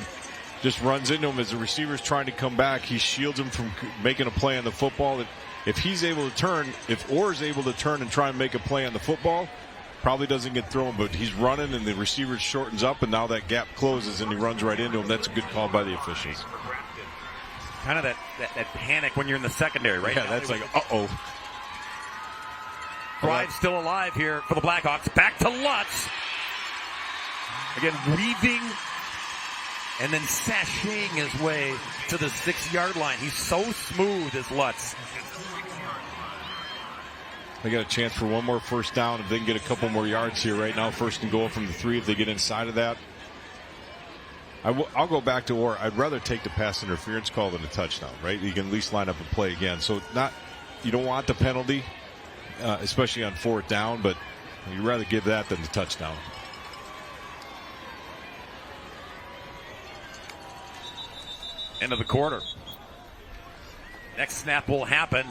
Just runs into him as the receiver's trying to come back. He shields him from making a play on the football. If he's able to turn, if Orr is able to turn and try and make a play on the football, probably doesn't get thrown, but he's running and the receiver shortens up, and now that gap closes and he runs right into him. That's a good call by the officials. Kind of that panic when you're in the secondary, right? Yeah, that's like, uh-oh. Drive still alive here for the Blackhawks. Back to Lutz. Again, weaving and then sashaying his way to the 6-yard line. He's so smooth as Lutz. They got a chance for one more first down if they can get a couple more yards here right now. First and goal from the 3 if they get inside of that. I'll go back to Orr. I'd rather take the pass interference call than a touchdown, right? You can at least line up and play again. So you don't want the penalty, especially on 4th down, but you'd rather give that than the touchdown. End of the quarter. Next snap will happen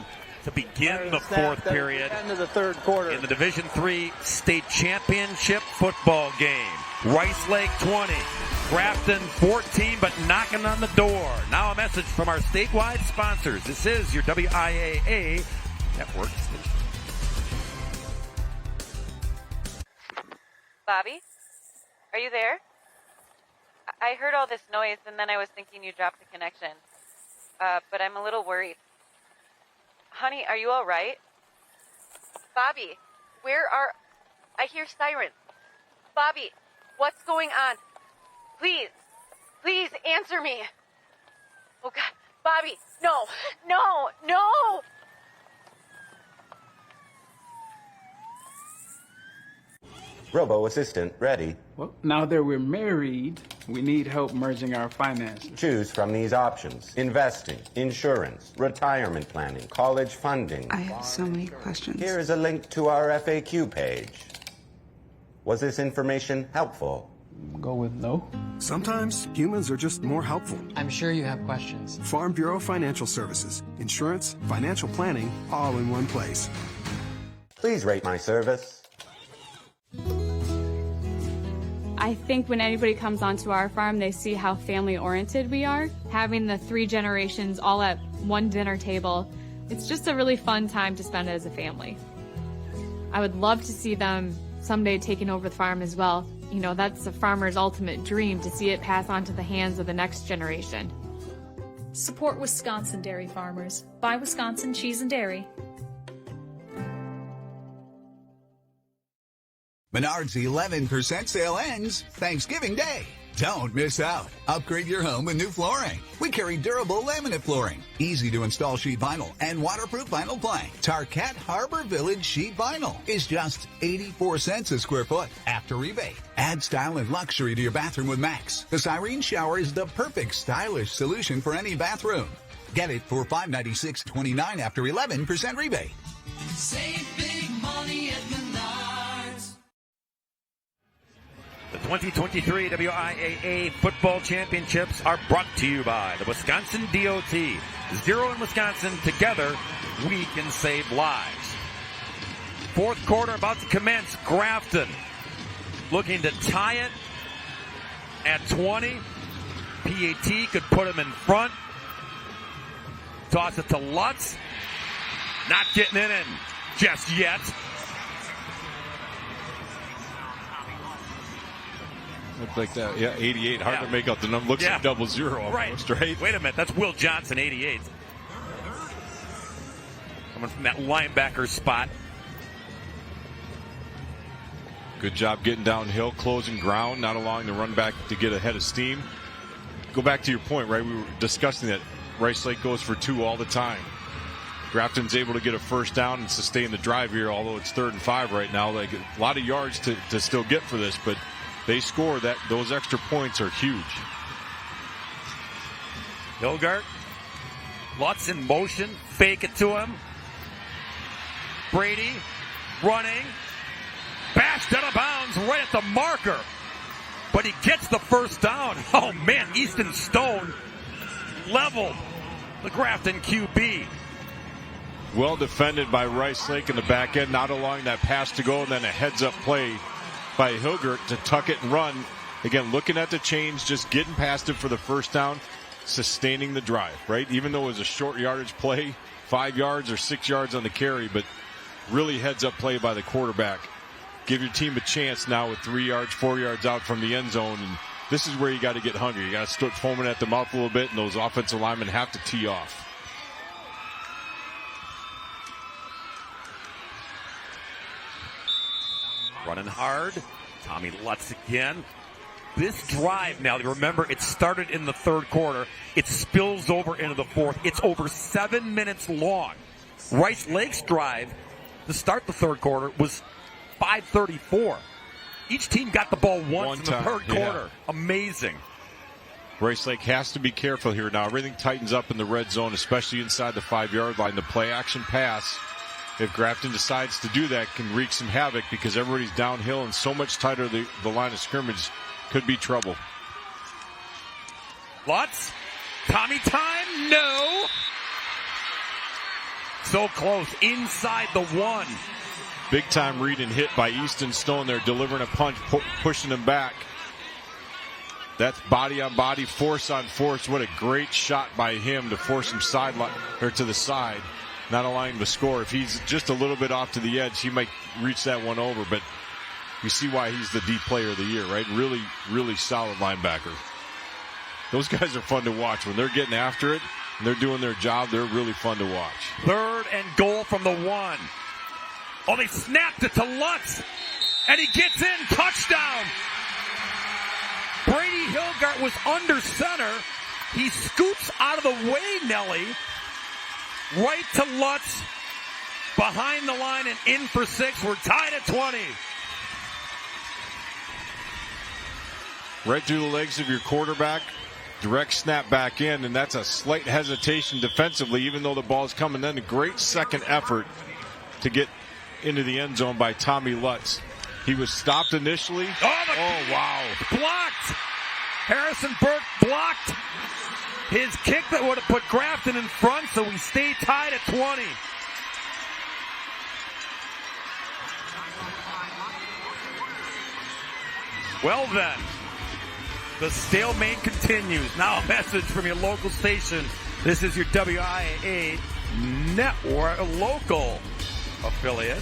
to begin the 4th period. End of the 3rd quarter. In the Division III State Championship football game. Rice Lake 20, Grafton 14, but knocking on the door. Now a message from our statewide sponsors. This is your WIAA network station. Bobby, are you there? I heard all this noise, and then I was thinking you dropped the connection. But I'm a little worried. Honey, are you all right? Bobby, I hear sirens. Bobby, what's going on? Please answer me. Oh, God. Bobby, no. Robo-assistant ready. Well, now that we're married, we need help merging our finances. Choose from these options: investing, insurance, retirement planning, college funding. I have so many questions. Here is a link to our FAQ page. Was this information helpful? Go with no. Sometimes humans are just more helpful. I'm sure you have questions. Farm Bureau Financial Services. Insurance, financial planning, all in one place. Please rate my service. I think when anybody comes onto our farm, they see how family-oriented we are. Having the 3 generations all at one dinner table, it's just a really fun time to spend as a family. I would love to see them someday taking over the farm as well. You know, that's a farmer's ultimate dream, to see it pass on to the hands of the next generation. Support Wisconsin dairy farmers. Buy Wisconsin cheese and dairy. Menards 11% sale ends Thanksgiving Day. Don't miss out. Upgrade your home with new flooring. We carry durable laminate flooring, easy to install sheet vinyl, and waterproof vinyl plank. Tarkett Harbor Village sheet vinyl is just 84 cents a square foot after rebate. Add style and luxury to your bathroom with Max. The Cyrene shower is the perfect stylish solution for any bathroom. Get it for $596.29 after 11% rebate. Save big money at Menards. The 2023 WIAA Football Championships are brought to you by the Wisconsin DOT. Zero in Wisconsin. Together, we can save lives. 4th quarter about to commence. Grafton looking to tie it at 20. PAT could put him in front. Toss it to Lutz. Not getting it in just yet. Looked like that. Yeah, 88. Hard to make out the number. Looks like 00 almost, right? Wait a minute. That's Will Johnson, 88. Coming from that linebacker spot. Good job getting downhill, closing ground, not allowing the run back to get ahead of steam. Go back to your point, right? We were discussing that Rice Lake goes for 2 all the time. Grafton's able to get a first down and sustain the drive here, although it's 3rd and 5 right now. Like a lot of yards to still get for this, but they score that. Those extra points are huge. Hilgart, Lutz in motion, fake it to him. Brady running, bashed out of bounds right at the marker, but he gets the first down. Oh man, Easton Stone leveled the Grafton QB. Well defended by Rice Lake in the back end, not allowing that pass to go, and then a heads-up play by Hilgert to tuck it and run. Again, looking at the change, just getting past it for the first down, sustaining the drive, right? Even though it was a short yardage play, 5 yards or 6 yards on the carry, but really heads-up play by the quarterback. Give your team a chance now with 3 yards, 4 yards out from the end zone, and this is where you got to get hungry. You got to start foaming at the mouth a little bit, and those offensive linemen have to tee off. Running hard. Tommy Lutz again. This drive now, remember, it started in the 3rd quarter. It spills over into the 4th. It's over 7 minutes long. Rice Lake's drive to start the 3rd quarter was 5:34. Each team got the ball once in the 3rd quarter. Amazing. Rice Lake has to be careful here now. Everything tightens up in the red zone, especially inside the 5-yard line. The play-action pass, if Grafton decides to do that, can wreak some havoc because everybody's downhill and so much tighter the line of scrimmage could be trouble. Lutz, Tommy time, no. So close, inside the 1. Big time read and hit by Easton Stone there, delivering a punch, pushing him back. That's body on body, force on force. What a great shot by him to force him sideline or to the side, not allowing him to score. If he's just a little bit off to the edge, he might reach that one over, but you see why he's the D player of the year, right? Really, really solid linebacker. Those guys are fun to watch. When they're getting after it and they're doing their job, they're really fun to watch. 3rd and goal from the 1. Oh, they snapped it to Lutz, and he gets in. Touchdown. Brady Hilgart was under center. He scoops out of the way, Nelly, right to Lutz, behind the line and in for 6. We're tied at 20. Right through the legs of your quarterback, direct snap back in, and that's a slight hesitation defensively, even though the ball's coming. Then a great second effort to get into the end zone by Tommy Lutz. He was stopped initially. Oh wow. Blocked. Harrison Burke blocked his kick that would have put Grafton in front, so we stay tied at 20. Well then, the stalemate continues. Now a message from your local station. This is your WIAA network, local affiliate.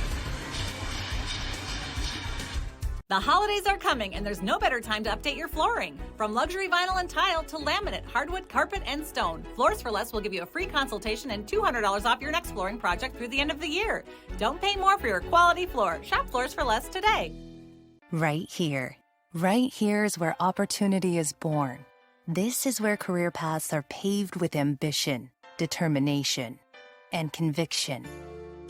The holidays are coming, and there's no better time to update your flooring. From luxury vinyl and tile to laminate, hardwood, carpet, and stone, Floors for Less will give you a free consultation and $200 off your next flooring project through the end of the year. Don't pay more for your quality floor. Shop Floors for Less today. Right here. Right here is where opportunity is born. This is where career paths are paved with ambition, determination, and conviction.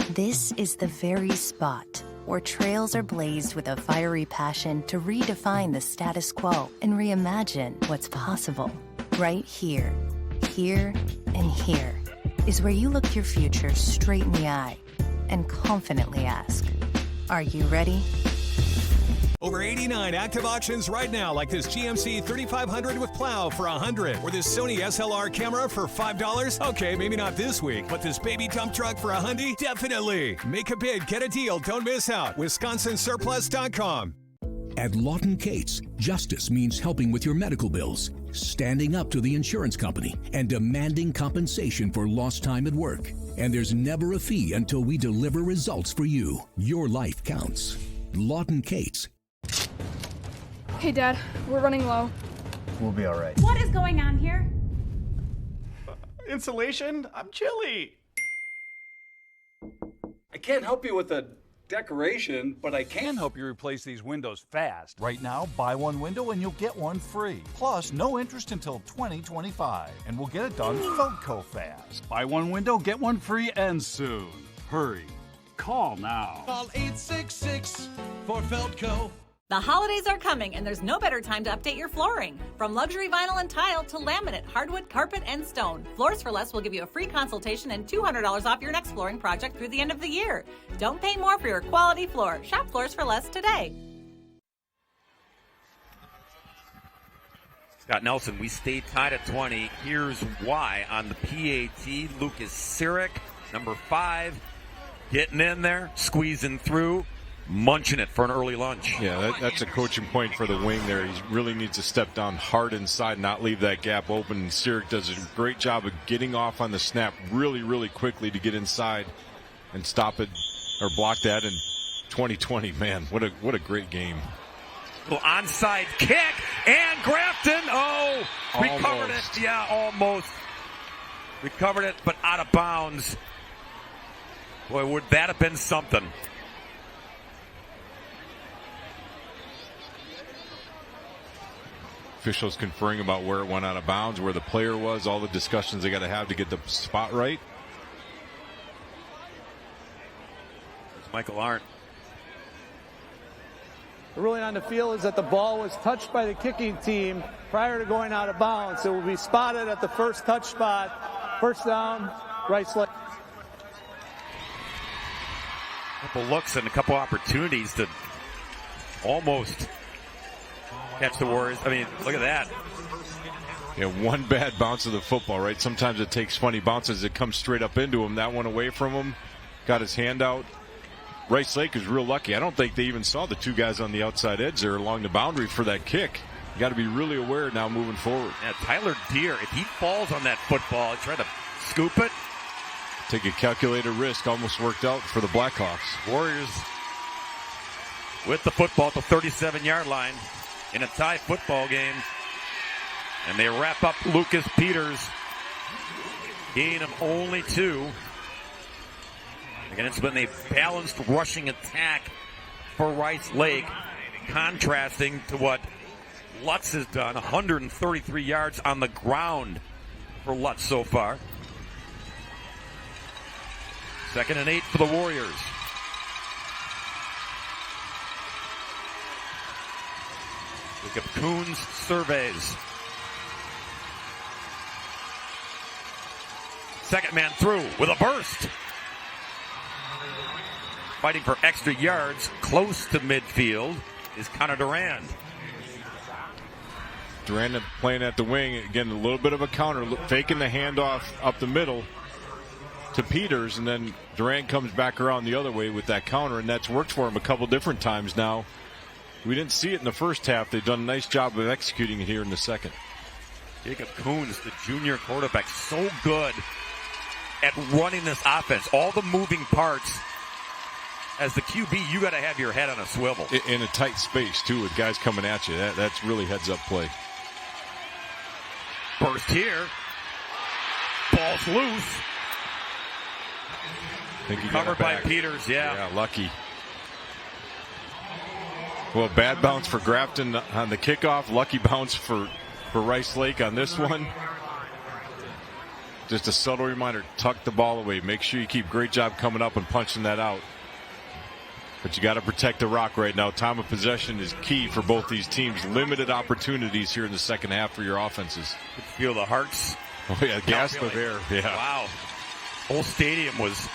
This is the very spot where trails are blazed with a fiery passion to redefine the status quo and reimagine what's possible. Right here, here, and here is where you look your future straight in the eye and confidently ask, are you ready? Over 89 active auctions right now, like this GMC 3500 with plow for $100, or this Sony SLR camera for $5. Okay, maybe not this week, but this baby dump truck for $100, definitely. Make a bid, get a deal, don't miss out. WisconsinSurplus.com. At Lawton Cates, justice means helping with your medical bills, standing up to the insurance company, and demanding compensation for lost time at work. And there's never a fee until we deliver results for you. Your life counts. Lawton Cates. Okay, Dad, we're running low. We'll be all right. What is going on here? Insulation? I'm chilly. I can't help you with the decoration, but I can help you replace these windows fast. Right now, buy one window and you'll get one free. Plus, no interest until 2025. And we'll get it done Feldco fast. Buy one window, get one free, and soon. Hurry. Call now. Call 866 for Feldco. The holidays are coming, and there's no better time to update your flooring. From luxury vinyl and tile to laminate, hardwood, carpet, and stone, Floors for Less will give you a free consultation and $200 off your next flooring project through the end of the year. Don't pay more for your quality floor. Shop Floors for Less today. Scott Nelson, we stayed tied at 20. Here's why on the PAT. Lucas Sirik, number 5, getting in there, squeezing through. Munching it for an early lunch. Yeah, that's a coaching point for the wing there. He really needs to step down hard inside, not leave that gap open. Sirik does a great job of getting off on the snap really, really quickly to get inside and stop it or block that. In 2020, man, what a great game. Little onside kick, and Grafton, recovered it. Yeah, almost. Recovered it, but out of bounds. Boy, would that have been something. Officials conferring about where it went out of bounds, where the player was, all the discussions they got to have to get the spot right. It's Michael Arndt. The ruling on the field is that the ball was touched by the kicking team prior to going out of bounds. It will be spotted at the first touch spot. First down, Rice Lake. A couple looks and a couple opportunities to almost catch the Warriors. I mean, look at that. Yeah, one bad bounce of the football, right? Sometimes it takes funny bounces. It comes straight up into him. That one away from him. Got his hand out. Rice Lake is real lucky. I don't think they even saw the two guys on the outside edge there along the boundary for that kick. You got to be really aware now moving forward. Yeah, Tyler Deere, if he falls on that football, try to scoop it. Take a calculated risk. Almost worked out for the Blackhawks. Warriors with the football at the 37-yard line in a tie football game. And they wrap up Lucas Peters. Gain of only 2. Again, it's been a balanced rushing attack for Rice Lake, contrasting to what Lutz has done. 133 yards on the ground for Lutz so far. 2nd and 8 for the Warriors. Jacob Coons surveys. Second man through with a burst. Fighting for extra yards close to midfield is Connor Durand. Durand playing at the wing. Again, a little bit of a counter, faking the handoff up the middle to Peters, and then Durand comes back around the other way with that counter, and that's worked for him a couple different times now. We didn't see it in the first half. They've done a nice job of executing it here in the second. Jacob Coons, the junior quarterback, so good at running this offense. All the moving parts. As the QB, you got to have your head on a swivel. In a tight space, too, with guys coming at you. That's really heads-up play. Burst here. Ball's loose. Covered by Peters, Yeah, lucky. Well, bad bounce for Grafton on the kickoff. Lucky bounce for Rice Lake on this one. Just a subtle reminder, tuck the ball away. Make sure you keep great job coming up and punching that out. But you got to protect the rock right now. Time of possession is key for both these teams. Limited opportunities here in the second half for your offenses. You feel the hearts. Oh, yeah, gasp of air. Yeah. Wow. Whole stadium was.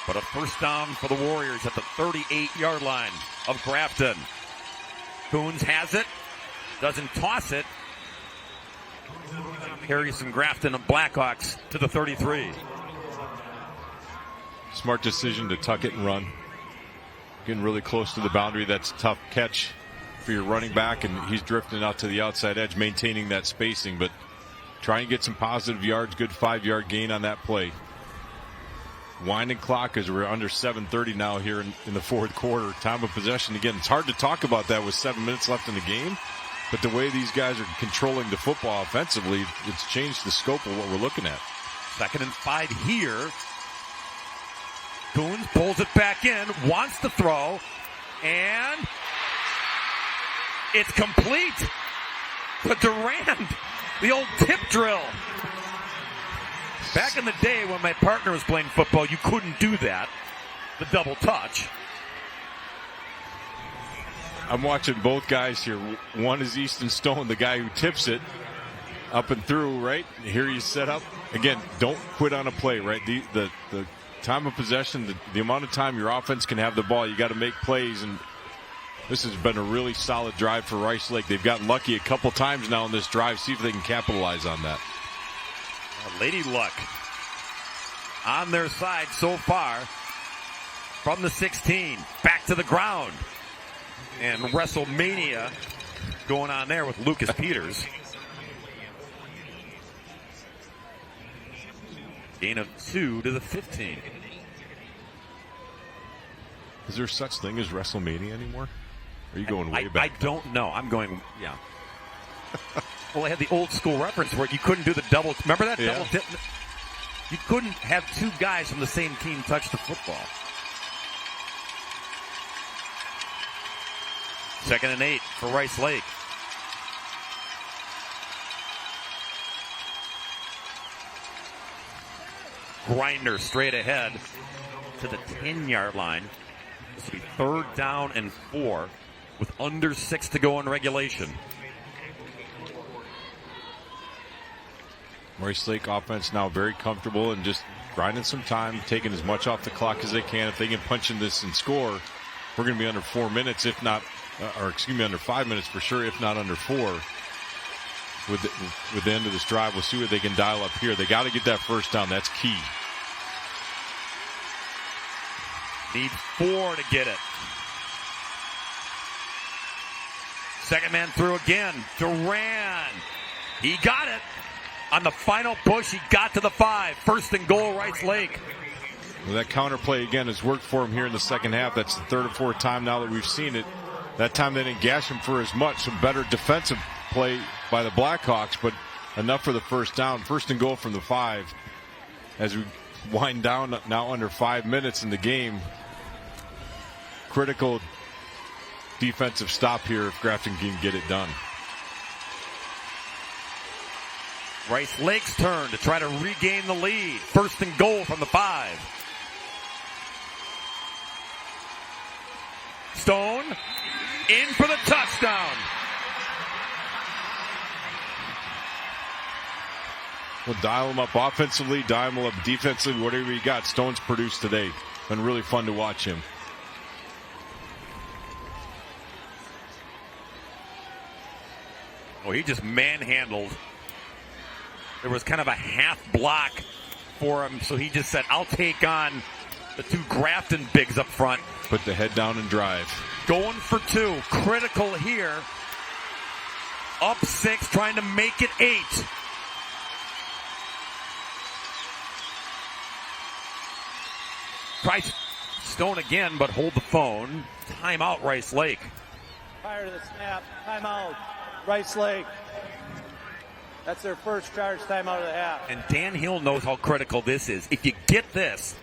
But a first down for the Warriors at the 38-yard line of Grafton. Coons has it. Doesn't toss it. Carries some Grafton and Blackhawks to the 33. Smart decision to tuck it and run. Getting really close to the boundary. That's a tough catch for your running back, and he's drifting out to the outside edge, maintaining that spacing. But try and get some positive yards. Good 5-yard gain on that play. winding clock as we're under 7:30 now here in the fourth quarter. Time of possession. Again, it's hard to talk about that with 7 minutes left in the game, but the way these guys are controlling the football offensively, it's changed the scope of what we're looking at. 2nd and 5 here. Coons pulls it back in, wants to throw, and it's complete. But Durand, the old tip drill. Back in the day when my partner was playing football, you couldn't do that. The double touch. I'm watching both guys here. One is Easton Stone, the guy who tips it up and through, right? Here he's set up. Again, don't quit on a play, right? The time of possession, the amount of time your offense can have the ball, you got to make plays, and this has been a really solid drive for Rice Lake. They've gotten lucky a couple times now in this drive. See if they can capitalize on that. Lady Luck on their side so far from the 16. Back to the ground. And WrestleMania going on there with Lucas Peters. Gain of 2 to the 15. Is there such thing as WrestleMania anymore? Are you going way back? I don't know. I'm going, yeah. Well, I had the old school reference where you couldn't do the double. Remember that double tip? You couldn't have two guys from the same team touch the football. 2nd and 8 for Rice Lake. Grinder straight ahead to the 10-yard line. This will be 3rd down and 4 with under 6 to go in regulation. Rice Lake offense now very comfortable and just grinding some time, taking as much off the clock as they can. If they can punch in this and score, we're going to be under 4 minutes, if not, under 5 minutes for sure, if not under 4. With the end of this drive, we'll see what they can dial up here. They got to get that first down. That's key. Need 4 to get it. Second man through again. Durand. He got it. On the final push, he got to the 5. 1st and goal, Rice Lake. Well, that counter play again has worked for him here in the second half. That's the 3rd or 4th time now that we've seen it. That time they didn't gash him for as much. Some better defensive play by the Blackhawks, but enough for the first down. 1st and goal from the 5. As we wind down now under 5 minutes in the game. Critical defensive stop here if Grafton can get it done. Rice Lake's turn to try to regain the lead. 1st and goal from the 5. Stone in for the touchdown. We'll dial him up offensively, dial him up defensively, whatever you got. Stone's produced today. Been really fun to watch him. Oh, he just manhandled. There was kind of a half block for him, so he just said, I'll take on the 2 Grafton bigs up front. Put the head down and drive. Going for 2. Critical here. Up 6, trying to make it 8. Price Stone again, but hold the phone. Timeout, Rice Lake. Prior to the snap, timeout, Rice Lake. That's their first charge timeout of the half. And Dan Hill knows how critical this is. If you get this,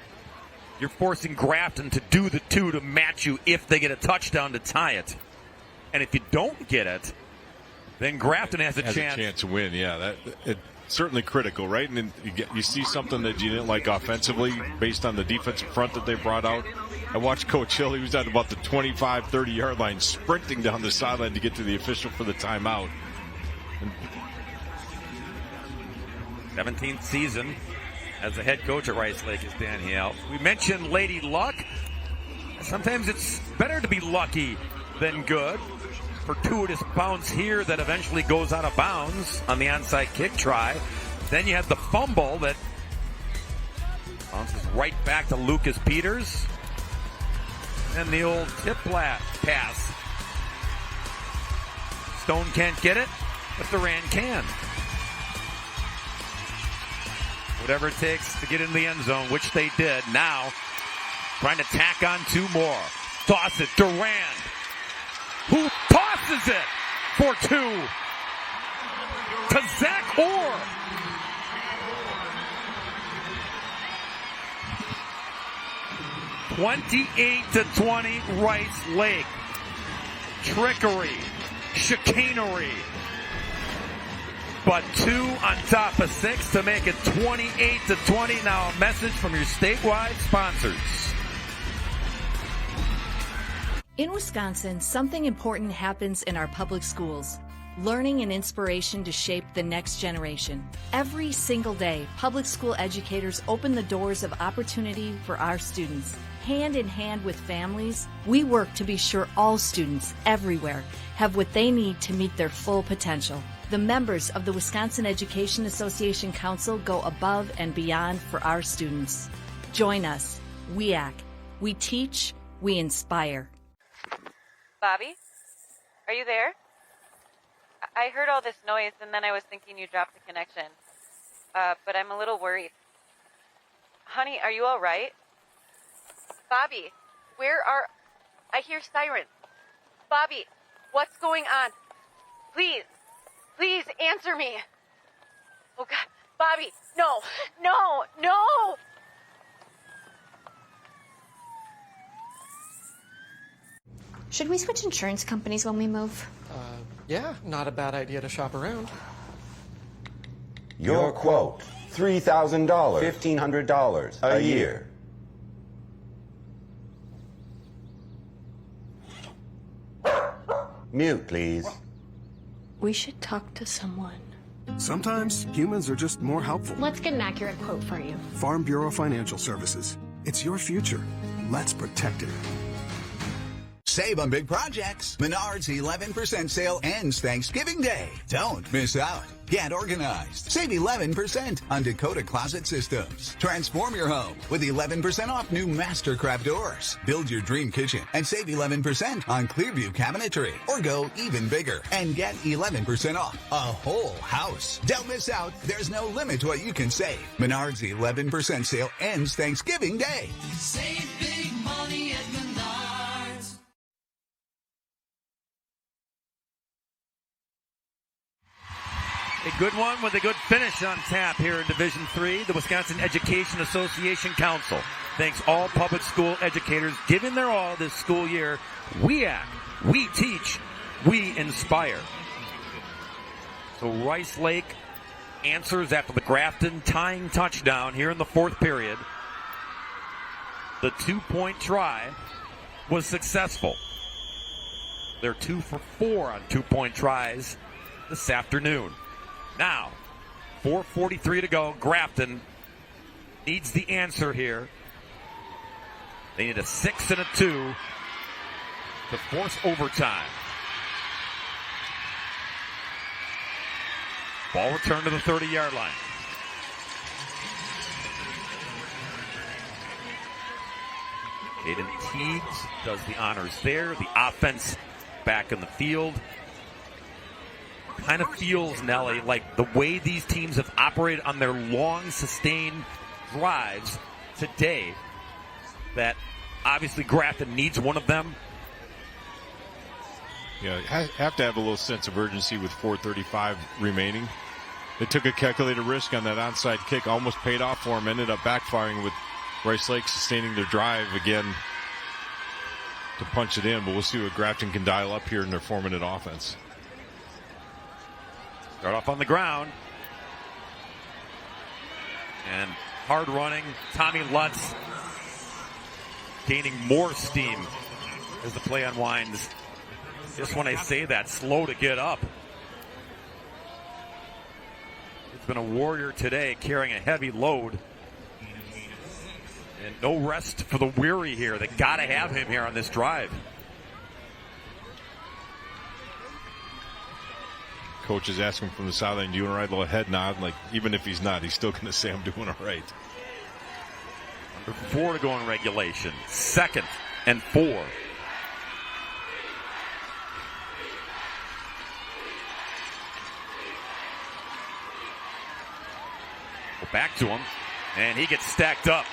you're forcing Grafton to do the 2 to match you if they get a touchdown to tie it. And if you don't get it, then Grafton has a chance to win. Yeah, it's certainly critical, right? And then you see something that you didn't like offensively based on the defensive front that they brought out. I watched Coach Hill. He was at about the 25, 30-yard line, sprinting down the sideline to get to the official for the timeout. 17th season as the head coach at Rice Lake is Dan Hill. We mentioned Lady Luck. Sometimes it's better to be lucky than good. Fortuitous bounce here that eventually goes out of bounds on the onside kick try. Then you have the fumble that bounces right back to Lucas Peters. And the old tip pass. Stone can't get it, but Durand can. Whatever it takes to get into the end zone, which they did. Now, trying to tack on 2 more. Toss it, Durand, who tosses it for 2 to Zach Orr. (28-20) Rice Lake. Trickery, chicanery. But 2 on top of 6 to make it 28-20. Now a message from your statewide sponsors. In Wisconsin, something important happens in our public schools. Learning and inspiration to shape the next generation. Every single day, public school educators open the doors of opportunity for our students. Hand in hand with families, we work to be sure all students everywhere have what they need to meet their full potential. The members of the Wisconsin Education Association Council go above and beyond for our students. Join us, WIAA. We teach, we inspire. Bobby, are you there? I heard all this noise, and then I was thinking you dropped the connection. But I'm a little worried. Honey, are you all right? Bobby, I hear sirens. Bobby, what's going on? Please answer me. Oh, God. Bobby, no. Should we switch insurance companies when we move? Yeah, not a bad idea to shop around. Your quote, $3,000, $1,500 a year. Mute, please. We should talk to someone. Sometimes humans are just more helpful. Let's get an accurate quote for you. Farm Bureau Financial Services. It's your future. Let's protect it. Save on big projects. Menards 11% sale ends Thanksgiving Day. Don't miss out. Get organized. Save 11% on Dakota Closet Systems. Transform your home with 11% off new Mastercraft doors. Build your dream kitchen and save 11% on Clearview cabinetry. Or go even bigger and get 11% off a whole house. Don't miss out. There's no limit to what you can save. Menards 11% sale ends Thanksgiving Day. Save big money at Menards. A good one with a good finish on tap here in Division III, the Wisconsin Education Association Council. Thanks all public school educators giving their all this school year. WIAA, we teach, we inspire. So Rice Lake answers after the Grafton tying touchdown here in the 4th period. The 2-point try was successful. They're 2 for 4 on 2-point tries this afternoon. Now, 4:43 to go. Grafton needs the answer here. They need a 6 and a 2 to force overtime. Ball returned to the 30-yard line. Aiden Teagues does the honors there. The offense back in the field. Kind of feels, Nelly, like the way these teams have operated on their long, sustained drives today, that obviously Grafton needs one of them. Yeah, have to have a little sense of urgency with 4:35 remaining. They took a calculated risk on that onside kick, almost paid off for them, ended up backfiring with Rice Lake sustaining their drive again to punch it in, but we'll see what Grafton can dial up here in their 4-minute offense. Start off on the ground. And hard running. Tommy Lutz gaining more steam as the play unwinds. Just when I say that, slow to get up. It's been a warrior today carrying a heavy load. And no rest for the weary here. They got to have him here on this drive. Coach is asking from the sideline, do you want to ride a little head nod? Like, even if he's not, he's still going to say, I'm doing all right. Under 4 to go in regulation. 2nd and 4. Back to him, and he gets stacked up.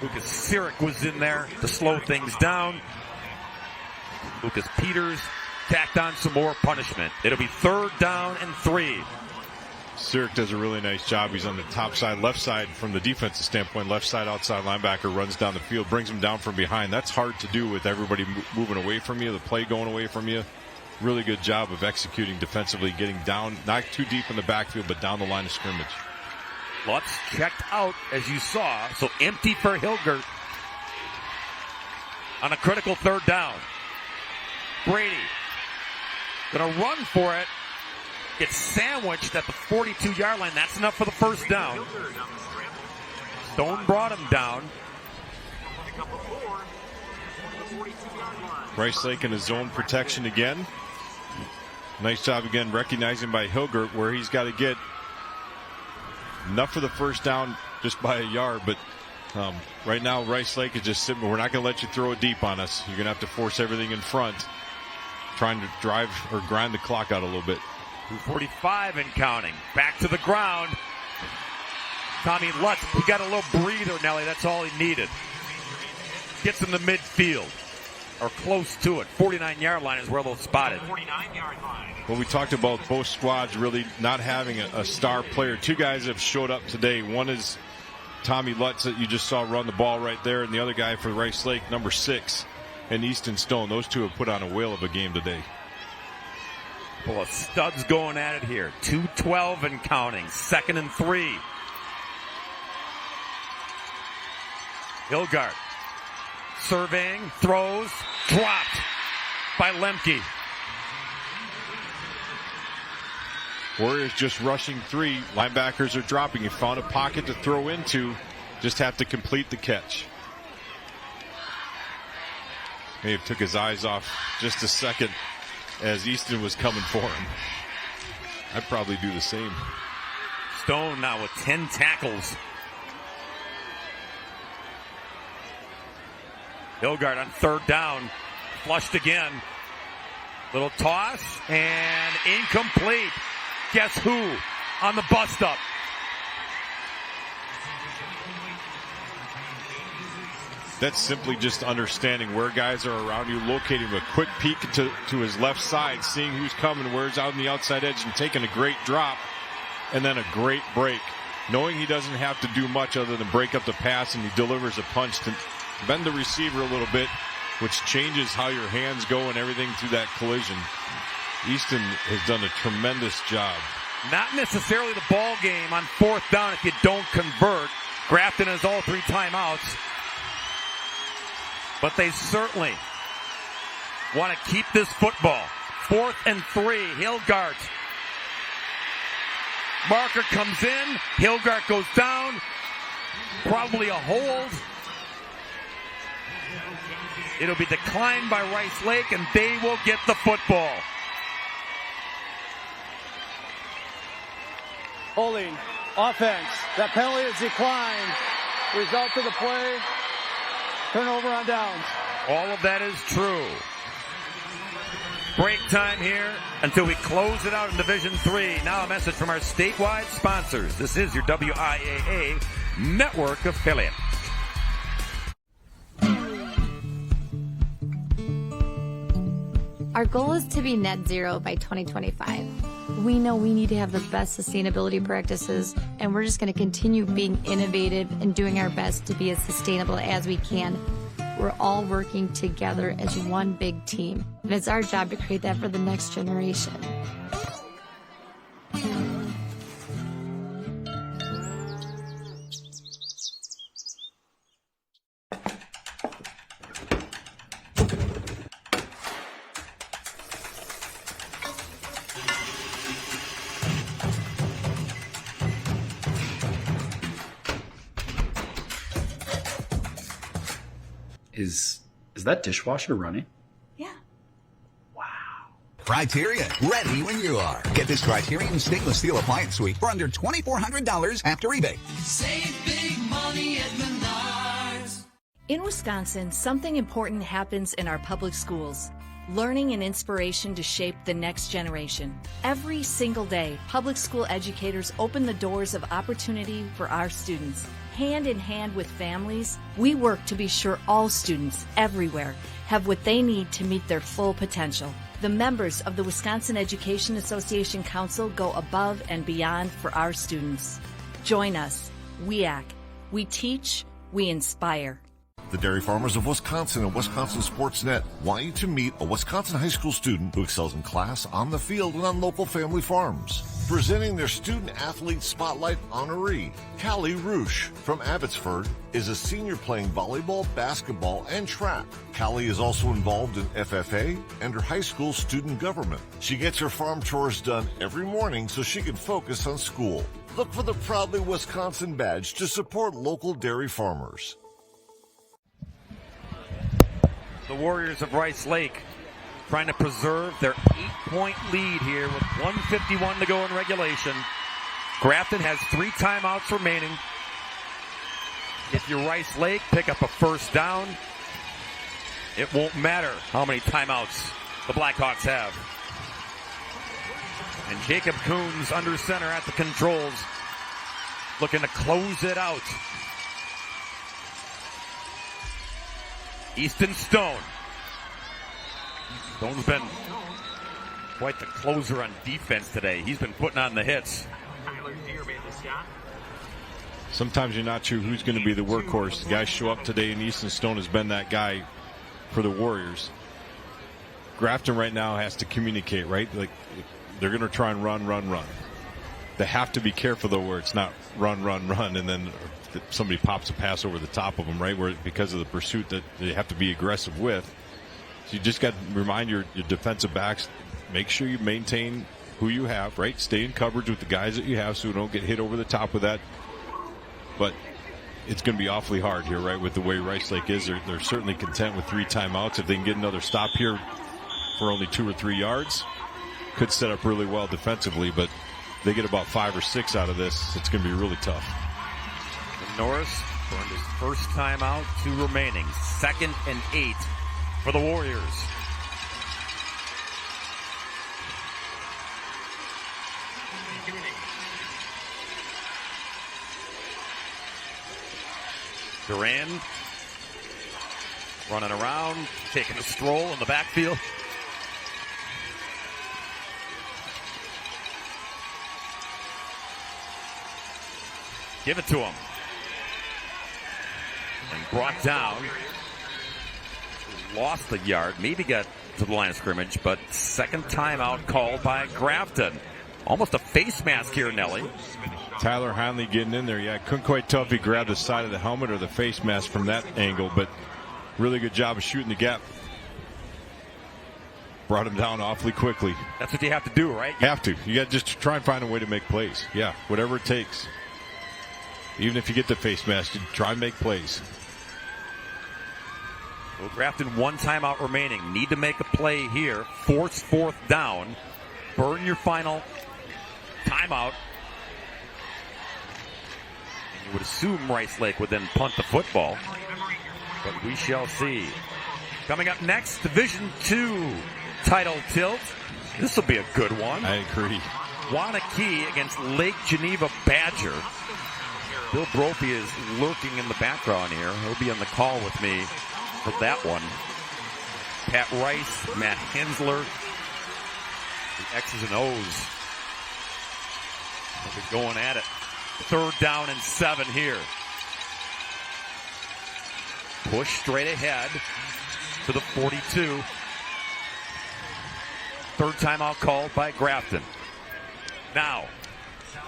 Lucas Sirik was in there to slow things down. Lucas Peters tacked on some more punishment. It'll be 3rd down and 3. Sirik does a really nice job. He's on the top side, left side from the defensive standpoint. Left side outside linebacker runs down the field, brings him down from behind. That's hard to do with everybody moving away from you, the play going away from you. Really good job of executing defensively, getting down, not too deep in the backfield, but down the line of scrimmage. Lutz checked out, as you saw, so empty for Hilgert on a critical 3rd down. Brady gonna run for it. Gets sandwiched at the 42-yard line. That's enough for the 1st down. Stone brought him down. Rice Lake in his zone protection again. Nice job again recognizing by Hilgert where he's got to get enough for the 1st down just by a yard. But right now Rice Lake is just sitting. We're not going to let you throw it deep on us. You're going to have to force everything in front, trying to drive or grind the clock out a little bit. 2:45 and counting. Back to the ground. Tommy Lutz, he got a little breather, Nelly. That's all he needed. Gets in the midfield, or close to it. 49-yard line is where they'll spot it. Well, we talked about both squads really not having a star player. 2 guys have showed up today. One is Tommy Lutz that you just saw run the ball right there, and the other guy for Rice Lake, number 6, and Easton Stone. Those 2 have put on a whale of a game today. Well, studs going at it here. 2:12 and counting. 2nd and 3. Hilgard surveying, throws, dropped by Lemke. Warriors just rushing 3. Linebackers are dropping. You found a pocket to throw into. Just have to complete the catch. May have took his eyes off just a second as Easton was coming for him. I'd probably do the same. Stone now with 10 tackles. Hilgard on 3rd down. Flushed again. Little toss and incomplete. Guess who on the bust up? That's simply just understanding where guys are around you, locating a quick peek to his left side, seeing who's coming, where's out on the outside edge, and taking a great drop, and then a great break. Knowing he doesn't have to do much other than break up the pass, and he delivers a punch to bend the receiver a little bit, which changes how your hands go and everything through that collision. Easton has done a tremendous job. Not necessarily the ball game on 4th down if you don't convert. Grafton has all 3 timeouts. But they certainly want to keep this football. 4th and 3, Hilgard. Marker comes in, Hilgard goes down. Probably a hold. It'll be declined by Rice Lake, and they will get the football. Holding, offense. That penalty is declined. Result of the play, turnover on downs. All of that is true. Break time here until we close it out in Division 3. Now a message from our statewide sponsors. This is your WIAA network affiliate. Our goal is to be net zero by 2025. We know we need to have the best sustainability practices, and we're just going to continue being innovative and doing our best to be as sustainable as we can. We're all working together as one big team, and it's our job to create that for the next generation. Is that dishwasher running? Criteria, ready when you are. Get this Criterion stainless steel appliance suite for under $2,400 after rebate. Save big money at Menards. In Wisconsin, something important happens in our public schools. learning and inspiration to shape the next generation. Every single day, public school educators open the doors of opportunity for our students. Hand in hand with families, we work to be sure all students everywhere have what they need to meet their full potential. The members of the Wisconsin Education Association Council go above and beyond for our students. Join us, WIAA. We teach, we inspire. The Dairy Farmers of Wisconsin and Wisconsin Sportsnet want you to meet a Wisconsin high school student who excels in class, on the field, and on local family farms. Presenting their Student Athlete Spotlight honoree, Callie Roosh from Abbotsford is a senior playing volleyball, basketball, and track. Callie is also involved in FFA and her high school student government. She gets her farm chores done every morning so she can focus on school. Look for the Proudly Wisconsin badge to support local dairy farmers. The Warriors of Rice Lake trying to preserve their 8-point lead here with 1:51 to go in regulation. Grafton has 3 timeouts remaining. If you're Rice Lake, pick up a first down. It won't matter how many timeouts the Blackhawks have. And Jacob Coons under center at the controls, looking to close it out. Easton Stone. Stone's been quite the closer on defense today. He's been putting on the hits. Sometimes you're not sure who's going to be the workhorse. The guys show up today, and Easton Stone has been that guy for the Warriors. Grafton right now has to communicate, right? Like, they're going to try and run. They have to be careful, though, where it's not run, and then somebody pops a pass over the top of them, right? Where because of the pursuit that they have to be aggressive with. So you just got to remind your defensive backs, make sure you maintain who you have, right? Stay in coverage with the guys that you have so you don't get hit over the top with that. But it's going to be awfully hard here, right, with the way Rice Lake is. They're certainly content with 3 timeouts. If they can get another stop here for only 2 or 3 yards, could set up really well defensively, but they get about 5 or 6 out of this, it's going to be really tough. And Norris burned his first timeout, 2 remaining. 2nd and 8 for the Warriors. Durand running around, taking a stroll in the backfield. Give it to him. And brought down. Lost the yard. Maybe got to the line of scrimmage, but second timeout called by Grafton. Almost a face mask here, Nelly. Tyler Hanley getting in there. Yeah, couldn't quite tell if he grabbed the side of the helmet or the face mask from that angle, but really good job of shooting the gap. Brought him down awfully quickly. That's what you have to do, right? Have to. You got to just try and find a way to make plays. Yeah, whatever it takes. Even if you get the face mask, you try and make plays. Well, Grafton 1 timeout remaining. Need to make a play here. Force 4th down. Burn your final timeout. And you would assume Rice Lake would then punt the football. But we shall see. Coming up next, Division II title tilt. This will be a good one. I agree. Wanakee against Lake Geneva Badger. Bill Brophy is lurking in the background here. He'll be on the call with me for that one. Pat Rice, Matt Hensler, the X's and O's. They'll be going at it. 3rd down and 7 here. Push straight ahead to the 42. 3rd timeout called by Grafton. Now,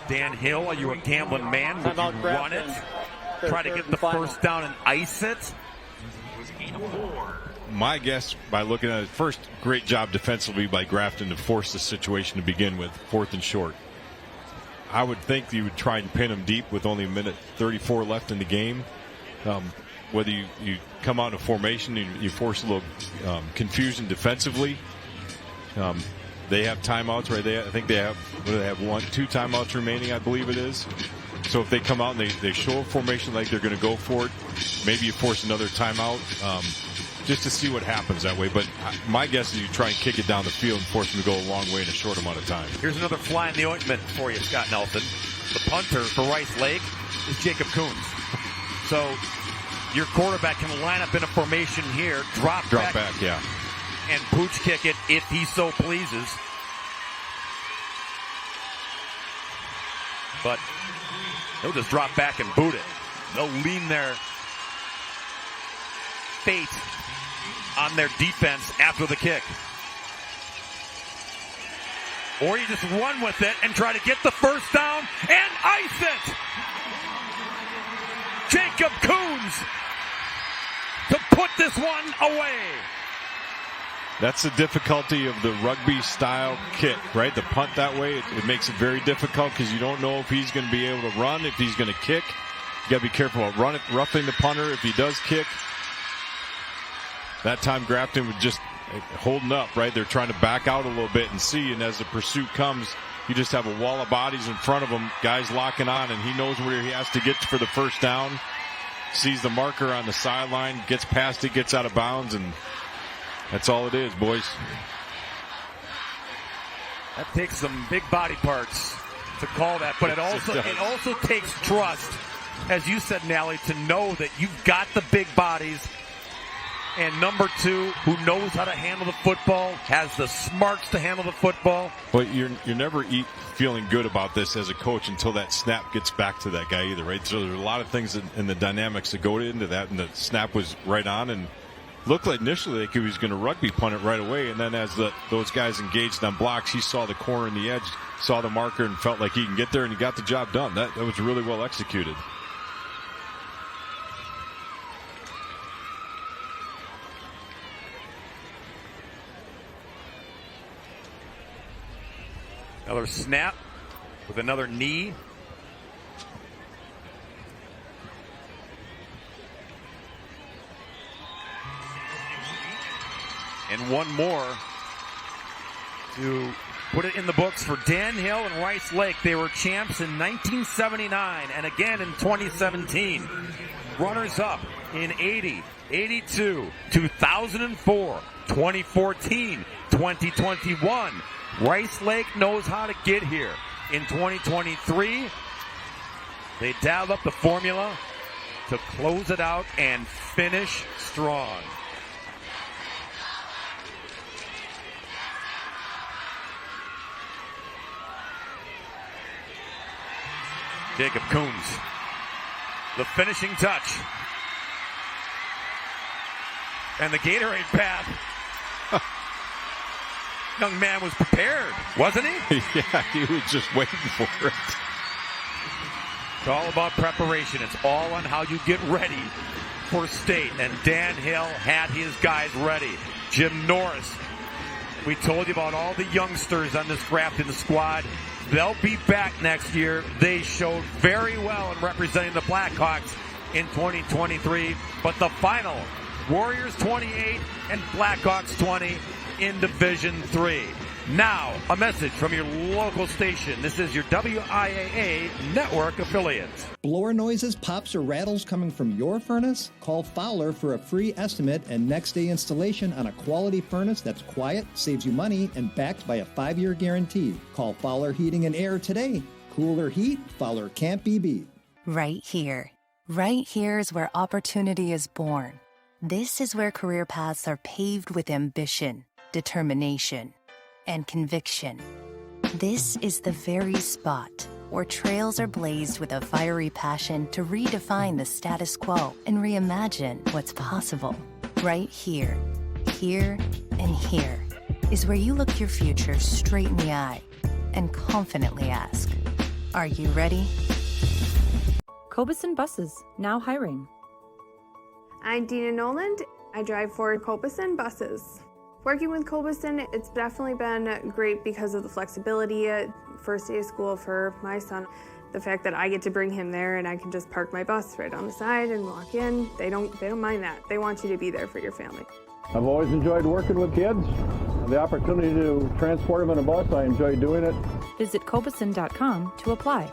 Dan Hill, are you a gambling man? Would you run it? Try to get the first down and ice it? My guess, by looking at it, first, great job defensively by Grafton to force the situation to begin with, 4th and short. I would think you would try and pin them deep with only a minute 34 left in the game. Whether you come out in a formation, you force a little confusion defensively. They have timeouts, right? I think they have 2 timeouts remaining, I believe it is. So if they come out and they show a formation like they're going to go for it, maybe you force another timeout. just to see what happens that way. But my guess is you try and kick it down the field and force him to go a long way in a short amount of time. Here's another fly in the ointment for you, Scott Nelson. The punter for Rice Lake is Jacob Coons. So your quarterback can line up in a formation here, drop back, yeah, and pooch kick it if he so pleases. But they'll just drop back and boot it. They'll lean their fate on their defense after the kick. Or you just run with it and try to get the first down and ice it. Jacob Coons to put this one away. That's the difficulty of the rugby-style kick, right? The punt that way, it makes it very difficult because you don't know if he's going to be able to run, if he's going to kick. You got to be careful about roughing the punter if he does kick. That time Grafton was just holding up, right? They're trying to back out a little bit and see, and as the pursuit comes, you just have a wall of bodies in front of him, guys locking on, and he knows where he has to get for the first down. Sees the marker on the sideline, gets past it, gets out of bounds, and that's all it is, boys. That takes some big body parts to call that, but it also takes trust, as you said, Nally, to know that you've got the big bodies, and number two, who knows how to handle the football, has the smarts to handle the football. But you're never feeling good about this as a coach until that snap gets back to that guy either, right? So there's a lot of things in the dynamics that go into that, and the snap was right on, and looked like initially like he was going to rugby punt it right away, and then as those guys engaged on blocks, he saw the corner and the edge, saw the marker, and felt like he can get there, and he got the job done. That was really well executed. Another snap with another knee. And one more to put it in the books for Dan Hill and Rice Lake. They were champs in 1979 and again in 2017. Runners up in 80, 82, 2004, 2014, 2021. Rice Lake knows how to get here. In 2023, they dialed up the formula to close it out and finish strong. Jacob Coons, the finishing touch. And the Gatorade path. Young man was prepared, wasn't he? Yeah, he was just waiting for it. It's all about preparation. It's all on how you get ready for state. And Dan Hill had his guys ready. Jim Norris. We told you about all the youngsters on this Grafton squad. They'll be back next year. They showed very well in representing the Blackhawks in 2023. But the final, Warriors 28 and Blackhawks 20 in Division 3. Now, a message from your local station. This is your WIAA network affiliate. Blower noises, pops, or rattles coming from your furnace? Call Fowler for a free estimate and next-day installation on a quality furnace that's quiet, saves you money, and backed by a 5-year guarantee. Call Fowler Heating and Air today. Cooler heat, Fowler can't be beat. Right here. Right here is where opportunity is born. This is where career paths are paved with ambition, determination, and conviction. This is the very spot where trails are blazed with a fiery passion to redefine the status quo and reimagine what's possible. Right here, here, and here is where you look your future straight in the eye and confidently ask, are you ready? Cobeson Buses, now hiring. I'm Dina Noland. I drive for Cobeson Buses. Working with Cobeson, it's definitely been great because of the flexibility. First day of school for my son, the fact that I get to bring him there and I can just park my bus right on the side and walk in. They don't mind that. They want you to be there for your family. I've always enjoyed working with kids. The opportunity to transport them in a bus, I enjoy doing it. Visit Cobeson.com to apply.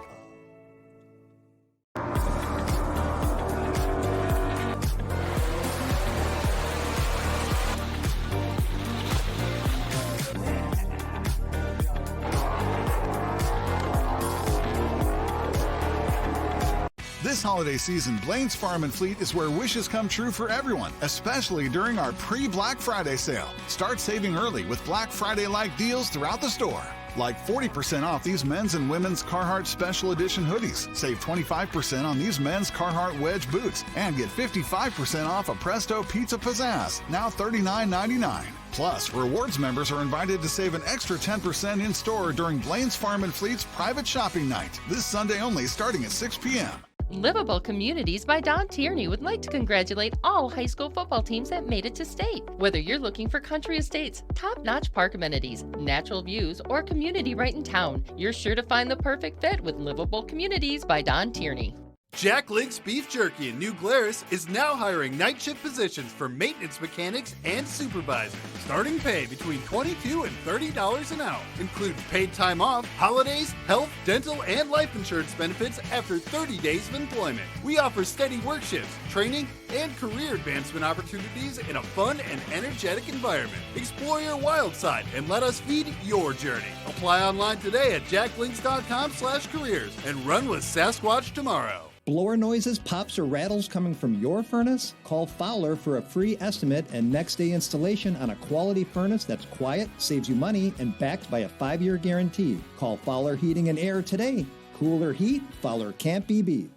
This holiday season, Blaine's Farm and Fleet is where wishes come true for everyone, especially during our pre-Black Friday sale. Start saving early with Black Friday-like deals throughout the store. Like 40% off these men's and women's Carhartt Special Edition hoodies. Save 25% on these men's Carhartt Wedge boots. And get 55% off a Presto Pizza Pizzazz, now $39.99. Plus, rewards members are invited to save an extra 10% in store during Blaine's Farm and Fleet's private shopping night. This Sunday only, starting at 6 p.m. Livable Communities by Don Tierney would like to congratulate all high school football teams that made it to state. Whether you're looking for country estates, top-notch park amenities, natural views, or community right in town, you're sure to find the perfect fit with Livable Communities by Don Tierney. Jack Link's Beef Jerky in New Glarus is now hiring night shift positions for maintenance mechanics and supervisors. Starting pay between $22 and $30 an hour, including paid time off, holidays, health, dental, and life insurance benefits after 30 days of employment. We offer steady work shifts, training, and career advancement opportunities in a fun and energetic environment. Explore your wild side and let us feed your journey. Apply online today at jacklinks.com/careers and run with Sasquatch tomorrow. Blower noises, pops, or rattles coming from your furnace? Call Fowler for a free estimate and next-day installation on a quality furnace that's quiet, saves you money, and backed by a 5-year guarantee. Call Fowler Heating and Air today. Cooler heat, Fowler can't be beat.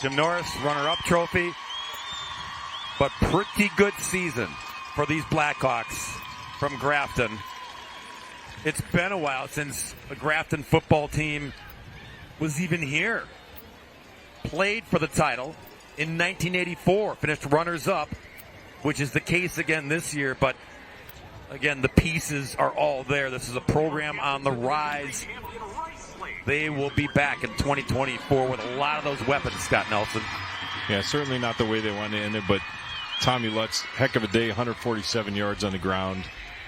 Jim Norris, runner-up trophy, but pretty good season for these Blackhawks from Grafton. It's been a while since the Grafton football team was even here. Played for the title in 1984, finished runners-up, which is the case again this year, but again, the pieces are all there. This is a program on the rise. They will be back in 2024 with a lot of those weapons, Scott Nelson. Yeah, certainly not the way they wanted to end it, but Tommy Lutz, heck of a day, 147 yards on the ground.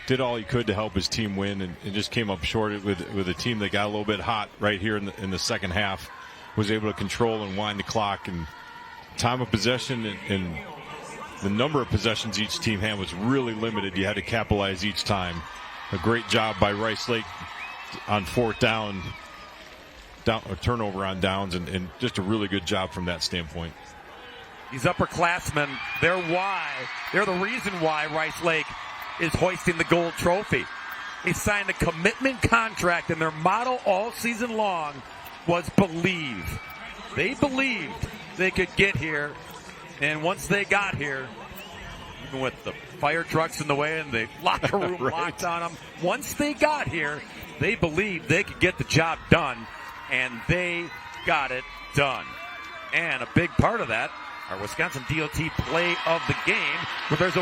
Did all he could to help his team win, and just came up short with a team that got a little bit hot right here in the second half. Was able to control and wind the clock, and time of possession and the number of possessions each team had was really limited. You had to capitalize each time. A great job by Rice Lake on fourth down, a turnover on downs, and just a really good job from that standpoint. These upperclassmen, they're the reason why Rice Lake is hoisting the gold trophy. They signed a commitment contract, and their motto all season long was believe. They believed they could get here, and once they got here, even with the fire trucks in the way and the locker room right. locked on them, once they got here, they believed they could get the job done, and they got it done. And a big part of that, our Wisconsin DOT play of the game, where there's a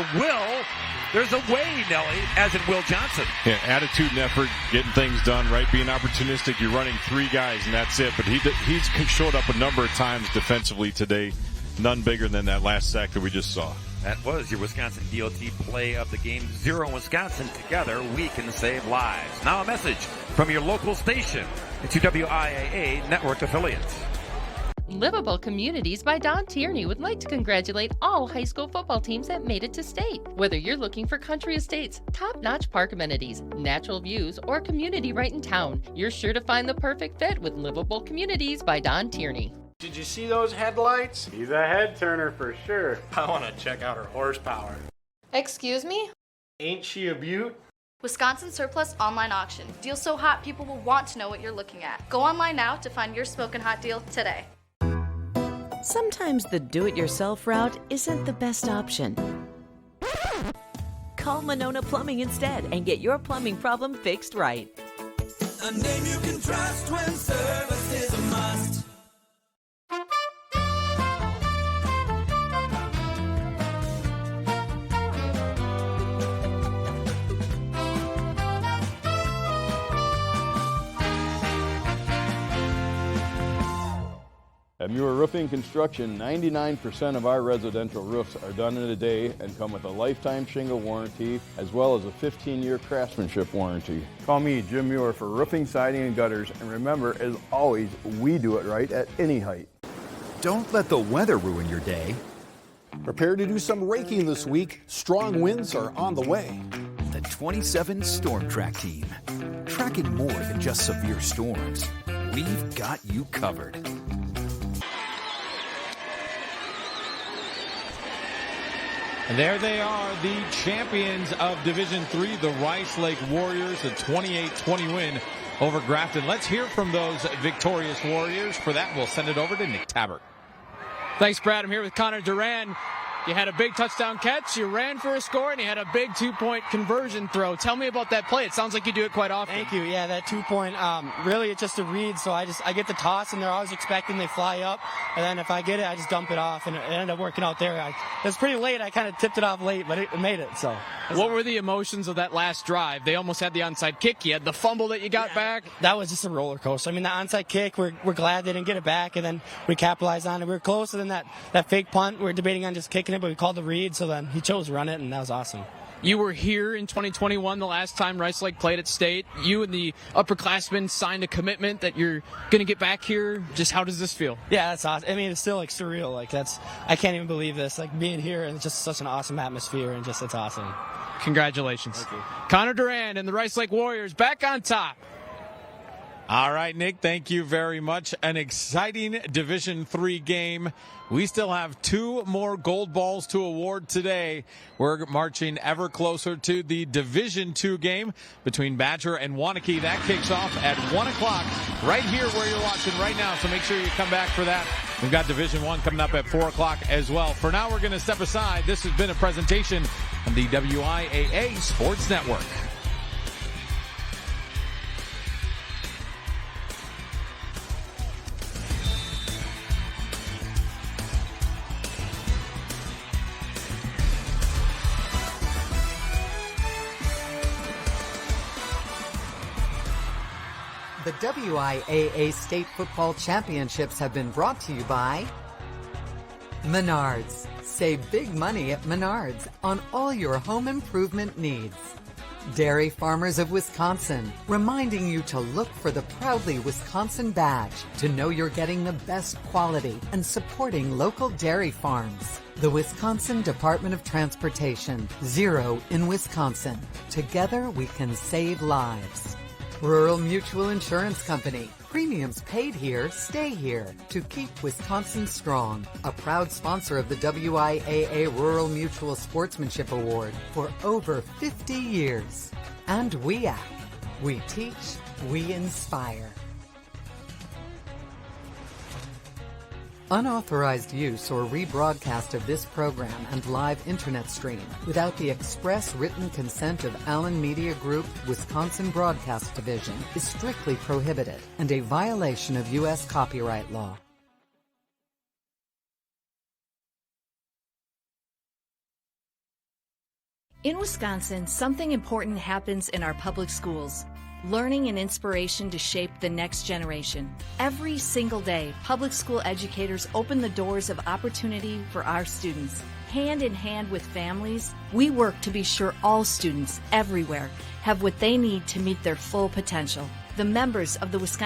way, Nelly, as in Will Johnson. Yeah, attitude and effort, getting things done, right? Being opportunistic. You're running 3 guys, and that's it. But he's showed up a number of times defensively today. None bigger than that last sack that we just saw. That was your Wisconsin DOT play of the game. 0 Wisconsin. Together, we can save lives. Now a message from your local station. It's your WIAA network affiliates. Livable Communities by Don Tierney would like to congratulate all high school football teams that made it to state. Whether you're looking for country estates, top-notch park amenities, natural views, or community right in town, you're sure to find the perfect fit with Livable Communities by Don Tierney. Did you see those headlights? He's a head turner for sure. I want to check out her horsepower. Excuse me? Ain't she a beaut? Wisconsin Surplus Online Auction. Deals so hot people will want to know what you're looking at. Go online now to find your smoking hot deal today. Sometimes the do-it-yourself route isn't the best option. Call Monona Plumbing instead and get your plumbing problem fixed right. A name you can trust when service is a must. At Muir Roofing Construction, 99% of our residential roofs are done in a day and come with a lifetime shingle warranty as well as a 15-year craftsmanship warranty. Call me, Jim Muir, for roofing, siding, and gutters. And remember, as always, we do it right at any height. Don't let the weather ruin your day. Prepare to do some raking this week. Strong winds are on the way. The 27 Storm Track Team. Tracking more than just severe storms. We've got you covered. And there they are, the champions of Division III, the Rice Lake Warriors, a 28-20 win over Grafton. Let's hear from those victorious Warriors. For that, we'll send it over to Nick Tabbert. Thanks, Brad. I'm here with Connor Duran. You had a big touchdown catch, you ran for a score, and you had a big two-point conversion throw. Tell me about that play. It sounds like you do it quite often. Thank you. Yeah, that two-point, really it's just a read, so I get the toss, and they're always expecting they fly up, and then if I get it, I just dump it off, and it ended up working out there. It was pretty late. I kind of tipped it off late, but it made it, so. What were the emotions of that last drive? They almost had the onside kick. You had the fumble that you got back. That was just a roller coaster. I mean, the onside kick, we're glad they didn't get it back, and then we capitalized on it. We were closer than that fake punt. We were debating on just kicking it, but we called the read. So then he chose to run it, and that was awesome. You were here in 2021, the last time Rice Lake played at State. You and the upperclassmen signed a commitment that you're going to get back here. Just how does this feel? Yeah, that's awesome. I mean, it's still like surreal. Like I can't even believe this. Like being here, and it's just such an awesome atmosphere, and just it's awesome. Congratulations. Thank you. Connor Duran and the Rice Lake Warriors back on top. All right, Nick, thank you very much. An exciting Division III game. We still have 2 more gold balls to award today. We're marching ever closer to the Division II game between Badger and Waunakee. That kicks off at 1 o'clock right here where you're watching right now. So make sure you come back for that. We've got Division I coming up at 4 o'clock as well. For now, we're going to step aside. This has been a presentation of the WIAA Sports Network. The WIAA State Football Championships have been brought to you by Menards. Save big money at Menards on all your home improvement needs. Dairy Farmers of Wisconsin, reminding you to look for the Proudly Wisconsin badge to know you're getting the best quality and supporting local dairy farms. The Wisconsin Department of Transportation, Zero in Wisconsin. Together we can save lives. Rural Mutual Insurance Company. Premiums paid here, stay here to keep Wisconsin strong. A proud sponsor of the WIAA Rural Mutual Sportsmanship Award for over 50 years. And WIAC. We teach, we inspire. Unauthorized use or rebroadcast of this program and live internet stream without the express written consent of Allen Media Group, Wisconsin Broadcast Division is strictly prohibited and a violation of U.S. copyright law. In Wisconsin, something important happens in our public schools. Learning and inspiration to shape the next generation. Every single day, public school educators open the doors of opportunity for our students. Hand in hand with families, we work to be sure all students everywhere have what they need to meet their full potential. The members of the Wisconsin